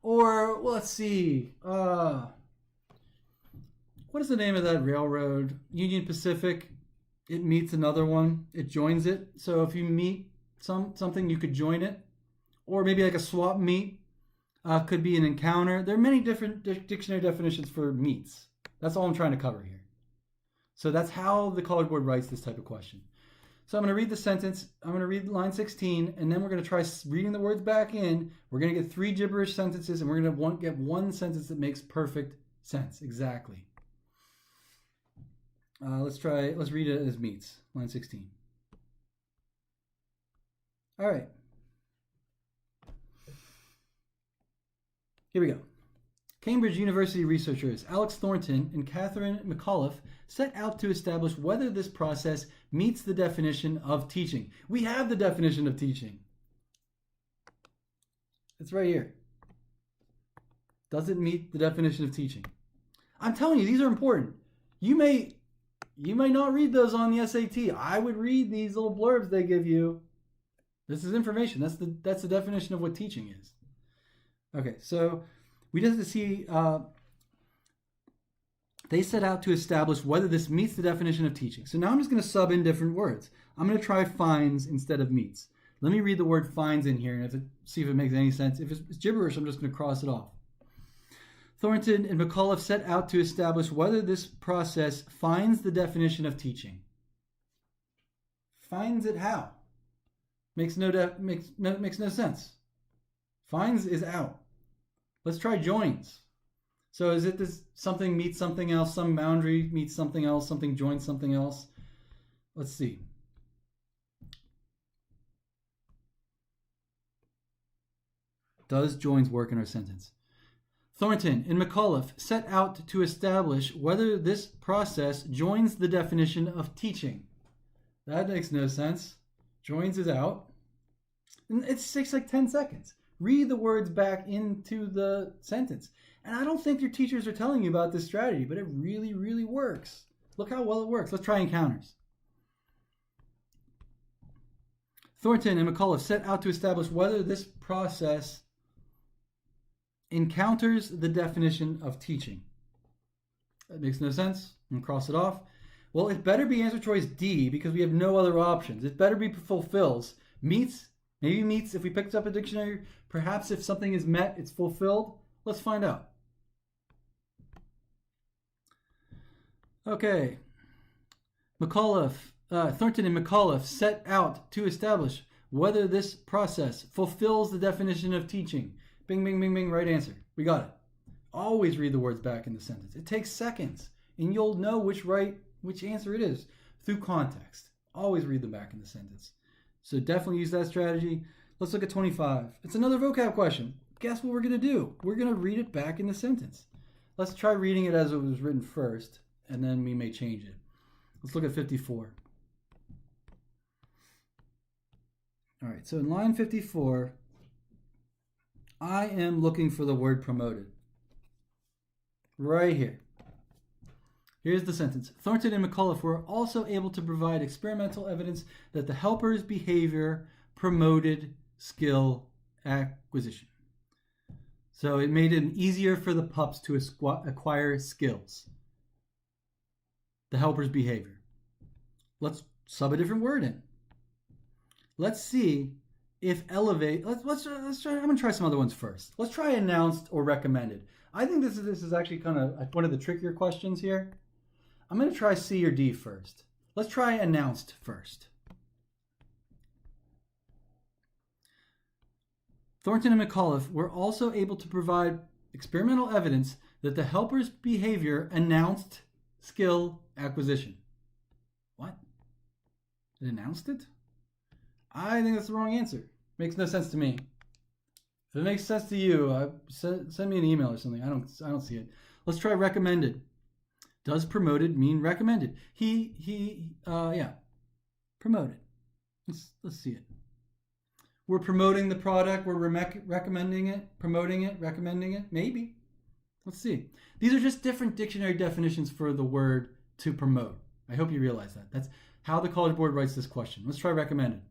Or, well, let's see. What is the name of that railroad? Union Pacific. It meets another one. It joins it. So if you meet something, you could join it. Or maybe like a swap meet. Could be an encounter. There are many different dictionary definitions for meets. That's all I'm trying to cover here. So that's how the College Board writes this type of question. So I'm going to read the sentence. I'm going to read line 16, and then we're going to try reading the words back in. We're going to get 3 gibberish sentences, and we're going to get one sentence that makes perfect sense. Exactly. Let's read it as meets. Line 16. All right. Here we go. Cambridge University researchers Alex Thornton and Catherine McAuliffe set out to establish whether this process meets the definition of teaching. We have the definition of teaching. It's right here. Does it meet the definition of teaching? I'm telling you, these are important. You may not read those on the SAT. I would read these little blurbs they give you. This is information. That's the definition of what teaching is. Okay, so we just have to see. They set out to establish whether this meets the definition of teaching. So now I'm just going to sub in different words. I'm going to try finds instead of meets. Let me read the word finds in here and see if it makes any sense. If it's gibberish, I'm just going to cross it off. Thornton and McAuliffe set out to establish whether this process finds the definition of teaching. Finds it how? Makes no sense. Finds is out. Let's try joins. So is it this something meets something else, some boundary meets something else, something joins something else? Let's see. Does joins work in our sentence? Thornton and McAuliffe set out to establish whether this process joins the definition of teaching. That makes no sense. Joins is out. And it takes like 10 seconds. Read the words back into the sentence. And I don't think your teachers are telling you about this strategy, but it really, really works. Look how well it works. Let's try encounters. Thornton and McAuliffe set out to establish whether this process encounters the definition of teaching. That makes no sense. I'm going to cross it off. Well, it better be answer choice D because we have no other options. It better be fulfills. Meets, maybe meets if we picked up a dictionary. Perhaps if something is met, it's fulfilled. Let's find out. Okay. Thornton and McAuliffe set out to establish whether this process fulfills the definition of teaching. Bing, bing, bing, bing, right answer. We got it. Always read the words back in the sentence. It takes seconds, and you'll know which answer it is through context. Always read them back in the sentence. So definitely use that strategy. Let's look at 25. It's another vocab question. Guess what we're going to do? We're going to read it back in the sentence. Let's try reading it as it was written first, and then we may change it. Let's look at 54. All right, so in line 54, I am looking for the word promoted. Right here. Here's the sentence. Thornton and McAuliffe were also able to provide experimental evidence that the helper's behavior promoted skill acquisition. So it made it easier for the pups to acquire skills. The helper's behavior. Let's sub a different word in. Let's see if elevate. Let's try. I'm gonna try some other ones first. Let's try announced or recommended. I think this is actually kind of one of the trickier questions here. I'm gonna try C or D first. Let's try announced first. Thornton and McAuliffe were also able to provide experimental evidence that the helper's behavior announced skill acquisition. What? It announced it? I think that's the wrong answer. Makes no sense to me. If it makes sense to you, send me an email or something. I don't see it. Let's try recommended. Does promoted mean recommended? Yeah. Promoted. Let's see it. We're promoting the product. We're recommending it, promoting it, recommending it. Maybe. Let's see. These are just different dictionary definitions for the word to promote. I hope you realize that. That's how the College Board writes this question. Let's try recommended.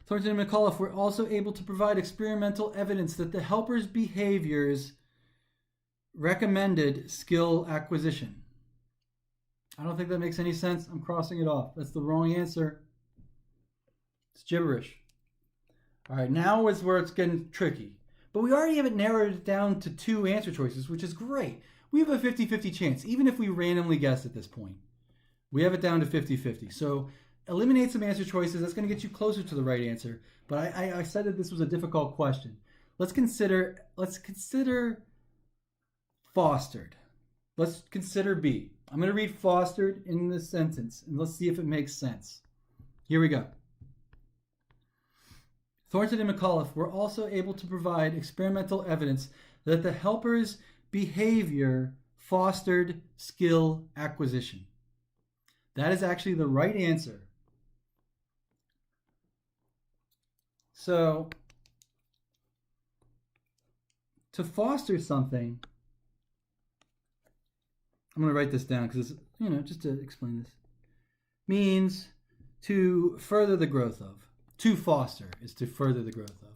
Thornton and McAuliffe were also able to provide experimental evidence that the helper's behaviors recommended skill acquisition. I don't think that makes any sense. I'm crossing it off. That's the wrong answer. It's gibberish. All right, now is where it's getting tricky. But we already have it narrowed down to 2 answer choices, which is great. We have a 50-50 chance, even if we randomly guess at this point. We have it down to 50-50. So eliminate some answer choices. That's going to get you closer to the right answer. But I said that this was a difficult question. Let's consider fostered. Let's consider B. I'm going to read fostered in this sentence, and let's see if it makes sense. Here we go. Thornton and McAuliffe were also able to provide experimental evidence that the helper's behavior fostered skill acquisition. That is actually the right answer. So, to foster something, I'm going to write this down because it's, just to explain this, means to further the growth of. To foster is to further the growth of.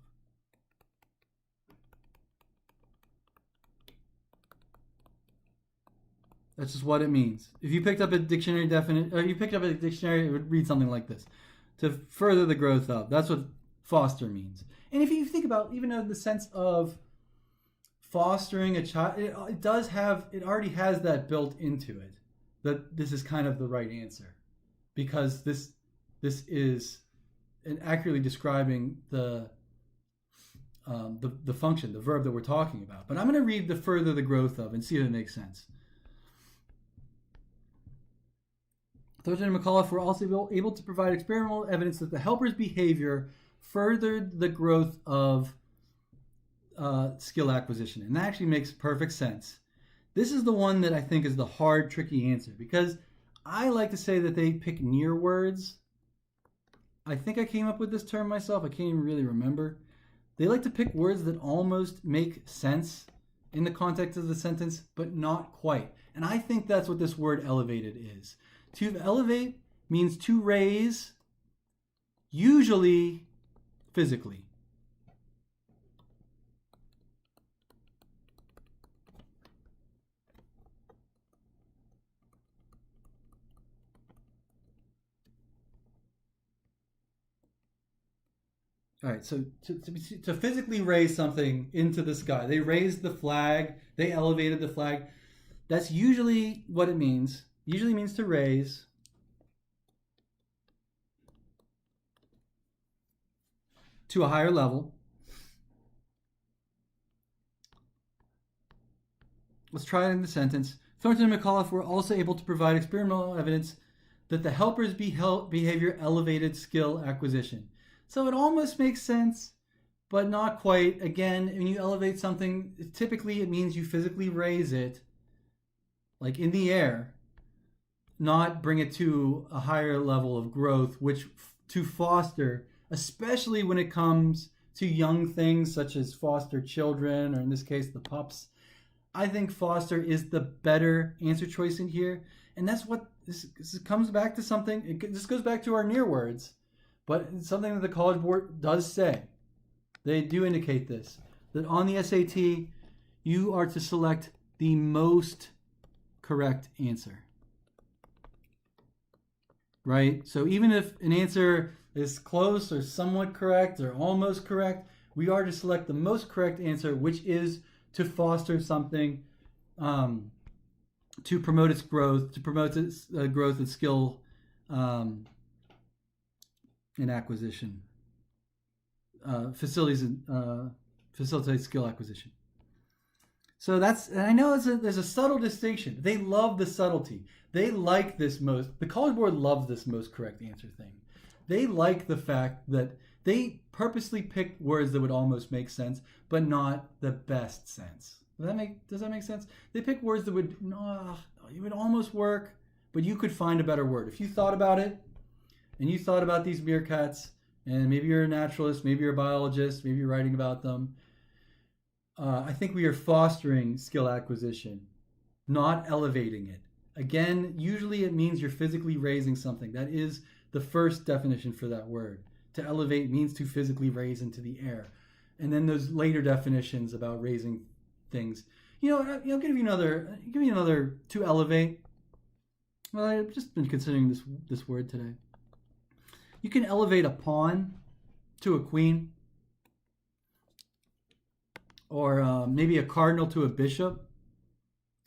That's just what it means. If you picked up a dictionary it would read something like this: to further the growth of. That's what foster means. And if you think about even the sense of fostering a child, it already has that built into it, that this is kind of the right answer, because this is accurately describing the function, the verb that we're talking about. But I'm going to read the further the growth of and see if it makes sense. Thornton and McAuliffe were also able to provide experimental evidence that the helper's behavior furthered the growth of skill acquisition. And that actually makes perfect sense. This is the one that I think is the hard, tricky answer, because I like to say that they pick near words. I think I came up with this term myself. I can't even really remember. They like to pick words that almost make sense in the context of the sentence, but not quite. And I think that's what this word elevated is. To elevate means to raise, usually physically. All right, so to physically raise something into the sky, they raised the flag, they elevated the flag. That's usually what it means. Usually means to raise. To a higher level. Let's try it in the sentence. Thornton and McAuliffe were also able to provide experimental evidence that the helper's behavior elevated skill acquisition. So it almost makes sense, but not quite. Again, when you elevate something, typically it means you physically raise it, like in the air, not bring it to a higher level of growth, which to foster, especially when it comes to young things such as foster children, or in this case, the pups. I think foster is the better answer choice in here. And that's what this comes back to something. This goes back to our near words, but it's something that the College Board does say. They do indicate this, that on the SAT, you are to select the most correct answer. Right? So even if an answer is close or somewhat correct or almost correct, we are to select the most correct answer, which is to foster something, to promote its growth, to promote its growth and skill and acquisition. Facilitate skill acquisition. So and I know there's a subtle distinction. They love the subtlety. They like the College Board loves this most correct answer thing. They like the fact that they purposely picked words that would almost make sense, but not the best sense. Does that make sense? They pick words that would almost work, but you could find a better word. If you thought about it, and you thought about these meerkats, and maybe you're a naturalist, maybe you're a biologist, maybe you're writing about them, I think we are fostering skill acquisition, not elevating it. Again, usually it means you're physically raising something. That is the first definition for that word. To elevate means to physically raise into the air. And then those later definitions about raising things. I'll give you another to elevate. Well, I've just been considering this word today. You can elevate a pawn to a queen, or maybe a cardinal to a bishop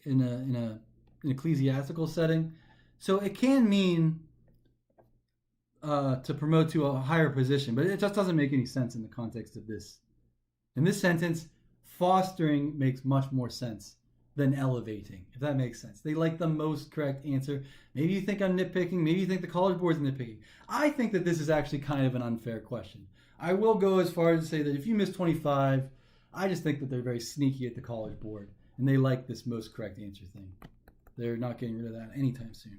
in an ecclesiastical setting. So it can mean to promote to a higher position, but it just doesn't make any sense in the context of this. In this sentence, fostering makes much more sense than elevating, if that makes sense. They like the most correct answer. Maybe you think I'm nitpicking. Maybe you think the College Board's nitpicking. I think that this is actually kind of an unfair question. I will go as far as to say that if you miss 25, I just think that they're very sneaky at the College Board, and they like this most correct answer thing. They're not getting rid of that anytime soon.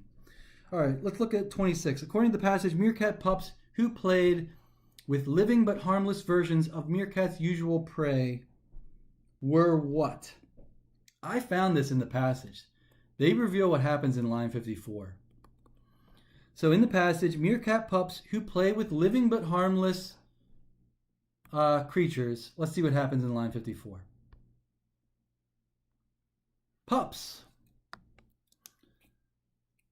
All right, let's look at 26. According to the passage, meerkat pups who played with living but harmless versions of meerkat's usual prey were what? I found this in the passage. They reveal what happens in line 54. So in the passage, meerkat pups who play with living but harmless creatures. Let's see what happens in line 54. Pups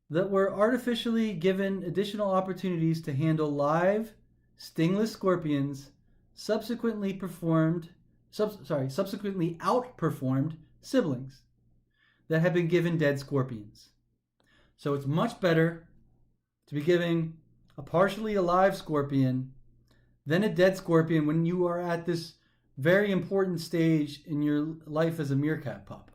that were artificially given additional opportunities to handle live, stingless scorpions subsequently outperformed siblings that had been given dead scorpions. So it's much better to be giving a partially alive scorpion than a dead scorpion when you are at this very important stage in your life as a meerkat pup,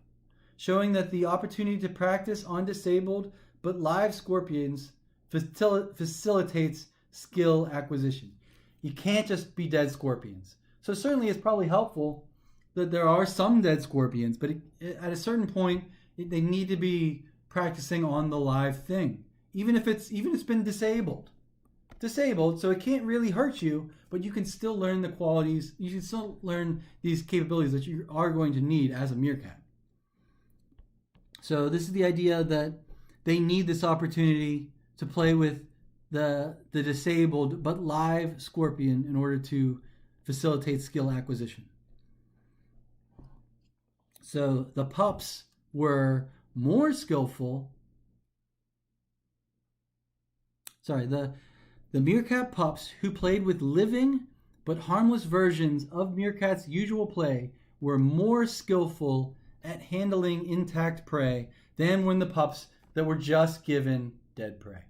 showing that the opportunity to practice on disabled but live scorpions facilitates skill acquisition. You can't just be dead scorpions. So certainly it's probably helpful that there are some dead scorpions, but at a certain point they need to be practicing on the live thing, even if it's been disabled, so it can't really hurt you, but you can still learn the qualities, you can still learn these capabilities that you are going to need as a meerkat. So this is the idea that they need this opportunity to play with the disabled but live scorpion in order to facilitate skill acquisition. So the pups were more skillful. The meerkat pups who played with living but harmless versions of meerkat's usual play were more skillful at handling intact prey than when the pups that were just given dead prey.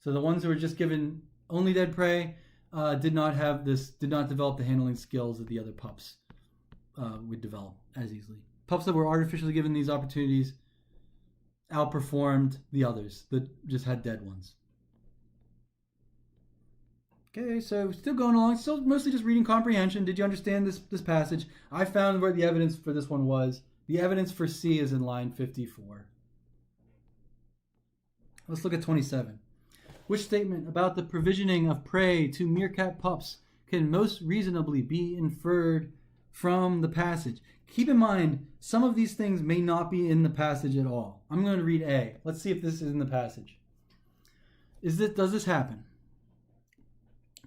So the ones who were just given only dead prey did not develop the handling skills that the other pups would develop as easily. Pups that were artificially given these opportunities outperformed the others that just had dead ones. Okay, so still going along, still mostly just reading comprehension. Did you understand this passage? I found where the evidence for this one was. The evidence for C is in line 54. Let's look at 27. Which statement about the provisioning of prey to meerkat pups can most reasonably be inferred from the passage? Keep in mind, some of these things may not be in the passage at all. I'm going to read A. Let's see if this is in the passage. Does this happen?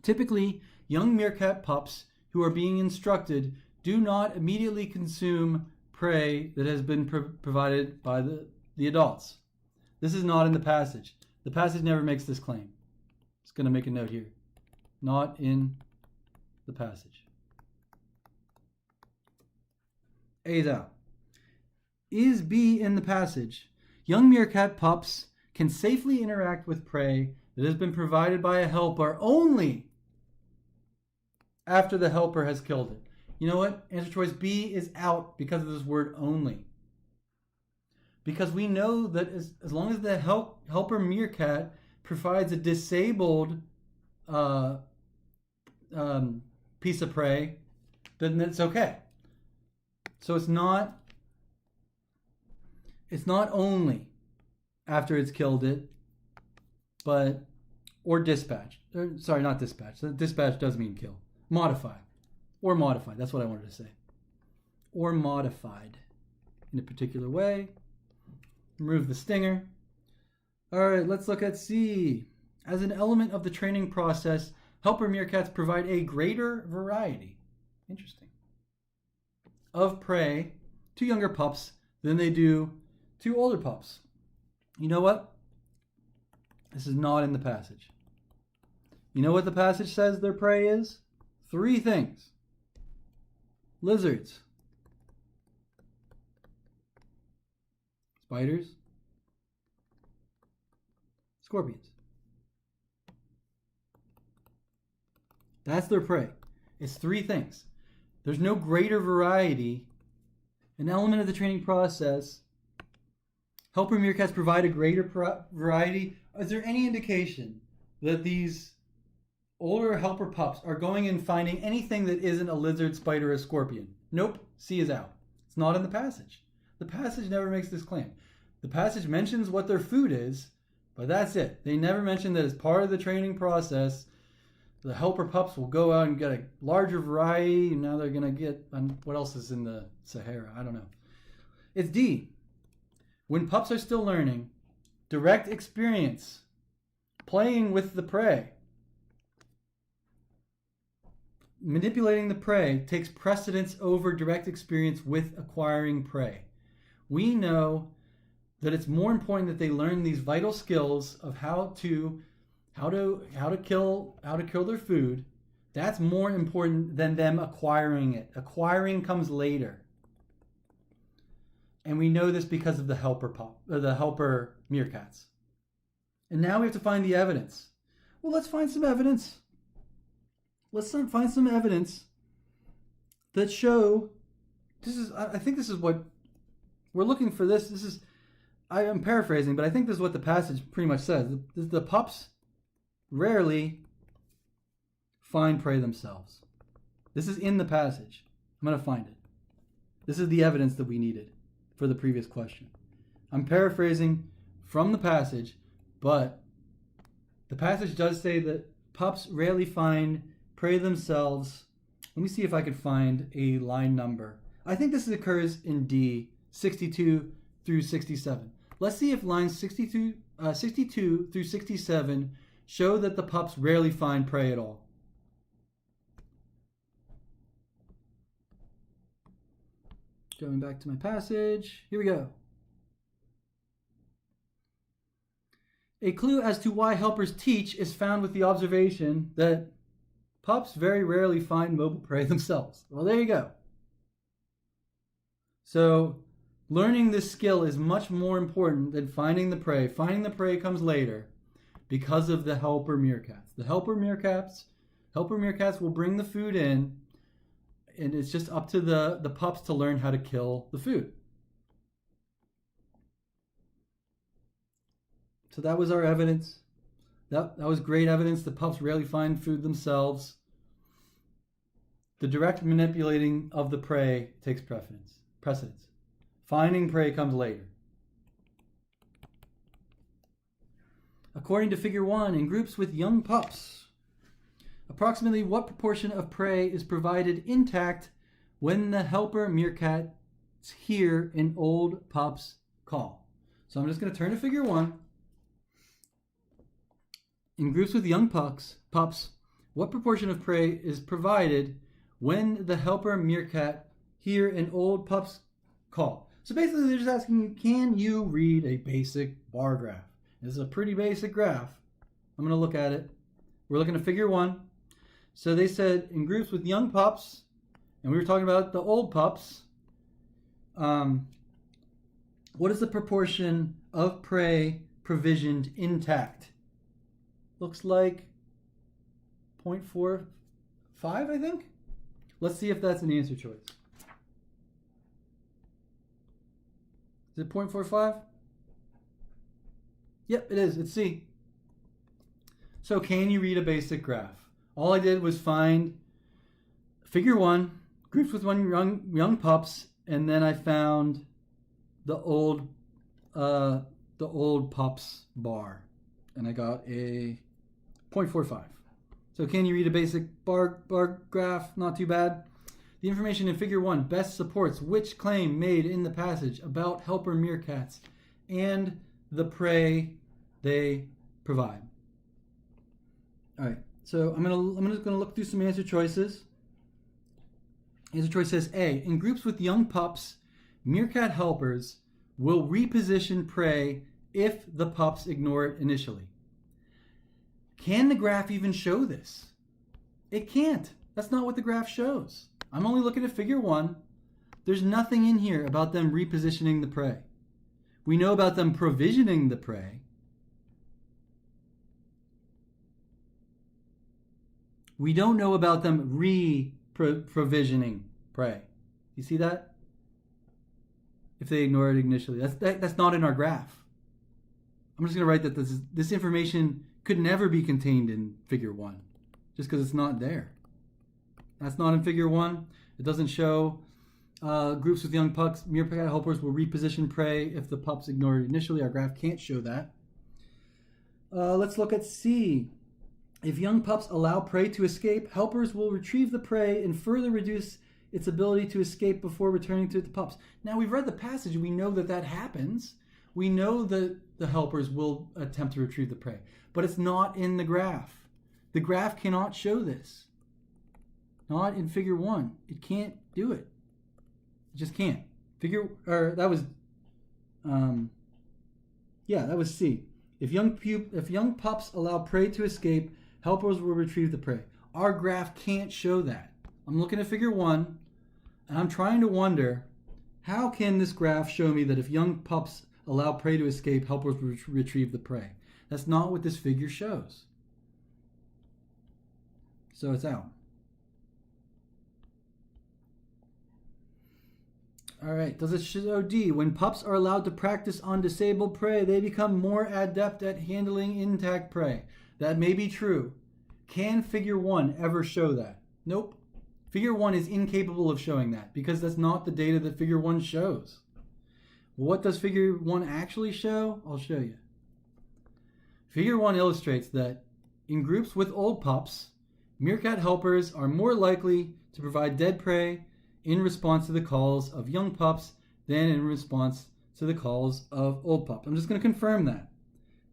Typically, young meerkat pups who are being instructed do not immediately consume prey that has been provided by the adults. This is not in the passage. The passage never makes this claim. Just going to make a note here. Not in the passage. A is out. Is B in the passage? Young meerkat pups can safely interact with prey that has been provided by a helper only after the helper has killed it. You know what? Answer choice B is out because of this word only. Because we know that as long as the helper meerkat provides a disabled piece of prey, then it's okay. So it's not only after it's killed it, or dispatch. Sorry, not dispatch. Dispatch does mean kill. Modify. Or modified. That's what I wanted to say. Or modified in a particular way. Remove the stinger. All right, let's look at C. As an element of the training process, helper meerkats provide a greater variety. Interesting. Of prey to younger pups than they do to older pups. You know what? This is not in the passage. You know what the passage says their prey is? 3 things. Lizards, spiders, scorpions. That's their prey. It's 3 things. There's no greater variety. An element of the training process. Helper meerkats provide a greater variety. Is there any indication that these older helper pups are going and finding anything that isn't a lizard, spider, or scorpion. Nope, C is out. It's not in the passage. The passage never makes this claim. The passage mentions what their food is, but that's it. They never mention that as part of the training process, the helper pups will go out and get a larger variety, and now they're going to get, what else is in the Sahara? I don't know. It's D. When pups are still learning, direct experience, playing with the prey, manipulating the prey takes precedence over direct experience with acquiring prey. We know that it's more important that they learn these vital skills of how to kill their food. That's more important than them acquiring it. Acquiring comes later. And we know this because of the helper meerkats. And now we have to find the evidence. Well, let's find some evidence. Let's find some evidence that show I think this is what we're looking for. I'm paraphrasing, but I think this is what the passage pretty much says. The pups rarely find prey themselves. This is in the passage. I'm going to find it. This is the evidence that we needed for the previous question. I'm paraphrasing from the passage, but the passage does say that pups rarely find prey themselves. Let me see if I could find a line number. I think this occurs in D, 62 through 67. Let's see if lines 62 through 67 show that the pups rarely find prey at all. Going back to my passage. Here we go. A clue as to why helpers teach is found with the observation that pups very rarely find mobile prey themselves. Well, there you go. So, learning this skill is much more important than finding the prey. Finding the prey comes later because of the helper meerkats. The helper meerkats will bring the food in, and it's just up to the pups to learn how to kill the food. So that was our evidence. That was great evidence. The pups rarely find food themselves. The direct manipulating of the prey takes precedence. Finding prey comes later. According to Figure 1, in groups with young pups, approximately what proportion of prey is provided intact when the helper meerkats hear an old pup's call? So I'm just going to turn to Figure 1. In groups with young pups, what proportion of prey is provided when the helper meerkat hear an old pup's call? So basically they're just asking you, can you read a basic bar graph? This is a pretty basic graph. I'm going to look at it. We're looking at Figure 1. So they said in groups with young pups, and we were talking about the old pups, what is the proportion of prey provisioned intact? Looks like 0.45, I think. Let's see if that's an answer choice. Is it 0.45? Yep, it is. It's C. So can you read a basic graph? All I did was find Figure 1, groups with young pups, and then I found the old pups bar, and I got a 0.45. So can you read a basic bar graph? Not too bad. The information in Figure 1 best supports which claim made in the passage about helper meerkats and the prey they provide. All right, so I'm just gonna look through some answer choices. Answer choice says A. In groups with young pups, meerkat helpers will reposition prey if the pups ignore it initially. Can the graph even show this? It can't. That's not what the graph shows. I'm only looking at Figure 1. There's nothing in here about them repositioning the prey. We know about them provisioning the prey. We don't know about them provisioning prey. You see that? If they ignore it initially. That's not in our graph. I'm just going to write that this information could never be contained in Figure 1. just because it's not there. That's not in figure 1. It doesn't show groups with young pups. Meerkat helpers will reposition prey if the pups ignore it initially. Our graph can't show that. Let's look at C. If young pups allow prey to escape, helpers will retrieve the prey and further reduce its ability to escape before returning to the pups. Now, we've read the passage. We know that that happens. We know that the helpers will attempt to retrieve the prey, but it's not in the graph. The graph cannot show this. Not in figure 1. It can't do it. It just can't. That was C. If young pups allow prey to escape, helpers will retrieve the prey. Our graph can't show that. I'm looking at figure 1, and I'm trying to wonder, how can this graph show me that if young pups allow prey to escape, helpers will retrieve the prey? That's not what this figure shows. So it's out. All right, does it show D? When pups are allowed to practice on disabled prey, they become more adept at handling intact prey. That may be true. Can figure 1 ever show that? Nope. Figure 1 is incapable of showing that because that's not the data that figure 1 shows. What does figure 1 actually show? I'll show you. Figure 1 illustrates that in groups with old pups, meerkat helpers are more likely to provide dead prey in response to the calls of young pups than in response to the calls of old pups. I'm just going to confirm that.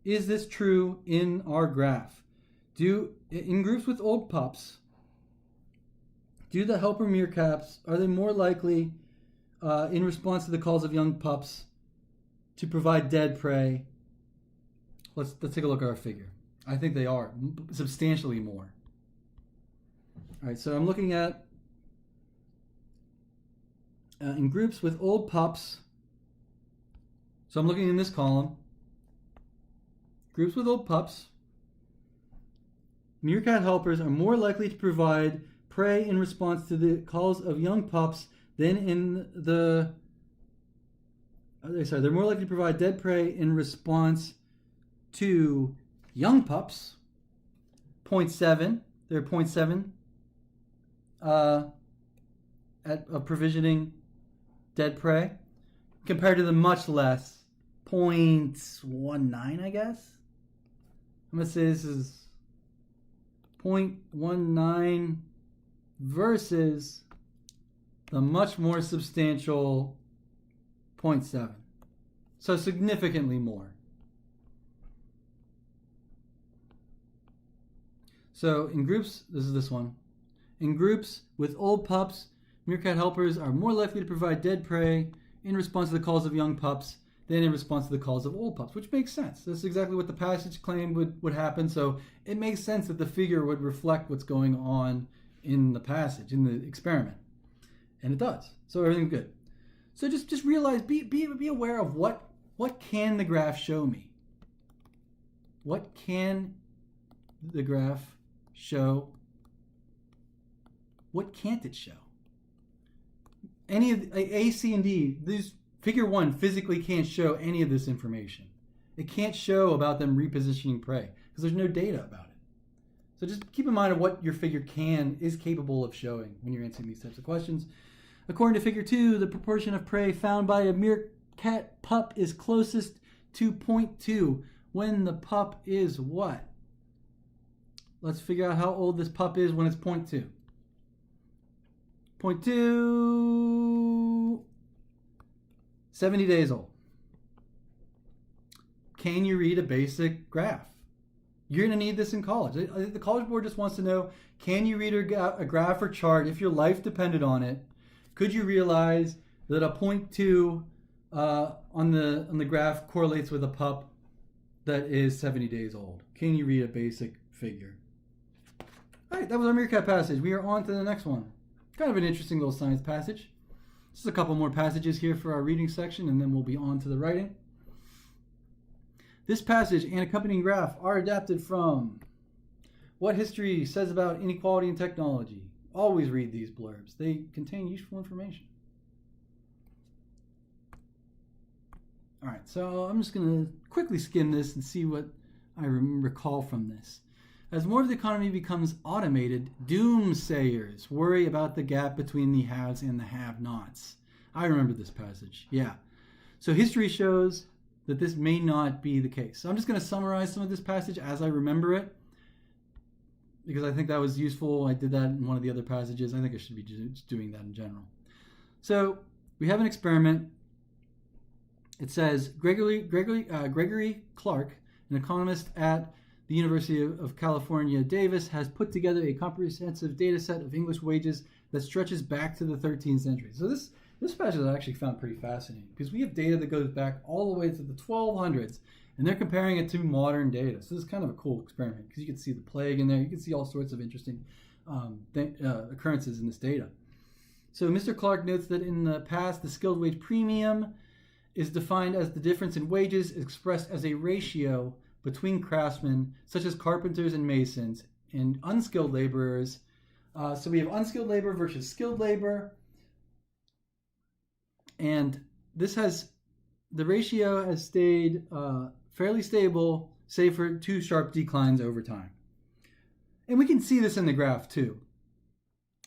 Is this true in our graph? In groups with old pups, do the helper meerkats, are they more likely in response to the calls of young pups to provide dead prey? Let's take a look at our figure. I think they are substantially more. All right, so I'm looking at in groups with old pups. So I'm looking in this column. Groups with old pups. Meerkat helpers are more likely to provide prey in response to the calls of young pups than in the... they're more likely to provide dead prey in response to young pups. 0.7. They're 0.7 at provisioning dead prey, compared to the much less 0.19, I guess. I'm going to say this is 0.19 versus the much more substantial 0.7. So significantly more. So in groups, this is this one. In groups with old pups, meerkat helpers are more likely to provide dead prey in response to the calls of young pups than in response to the calls of old pups, which makes sense. That's exactly what the passage claimed would happen, so it makes sense that the figure would reflect what's going on in the passage, in the experiment. And it does. So everything's good. So just realize, be aware of what can the graph show me? What can the graph show? What can't it show? Any of A, C, and D, these figure 1 physically can't show any of this information. It can't show about them repositioning prey because there's no data about it. So just keep in mind of what your figure is capable of showing when you're answering these types of questions. According to figure 2, the proportion of prey found by a meerkat pup is closest to 0.2 when the pup is what? Let's figure out how old this pup is when it's 0.2. 0.2, 70 days old. Can you read a basic graph? You're going to need this in college. I think the College Board just wants to know, can you read a graph or chart if your life depended on it? Could you realize that a 0.2 on the graph correlates with a pup that is 70 days old? Can you read a basic figure? All right, that was our meerkat passage. We are on to the next one. Kind of an interesting little science passage. Just a couple more passages here for our reading section, and then we'll be on to the writing. This passage and accompanying graph are adapted from What History Says About Inequality in Technology. Always read these blurbs. They contain useful information. All right, so I'm just going to quickly skim this and see what I recall from this. As more of the economy becomes automated, doomsayers worry about the gap between the haves and the have-nots. I remember this passage. Yeah. So history shows that this may not be the case. So I'm just going to summarize some of this passage as I remember it, because I think that was useful. I did that in one of the other passages. I think I should be just doing that in general. So we have an experiment. It says Gregory Clark, an economist at the University of California, Davis, has put together a comprehensive data set of English wages that stretches back to the 13th century. So this passage I actually found pretty fascinating, because we have data that goes back all the way to the 1200s, and they're comparing it to modern data. So this is kind of a cool experiment, because you can see the plague in there. You can see all sorts of interesting occurrences in this data. So Mr. Clark notes that in the past, the skilled wage premium is defined as the difference in wages expressed as a ratio between craftsmen, such as carpenters and masons, and unskilled laborers. So we have unskilled labor versus skilled labor. And the ratio has stayed fairly stable, save for 2 sharp declines over time. And we can see this in the graph too,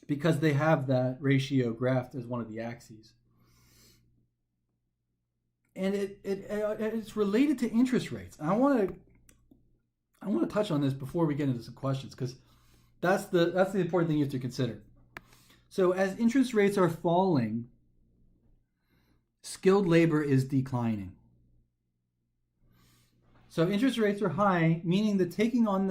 because they have that ratio graphed as one of the axes. And it's related to interest rates. I want to touch on this before we get into some questions, because that's the important thing you have to consider. So as interest rates are falling, skilled labor is declining. So interest rates are high, meaning that taking on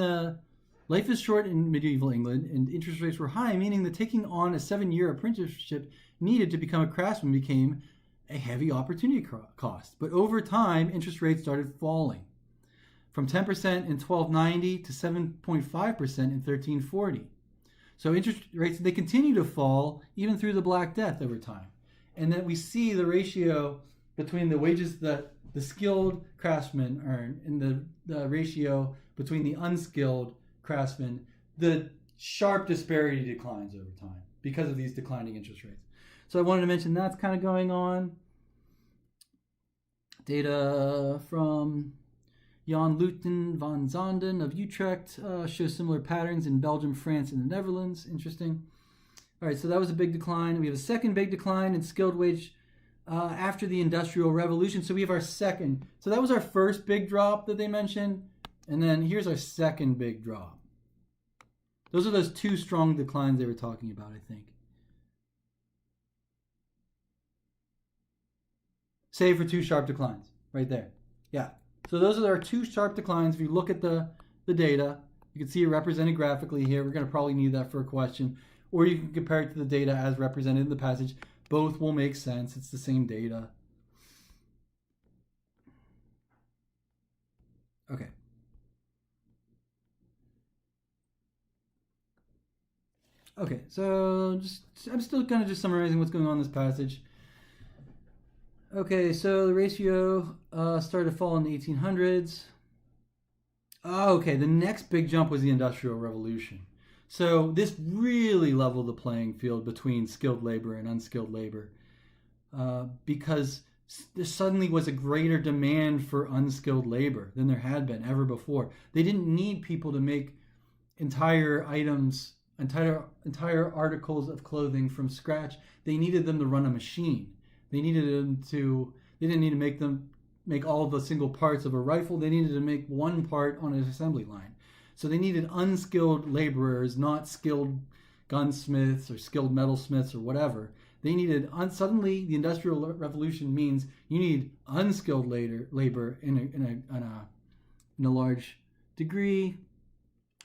life is short in medieval England, and interest rates were high, meaning that taking on a 7-year apprenticeship needed to become a craftsman became a heavy opportunity cost. But over time, interest rates started falling from 10% in 1290 to 7.5% in 1340. So interest rates, they continue to fall even through the Black Death over time. And then we see the ratio between the wages that the skilled craftsmen earn and the ratio between the unskilled craftsmen, the sharp disparity declines over time because of these declining interest rates. So I wanted to mention that's kind of going on. Data from Jan Luiten van Zonden of Utrecht shows similar patterns in Belgium, France, and the Netherlands. Interesting. All right, so that was a big decline. We have a second big decline in skilled wage after the Industrial Revolution. So we have our second. So that was our first big drop that they mentioned. And then here's our second big drop. Those are those 2 strong declines they were talking about, I think. Save for 2 sharp declines, right there. Yeah. So those are our 2 sharp declines. If you look at the data, you can see it represented graphically here. We're going to probably need that for a question. Or you can compare it to the data as represented in the passage. Both will make sense. It's the same data. Okay. Okay, so I'm still kind of just summarizing what's going on in this passage. Okay, so the ratio started to fall in the 1800s. Okay, the next big jump was the Industrial Revolution. So this really leveled the playing field between skilled labor and unskilled labor because there suddenly was a greater demand for unskilled labor than there had been ever before. They didn't need people to make entire articles of clothing from scratch. They needed them to run a machine. They didn't need to make all of the single parts of a rifle. They needed to make one part on an assembly line. So they needed unskilled laborers, not skilled gunsmiths or skilled metalsmiths or whatever. They needed, suddenly the Industrial Revolution means you need unskilled labor in a large degree.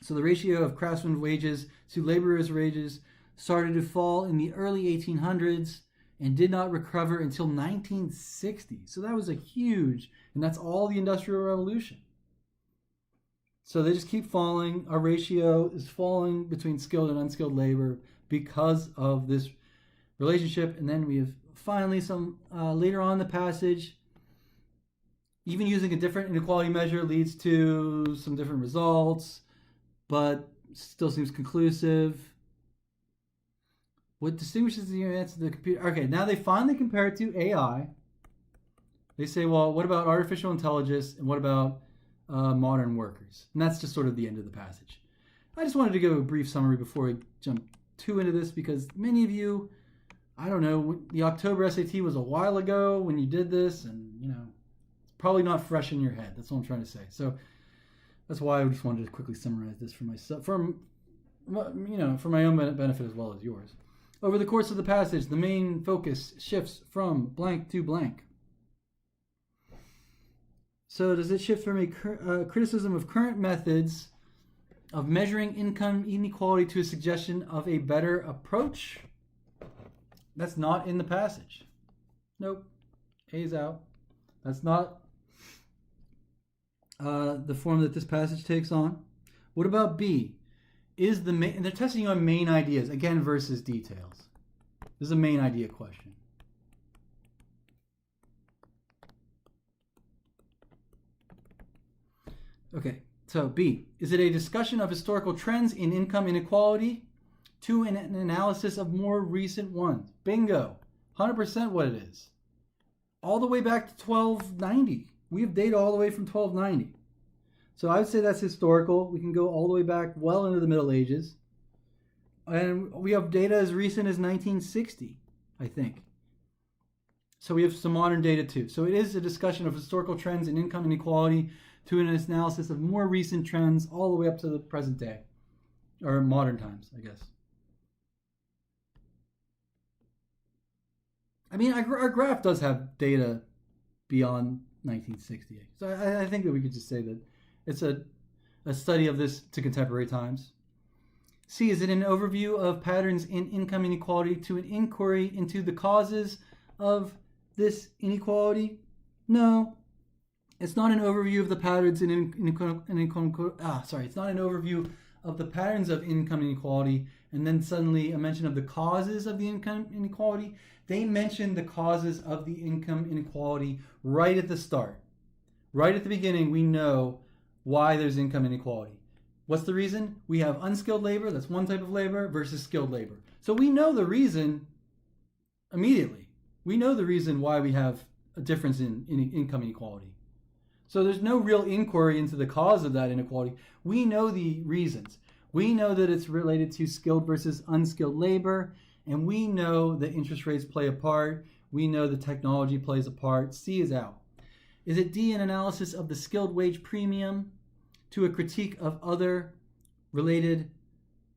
So the ratio of craftsman wages to laborers' wages started to fall in the early 1800s and did not recover until 1960. So that was and that's all the Industrial Revolution. So they just keep falling. Our ratio is falling between skilled and unskilled labor because of this relationship. And then we have finally some, later on in the passage, even using a different inequality measure leads to some different results, but still seems conclusive. What distinguishes the advance of the computer? Okay, now they finally compare it to AI. They say, well, what about artificial intelligence and what about modern workers? And that's just sort of the end of the passage. I just wanted to give a brief summary before I jump too into this, because many of you, I don't know, the October SAT was a while ago when you did this, and it's probably not fresh in your head. That's what I'm trying to say. So that's why I just wanted to quickly summarize this for myself, for my own benefit as well as yours. Over the course of the passage, the main focus shifts from blank to blank. So does it shift from a criticism of current methods of measuring income inequality to a suggestion of a better approach? That's not in the passage. Nope. A's out. That's not the form that this passage takes on. What about B? Is the main, and they're testing you on main ideas, again, versus details. This is a main idea question. Okay, so B, is it a discussion of historical trends in income inequality to an analysis of more recent ones? Bingo, 100% what it is. All the way back to 1290. We have data all the way from 1290. So I would say that's historical. We can go all the way back well into the Middle Ages. And we have data as recent as 1960, I think. So we have some modern data too. So it is a discussion of historical trends in income inequality to an analysis of more recent trends all the way up to the present day, or modern times, I guess. I mean, our graph does have data beyond 1960. So I think that we could just say that it's a study of this to contemporary times. C, is it an overview of patterns in income inequality to an inquiry into the causes of this inequality? No. It's not an overview of the patterns in it's not an overview of the patterns of income inequality and then suddenly a mention of the causes of the income inequality. They mention the causes of the income inequality right at the start. Right at the beginning, we know why there's income inequality. What's the reason? We have unskilled labor, that's one type of labor, versus skilled labor. So we know the reason immediately. We know the reason why we have a difference in income inequality. So there's no real inquiry into the cause of that inequality. We know the reasons. We know that it's related to skilled versus unskilled labor, and we know that interest rates play a part. We know the technology plays a part. C is out. Is it D, an analysis of the skilled wage premium to a critique of other related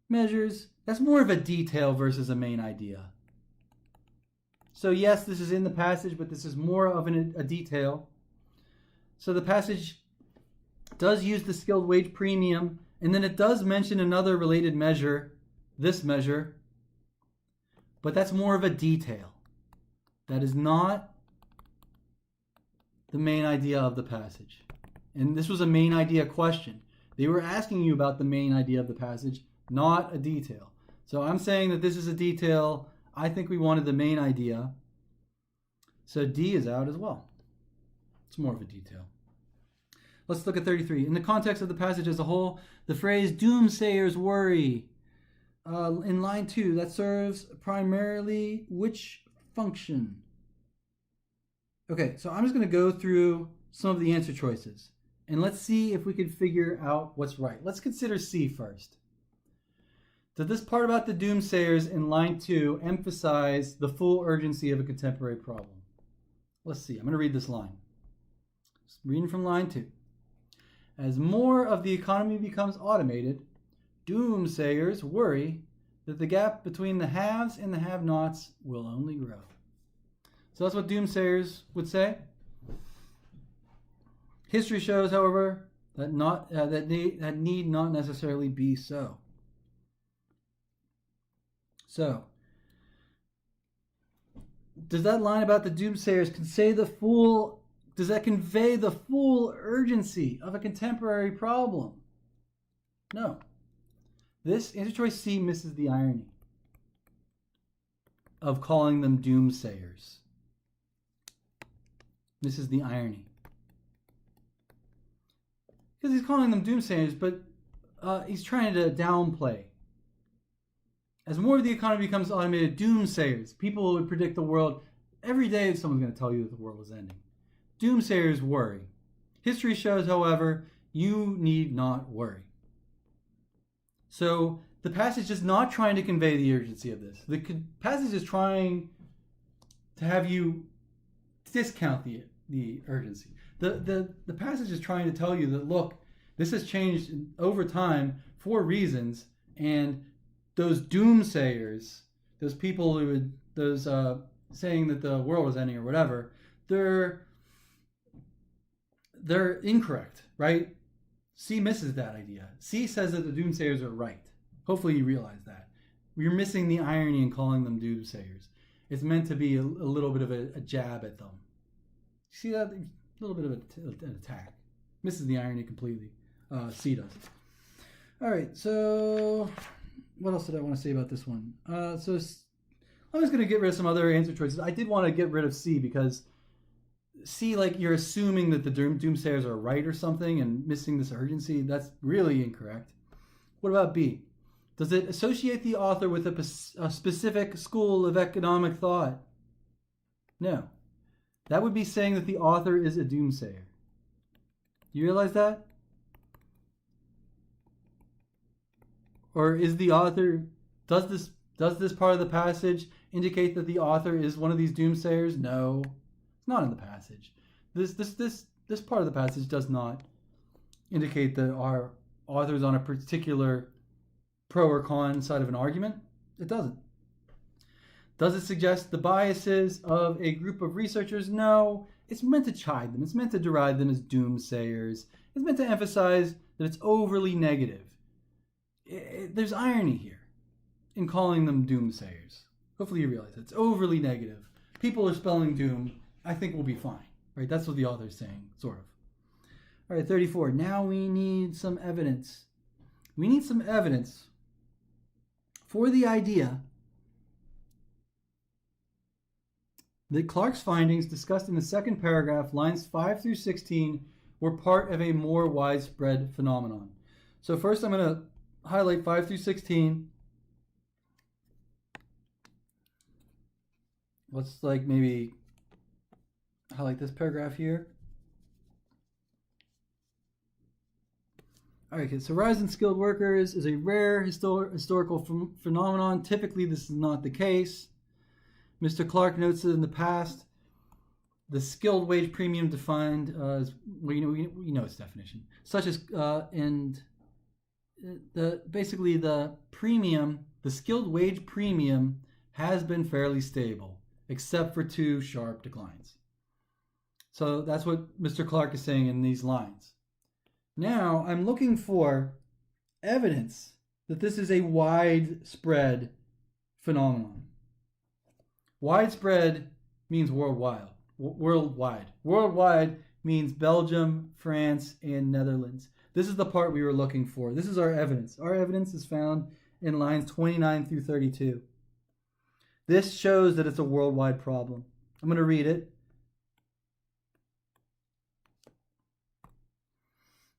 measures? That's more of a detail versus a main idea. So yes, this is in the passage, but this is more of a detail. So the passage does use the skilled wage premium, and then it does mention another related measure, this measure, but that's more of a detail. That is not the main idea of the passage. And this was a main idea question. They were asking you about the main idea of the passage, not a detail. So I'm saying that this is a detail. I think we wanted the main idea. So D is out as well. It's more of a detail. Let's look at 33. In the context of the passage as a whole, the phrase doomsayers worry in line 2, that serves primarily which function? Okay, so I'm just going to go through some of the answer choices, and let's see if we can figure out what's right. Let's consider C first. Does this part about the doomsayers in line 2 emphasize the full urgency of a contemporary problem? Let's see. I'm going to read this line. Just reading from line 2. As more of the economy becomes automated, doomsayers worry that the gap between the haves and the have-nots will only grow. So that's what doomsayers would say. History shows, however, that need not necessarily be so. So, does that line about the doomsayers does that convey the full urgency of a contemporary problem? No. This answer choice C misses the irony of calling them doomsayers. Misses the irony. Because he's calling them doomsayers, but he's trying to downplay. As more of the economy becomes automated, doomsayers, people would predict the world. Every day someone's going to tell you that the world is ending. Doomsayers worry. History shows, however, you need not worry. So the passage is not trying to convey the urgency of this. The passage is trying to have you discount the urgency. The passage is trying to tell you that, look, this has changed over time for reasons, and those doomsayers, those people who would, those saying that the world is ending or whatever, they're incorrect, right? C misses that idea. C says that the doomsayers are right. Hopefully you realize that. You're missing the irony in calling them doomsayers. It's meant to be a little bit of a jab at them. See that? A little bit of an attack. Misses the irony completely. C does. All right, so what else did I want to say about this one? So I'm just going to get rid of some other answer choices. I did want to get rid of C because C, like, you're assuming that the doomsayers are right or something and missing this urgency. That's really incorrect. What about B? Does it associate the author with a specific school of economic thought? No. That would be saying that the author is a doomsayer. You realize that? Or is the author, does this part of the passage indicate that the author is one of these doomsayers? No. It's not in the passage. This part of the passage does not indicate that our author is on a particular pro or con side of an argument. It doesn't. Does it suggest the biases of a group of researchers? No. It's meant to chide them. It's meant to deride them as doomsayers. It's meant to emphasize that it's overly negative. There's irony here in calling them doomsayers. Hopefully you realize it's overly negative. People are spelling doom. I think we'll be fine. Right? That's what the author's saying, sort of. All right, 34. Now we need some evidence. We need some evidence for the idea that Clark's findings discussed in the second paragraph, lines 5 through 16, were part of a more widespread phenomenon. So first I'm going to highlight 5 through 16. Let's maybe highlight this paragraph here. All right, so rise in skilled workers is a rare historical phenomenon. Typically, this is not the case. Mr. Clark notes that in the past, the skilled wage premium defined as, well, we know its definition, such as, basically the premium, the skilled wage premium has been fairly stable, except for 2 sharp declines. So that's what Mr. Clark is saying in these lines. Now, I'm looking for evidence that this is a widespread phenomenon. Widespread means worldwide. Worldwide means Belgium, France, and Netherlands. This is the part we were looking for. This is our evidence. Our evidence is found in lines 29 through 32. This shows that it's a worldwide problem. I'm going to read it.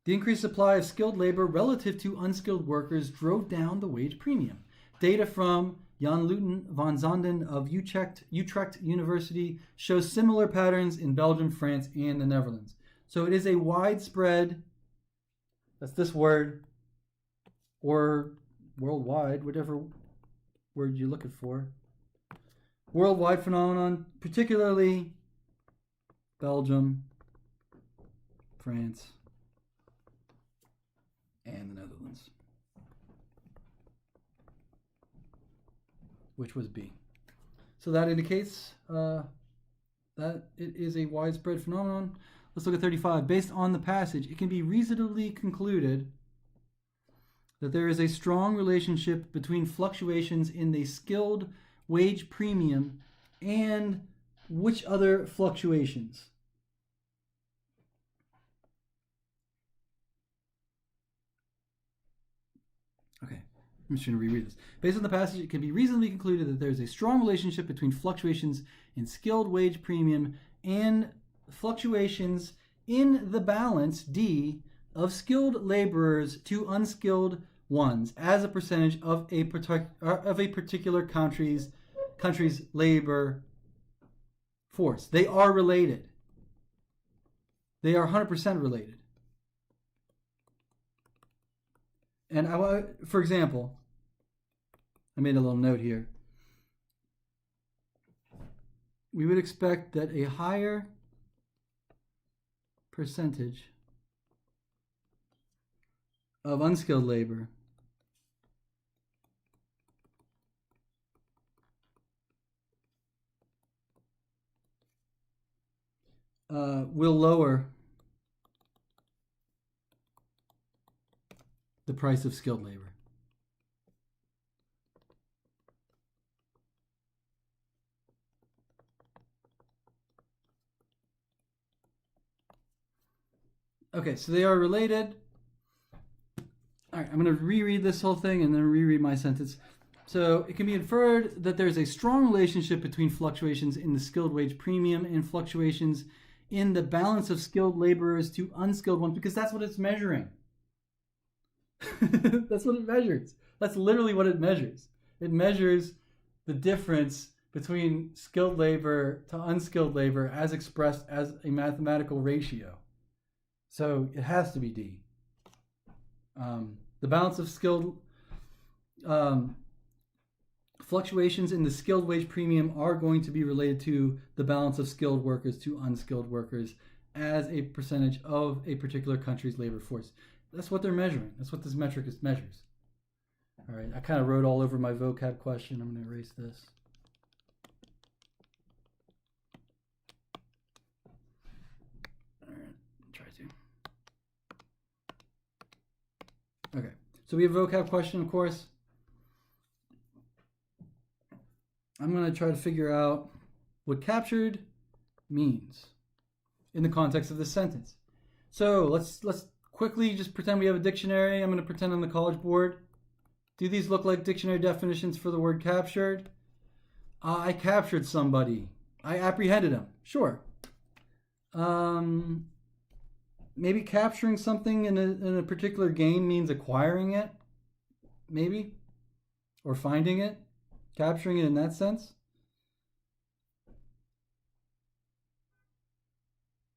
The increased supply of skilled labor relative to unskilled workers drove down the wage premium. Data from Jan Luiten van Zanden of Utrecht University shows similar patterns in Belgium, France, and the Netherlands. So it is a widespread, that's this word, or worldwide, whatever word you're looking for. Worldwide phenomenon, particularly Belgium, France, and the Netherlands, which was B. So that indicates that it is a widespread phenomenon. Let's look at 35. Based on the passage, it can be reasonably concluded that there is a strong relationship between fluctuations in the skilled wage premium and which other fluctuations? Okay, I'm just going to reread this. Based on the passage, it can be reasonably concluded that there is a strong relationship between fluctuations in skilled wage premium and fluctuations in the balance, D, of skilled laborers to unskilled ones as a percentage of a particular country's labor force. They are related. They are 100% related. And for example, I made a little note here. We would expect that a higher percentage of unskilled labor will lower the price of skilled labor. Okay, so they are related. All right, I'm going to reread this whole thing and then reread my sentence. So it can be inferred that there's a strong relationship between fluctuations in the skilled wage premium and fluctuations in the balance of skilled laborers to unskilled ones, because that's what it's measuring. That's what it measures. That's literally what it measures. It measures the difference between skilled labor to unskilled labor as expressed as a mathematical ratio. So it has to be D. The balance of skilled fluctuations in the skilled wage premium are going to be related to the balance of skilled workers to unskilled workers as a percentage of a particular country's labor force. That's what they're measuring. That's what this metric measures. All right, I kind of wrote all over my vocab question. I'm going to erase this. All right, try to. Okay, so we have a vocab question, of course. I'm going to try to figure out what captured means in the context of this sentence. So let's quickly just pretend we have a dictionary. I'm going to pretend on the College Board. Do these look like dictionary definitions for the word captured? I captured somebody. I apprehended him. Sure. Maybe capturing something in a particular game means acquiring it. Maybe. Or finding it. Capturing it in that sense.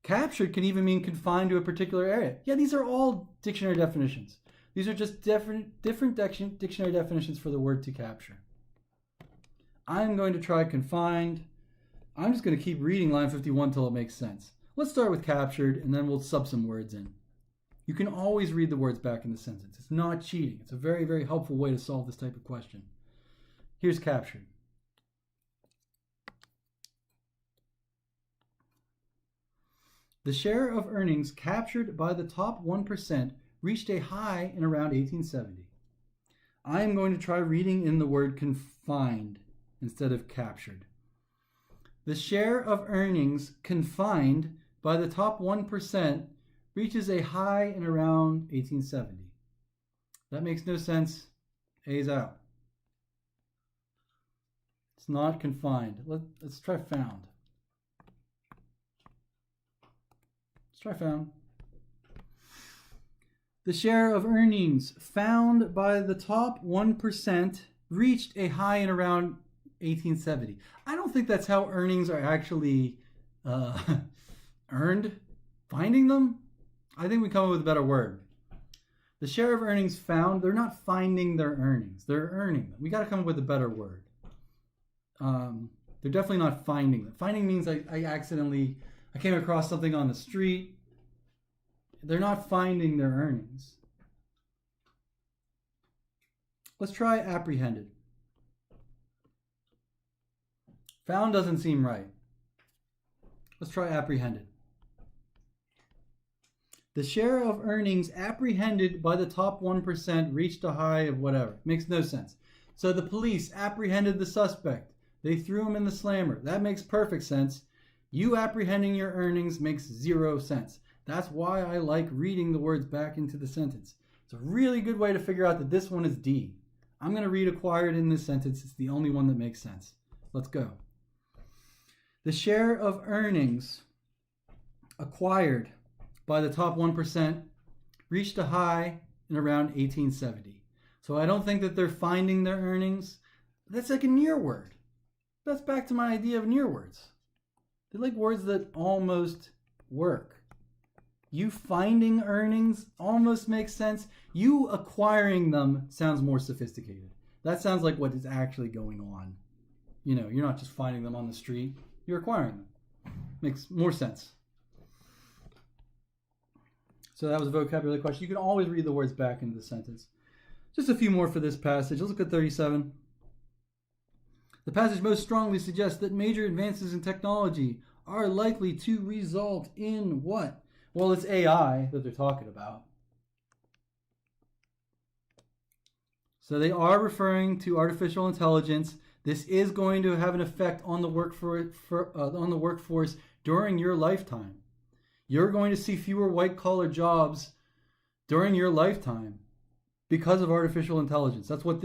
Captured can even mean confined to a particular area. Yeah, these are all dictionary definitions. These are just different dictionary definitions for the word to capture. I'm going to try confined. I'm just going to keep reading line 51 till it makes sense. Let's start with captured, and then we'll sub some words in. You can always read the words back in the sentence. It's not cheating. It's a very, very helpful way to solve this type of question. Here's captured. The share of earnings captured by the top 1% reached a high in around 1870. I am going to try reading in the word confined instead of captured. The share of earnings confined by the top 1% reaches a high in around 1870. That makes no sense. A's out. It's not confined. Let's try found. Try found. The share of earnings found by the top 1% reached a high in around 1870. I don't think that's how earnings are actually earned. Finding them? I think we come up with a better word. The share of earnings found, they're not finding their earnings. They're earning them. We got to come up with a better word. They're definitely not finding them. Finding means I came across something on the street. They're not finding their earnings. Let's try apprehended. Found doesn't seem right. Let's try apprehended. The share of earnings apprehended by the top 1% reached a high of whatever. Makes no sense. So the police apprehended the suspect. They threw him in the slammer. That makes perfect sense. You apprehending your earnings makes 0 sense. That's why I like reading the words back into the sentence. It's a really good way to figure out that this one is D. I'm going to read acquired in this sentence. It's the only one that makes sense. Let's go. The share of earnings acquired by the top 1% reached a high in around 1870. So I don't think that they're finding their earnings. That's like a near word. That's back to my idea of near words. They're like words that almost work. You finding earnings almost makes sense. You acquiring them sounds more sophisticated. That sounds like what is actually going on. You know, you're not just finding them on the street. You're acquiring them. Makes more sense. So that was a vocabulary question. You can always read the words back into the sentence. Just a few more for this passage. Let's look at 37. The passage most strongly suggests that major advances in technology are likely to result in what? Well, it's AI that they're talking about. So they are referring to artificial intelligence. This is going to have an effect on the workforce during your lifetime. You're going to see fewer white-collar jobs during your lifetime because of artificial intelligence. That's what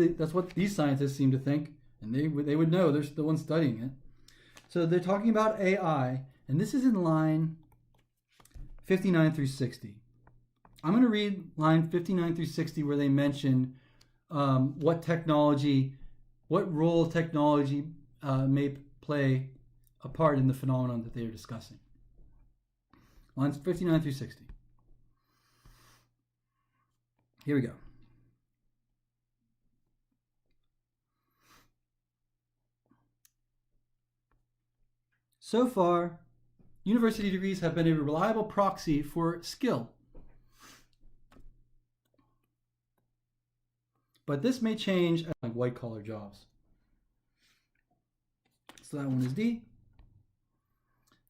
these scientists seem to think, and they would know. They're the ones studying it. So they're talking about AI, and this is in line 59 through 60. I'm going to read line 59 through 60 where they mention what role technology may play a part in the phenomenon that they are discussing. Lines 59 through 60. Here we go. So far, university degrees have been a reliable proxy for skill. But this may change like white-collar jobs. So that one is D.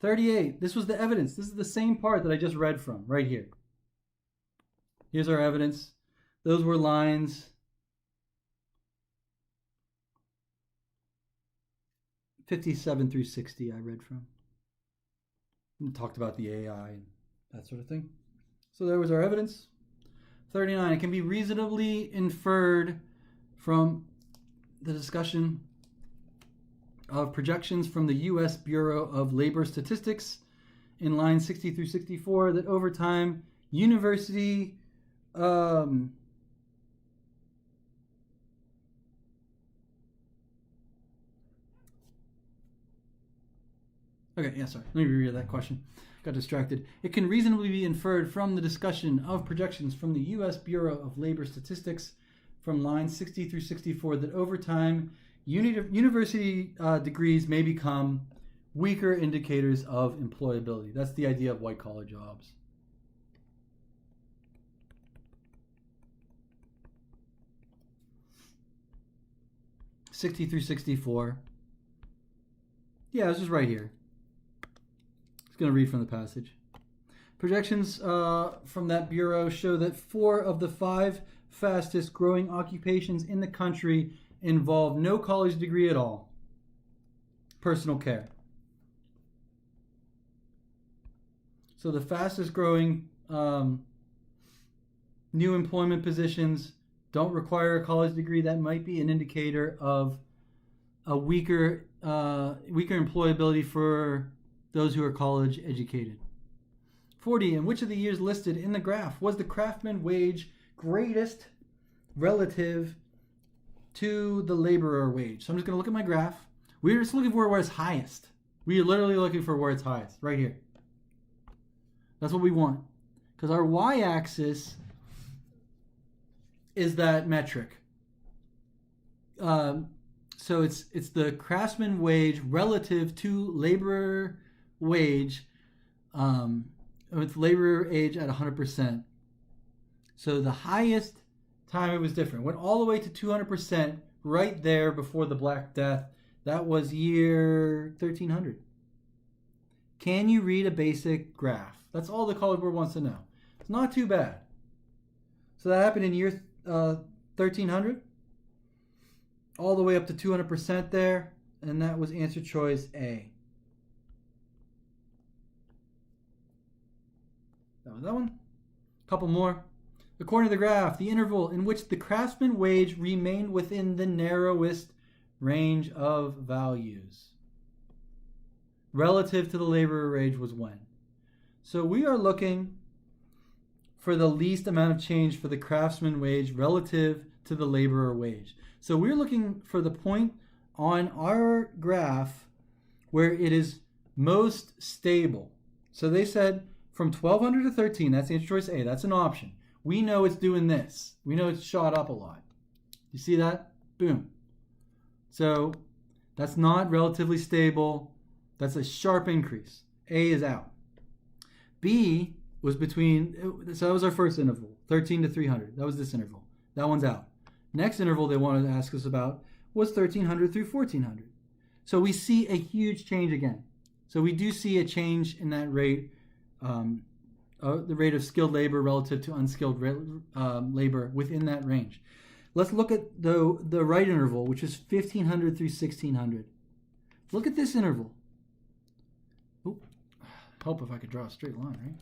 38. This was the evidence. This is the same part that I just read from right here. Here's our evidence. Those were lines 57 through 60 I read from. We talked about the AI and that sort of thing. So there was our evidence. 39. It can be reasonably inferred from the discussion of projections from the U.S. Bureau of Labor Statistics in line 60 through 64 that over time, university Okay, yeah, sorry. Let me reread that question. Got distracted. It can reasonably be inferred from the discussion of projections from the U.S. Bureau of Labor Statistics from lines 60 through 64 that over time, university degrees may become weaker indicators of employability. That's the idea of white-collar jobs. '60 through 64. Yeah, this is right here. Going to read from the passage. Projections from that bureau show that 4 of the 5 fastest growing occupations in the country involve no college degree at all. Personal care. So the fastest growing new employment positions don't require a college degree. That might be an indicator of a weaker employability for those who are college educated. 40. In which of the years listed in the graph was the craftsman wage greatest relative to the laborer wage? So I'm just going to look at my graph. We're just looking for where it's highest. We are literally looking for where it's highest, right here. That's what we want. Because our y-axis is that metric. So it's the craftsman wage relative to laborer wage with laborer age at 100%. So the highest time it was different. Went all the way to 200% right there before the Black Death. That was year 1300. Can you read a basic graph? That's all the college board wants to know. It's not too bad. So that happened in year 1300. All the way up to 200% there. And that was answer choice A. That one. A couple more. According to the graph, the interval in which the craftsman wage remained within the narrowest range of values relative to the laborer wage was when? So we are looking for the least amount of change for the craftsman wage relative to the laborer wage. So we're looking for the point on our graph where it is most stable. So they said from 1200 to 13, that's answer choice A. That's an option. We know it's doing this. We know it's shot up a lot. You see that? Boom. So that's not relatively stable. That's a sharp increase. A is out. B was between, so that was our first interval, 13 to 300. That was this interval. That one's out. Next interval they wanted to ask us about was 1300 through 1400. So we see a huge change again. So we do see a change in that rate, the rate of skilled labor relative to unskilled labor within that range. Let's look at the right interval, which is 1500 through 1600. Look at this interval. Oop. Help if I could draw a straight line, right?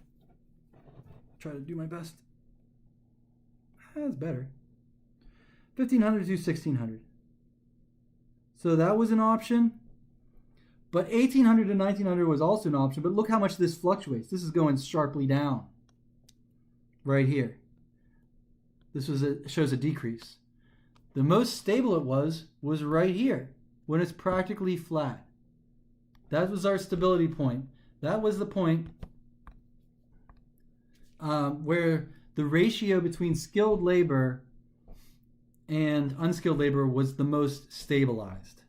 Try to do my best. That's better. 1500 through 1600. So that was an option. But 1800 to 1900 was also an option. But look how much this fluctuates. This is going sharply down. Right here. This shows a decrease. The most stable it was right here, when it's practically flat. That was our stability point. That was the point where the ratio between skilled labor and unskilled labor was the most stabilized.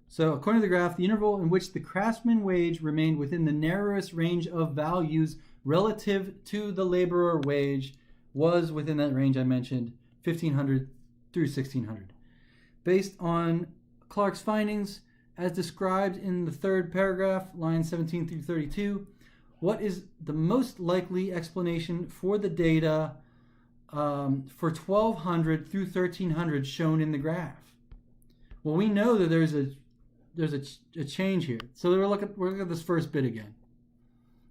So according to the graph, the interval in which the craftsman wage remained within the narrowest range of values relative to the laborer wage was within that range I mentioned, 1500 through 1600. Based on Clark's findings, as described in the third paragraph, lines 17 through 32, what is the most likely explanation for the data for 1200 through 1300 shown in the graph? Well, we know that there's a change here. So we're looking at this first bit again.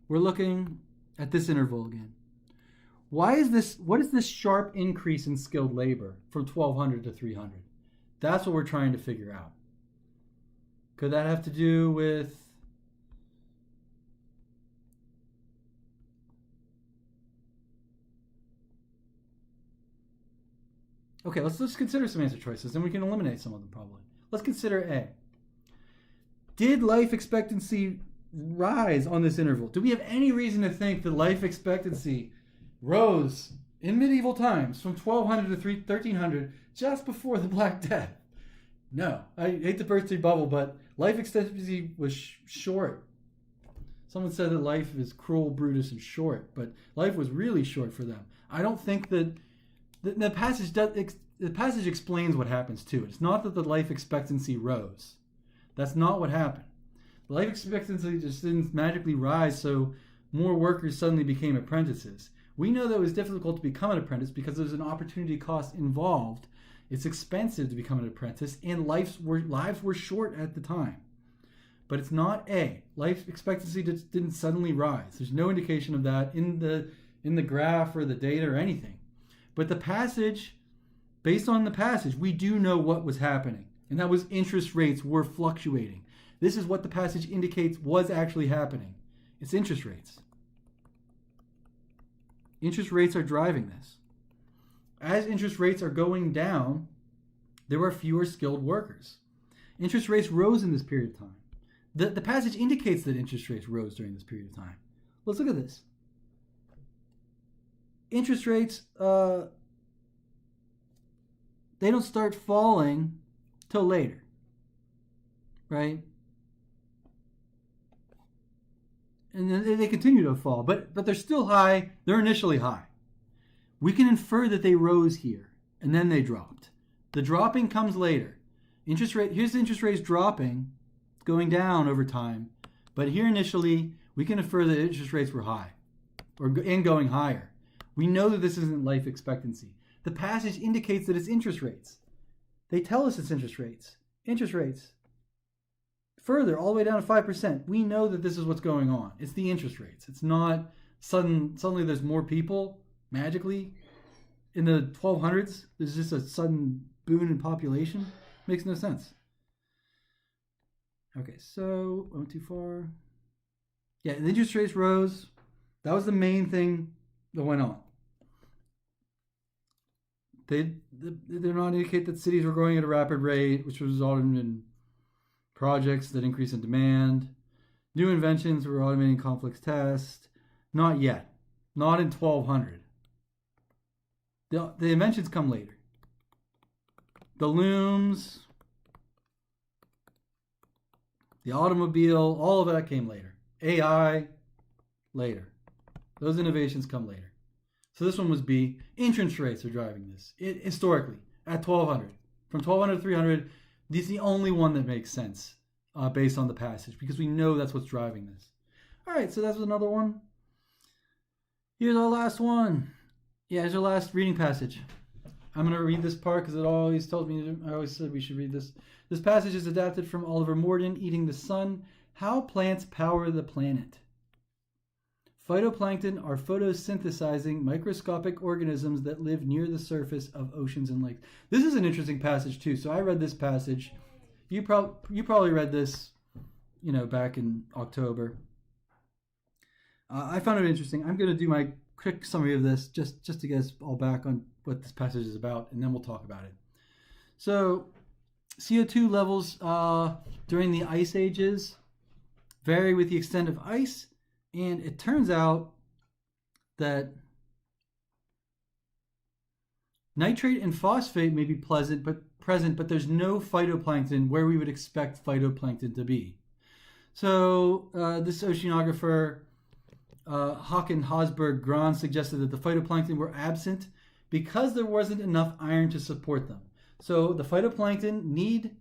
We're looking at this interval again. What is this sharp increase in skilled labor from 1200 to 300? That's what we're trying to figure out. Could that have to do with Okay, let's consider some answer choices, and we can eliminate some of them probably. Let's consider A. Did life expectancy rise on this interval? Do we have any reason to think that life expectancy rose in medieval times from 1200 to 1300 just before the Black Death? No. I hate to burst your bubble, but life expectancy was short. Someone said that life is cruel, Brutus, and short, but life was really short for them. I don't think that the passage explains what happens too. It's not that the life expectancy rose. That's not what happened. The life expectancy just didn't magically rise so more workers suddenly became apprentices. We know that it was difficult to become an apprentice because there's an opportunity cost involved. It's expensive to become an apprentice, and lives were short at the time. But it's not A. Life expectancy didn't suddenly rise. There's no indication of that in the graph or the data or anything. But the passage, based on the passage, we do know what was happening. And that was interest rates were fluctuating. This is what the passage indicates was actually happening. It's interest rates. Interest rates are driving this. As interest rates are going down, there are fewer skilled workers. Interest rates rose in this period of time. The passage indicates that interest rates rose during this period of time. Let's look at this. Interest rates, they don't start falling till later, right? And then they continue to fall, but they're still high. They're initially high. We can infer that they rose here, and then they dropped. The dropping comes later. Here's the interest rates dropping, going down over time. But here initially, we can infer that interest rates were high, and going higher. We know that this isn't life expectancy. The passage indicates that it's interest rates. They tell us it's interest rates. Interest rates. Further, all the way down to 5%. We know that this is what's going on. It's the interest rates. It's not suddenly there's more people magically. In the 1200s, there's just a sudden boon in population. Makes no sense. Okay, so I went too far. Yeah, the interest rates rose. That was the main thing that went on. They did not indicate that cities were growing at a rapid rate, which resulted in projects that increase in demand. New inventions were automating complex tests. Not yet. Not in 1200. The inventions come later. The looms, the automobile, all of that came later. AI, later. Those innovations come later. So this one was B. Interest rates are driving this. Historically, at 1200. From 1200 to 300, this is the only one that makes sense based on the passage, because we know that's what's driving this. All right, so that's another one. Here's our last one. Yeah, here's our last reading passage. I'm going to read this part because it always tells me, I always said we should read this. This passage is adapted from Oliver Morden, Eating the Sun, How Plants Power the Planet. Phytoplankton are photosynthesizing microscopic organisms that live near the surface of oceans and lakes. This is an interesting passage too. So I read this passage. You probably read this, back in October. I found it interesting. I'm going to do my quick summary of this just to get us all back on what this passage is about, and then we'll talk about it. So CO2 levels during the ice ages vary with the extent of ice, and it turns out that nitrate and phosphate may be present, but there's no phytoplankton where we would expect phytoplankton to be. So this oceanographer, Håkan Hosberg Gran, suggested that the phytoplankton were absent because there wasn't enough iron to support them. So the phytoplankton need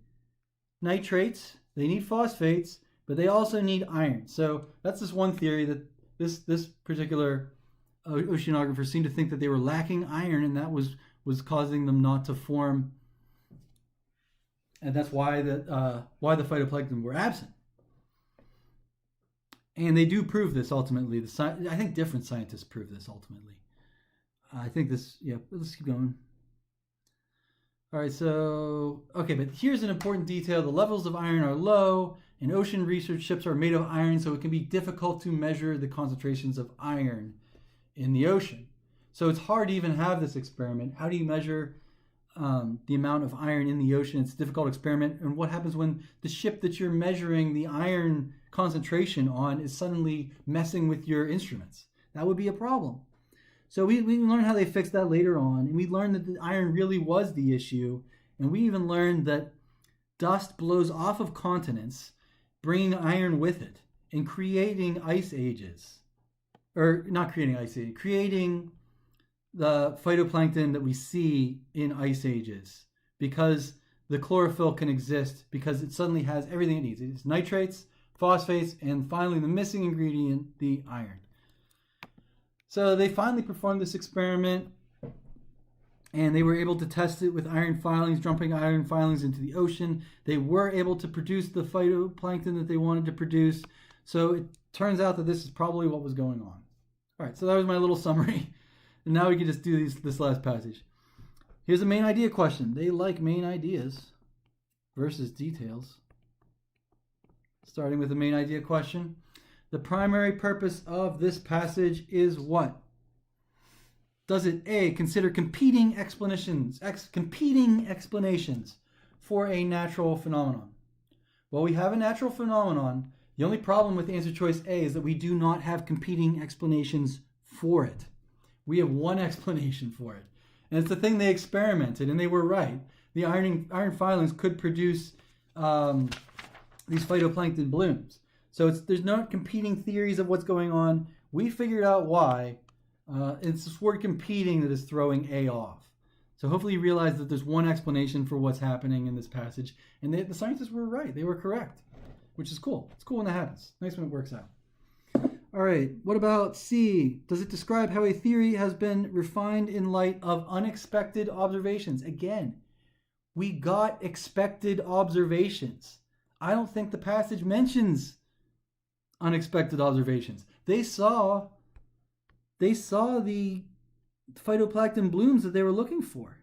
nitrates, they need phosphates, but they also need iron. So that's this one theory that this particular oceanographer seemed to think that they were lacking iron, and that was causing them not to form, and that's why the phytoplankton were absent. And they do prove this ultimately. I think different scientists prove this ultimately. I think this, let's keep going. All right, so, okay, but here's an important detail. The levels of iron are low, and ocean research ships are made of iron, so it can be difficult to measure the concentrations of iron in the ocean. So it's hard to even have this experiment. How do you measure the amount of iron in the ocean? It's a difficult experiment. And what happens when the ship that you're measuring the iron concentration on is suddenly messing with your instruments? That would be a problem. So we learned how they fixed that later on, and we learned that the iron really was the issue, and we even learned that dust blows off of continents, bringing iron with it, and creating ice ages. Or not creating ice ages, creating the phytoplankton that we see in ice ages, because the chlorophyll can exist because it suddenly has everything it needs. It's nitrates, phosphates, and finally the missing ingredient, the iron. So they finally performed this experiment, and they were able to test it with iron filings, dumping iron filings into the ocean. They were able to produce the phytoplankton that they wanted to produce. So it turns out that this is probably what was going on. All right, so that was my little summary. And now we can just do this last passage. Here's a main idea question. They like main ideas versus details. Starting with the main idea question. The primary purpose of this passage is what? Does it A, consider competing explanations for a natural phenomenon? Well, we have a natural phenomenon. The only problem with answer choice A is that we do not have competing explanations for it. We have one explanation for it. And it's the thing they experimented, and they were right. The iron filings could produce these phytoplankton blooms. So there's no competing theories of what's going on. We figured out why. It's this word competing that is throwing A off. So hopefully you realize that there's one explanation for what's happening in this passage. And the scientists were right. They were correct, which is cool. It's cool when that happens. Nice when it works out. All right, what about C? Does it describe how a theory has been refined in light of unexpected observations? Again, we got expected observations. I don't think the passage mentions unexpected observations. They saw the phytoplankton blooms that they were looking for.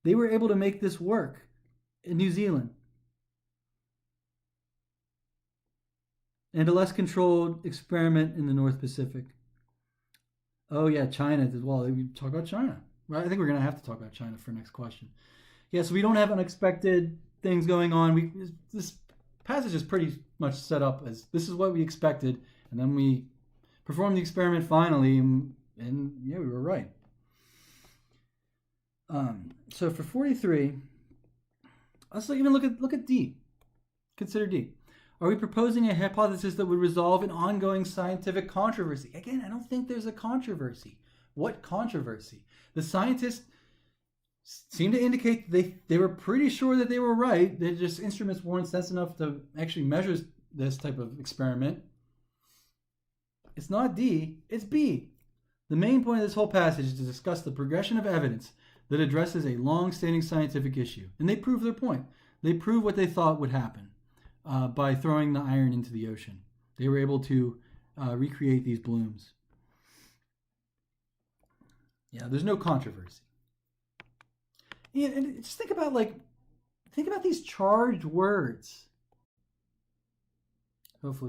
They were able to make this work in New Zealand. And a less controlled experiment in the North Pacific. Oh yeah, China as well. We talk about China. Right? I think we're going to have to talk about China for next question. Yeah, so we don't have unexpected things going on. This passage is pretty much set up as this is what we expected, and then we performed the experiment finally, and yeah, we were right. So for 43, let's even look at D. Consider D. Are we proposing a hypothesis that would resolve an ongoing scientific controversy? Again, I don't think there's a controversy. What controversy? The scientists seem to indicate they were pretty sure that they were right. They just instruments weren't sense enough to actually measure this type of experiment. It's not D, it's B. The main point of this whole passage is to discuss the progression of evidence that addresses a long-standing scientific issue. And they prove their point. They prove what they thought would happen by throwing the iron into the ocean. They were able to recreate these blooms. Yeah, there's no controversy. Yeah, and just think about these charged words. Hopefully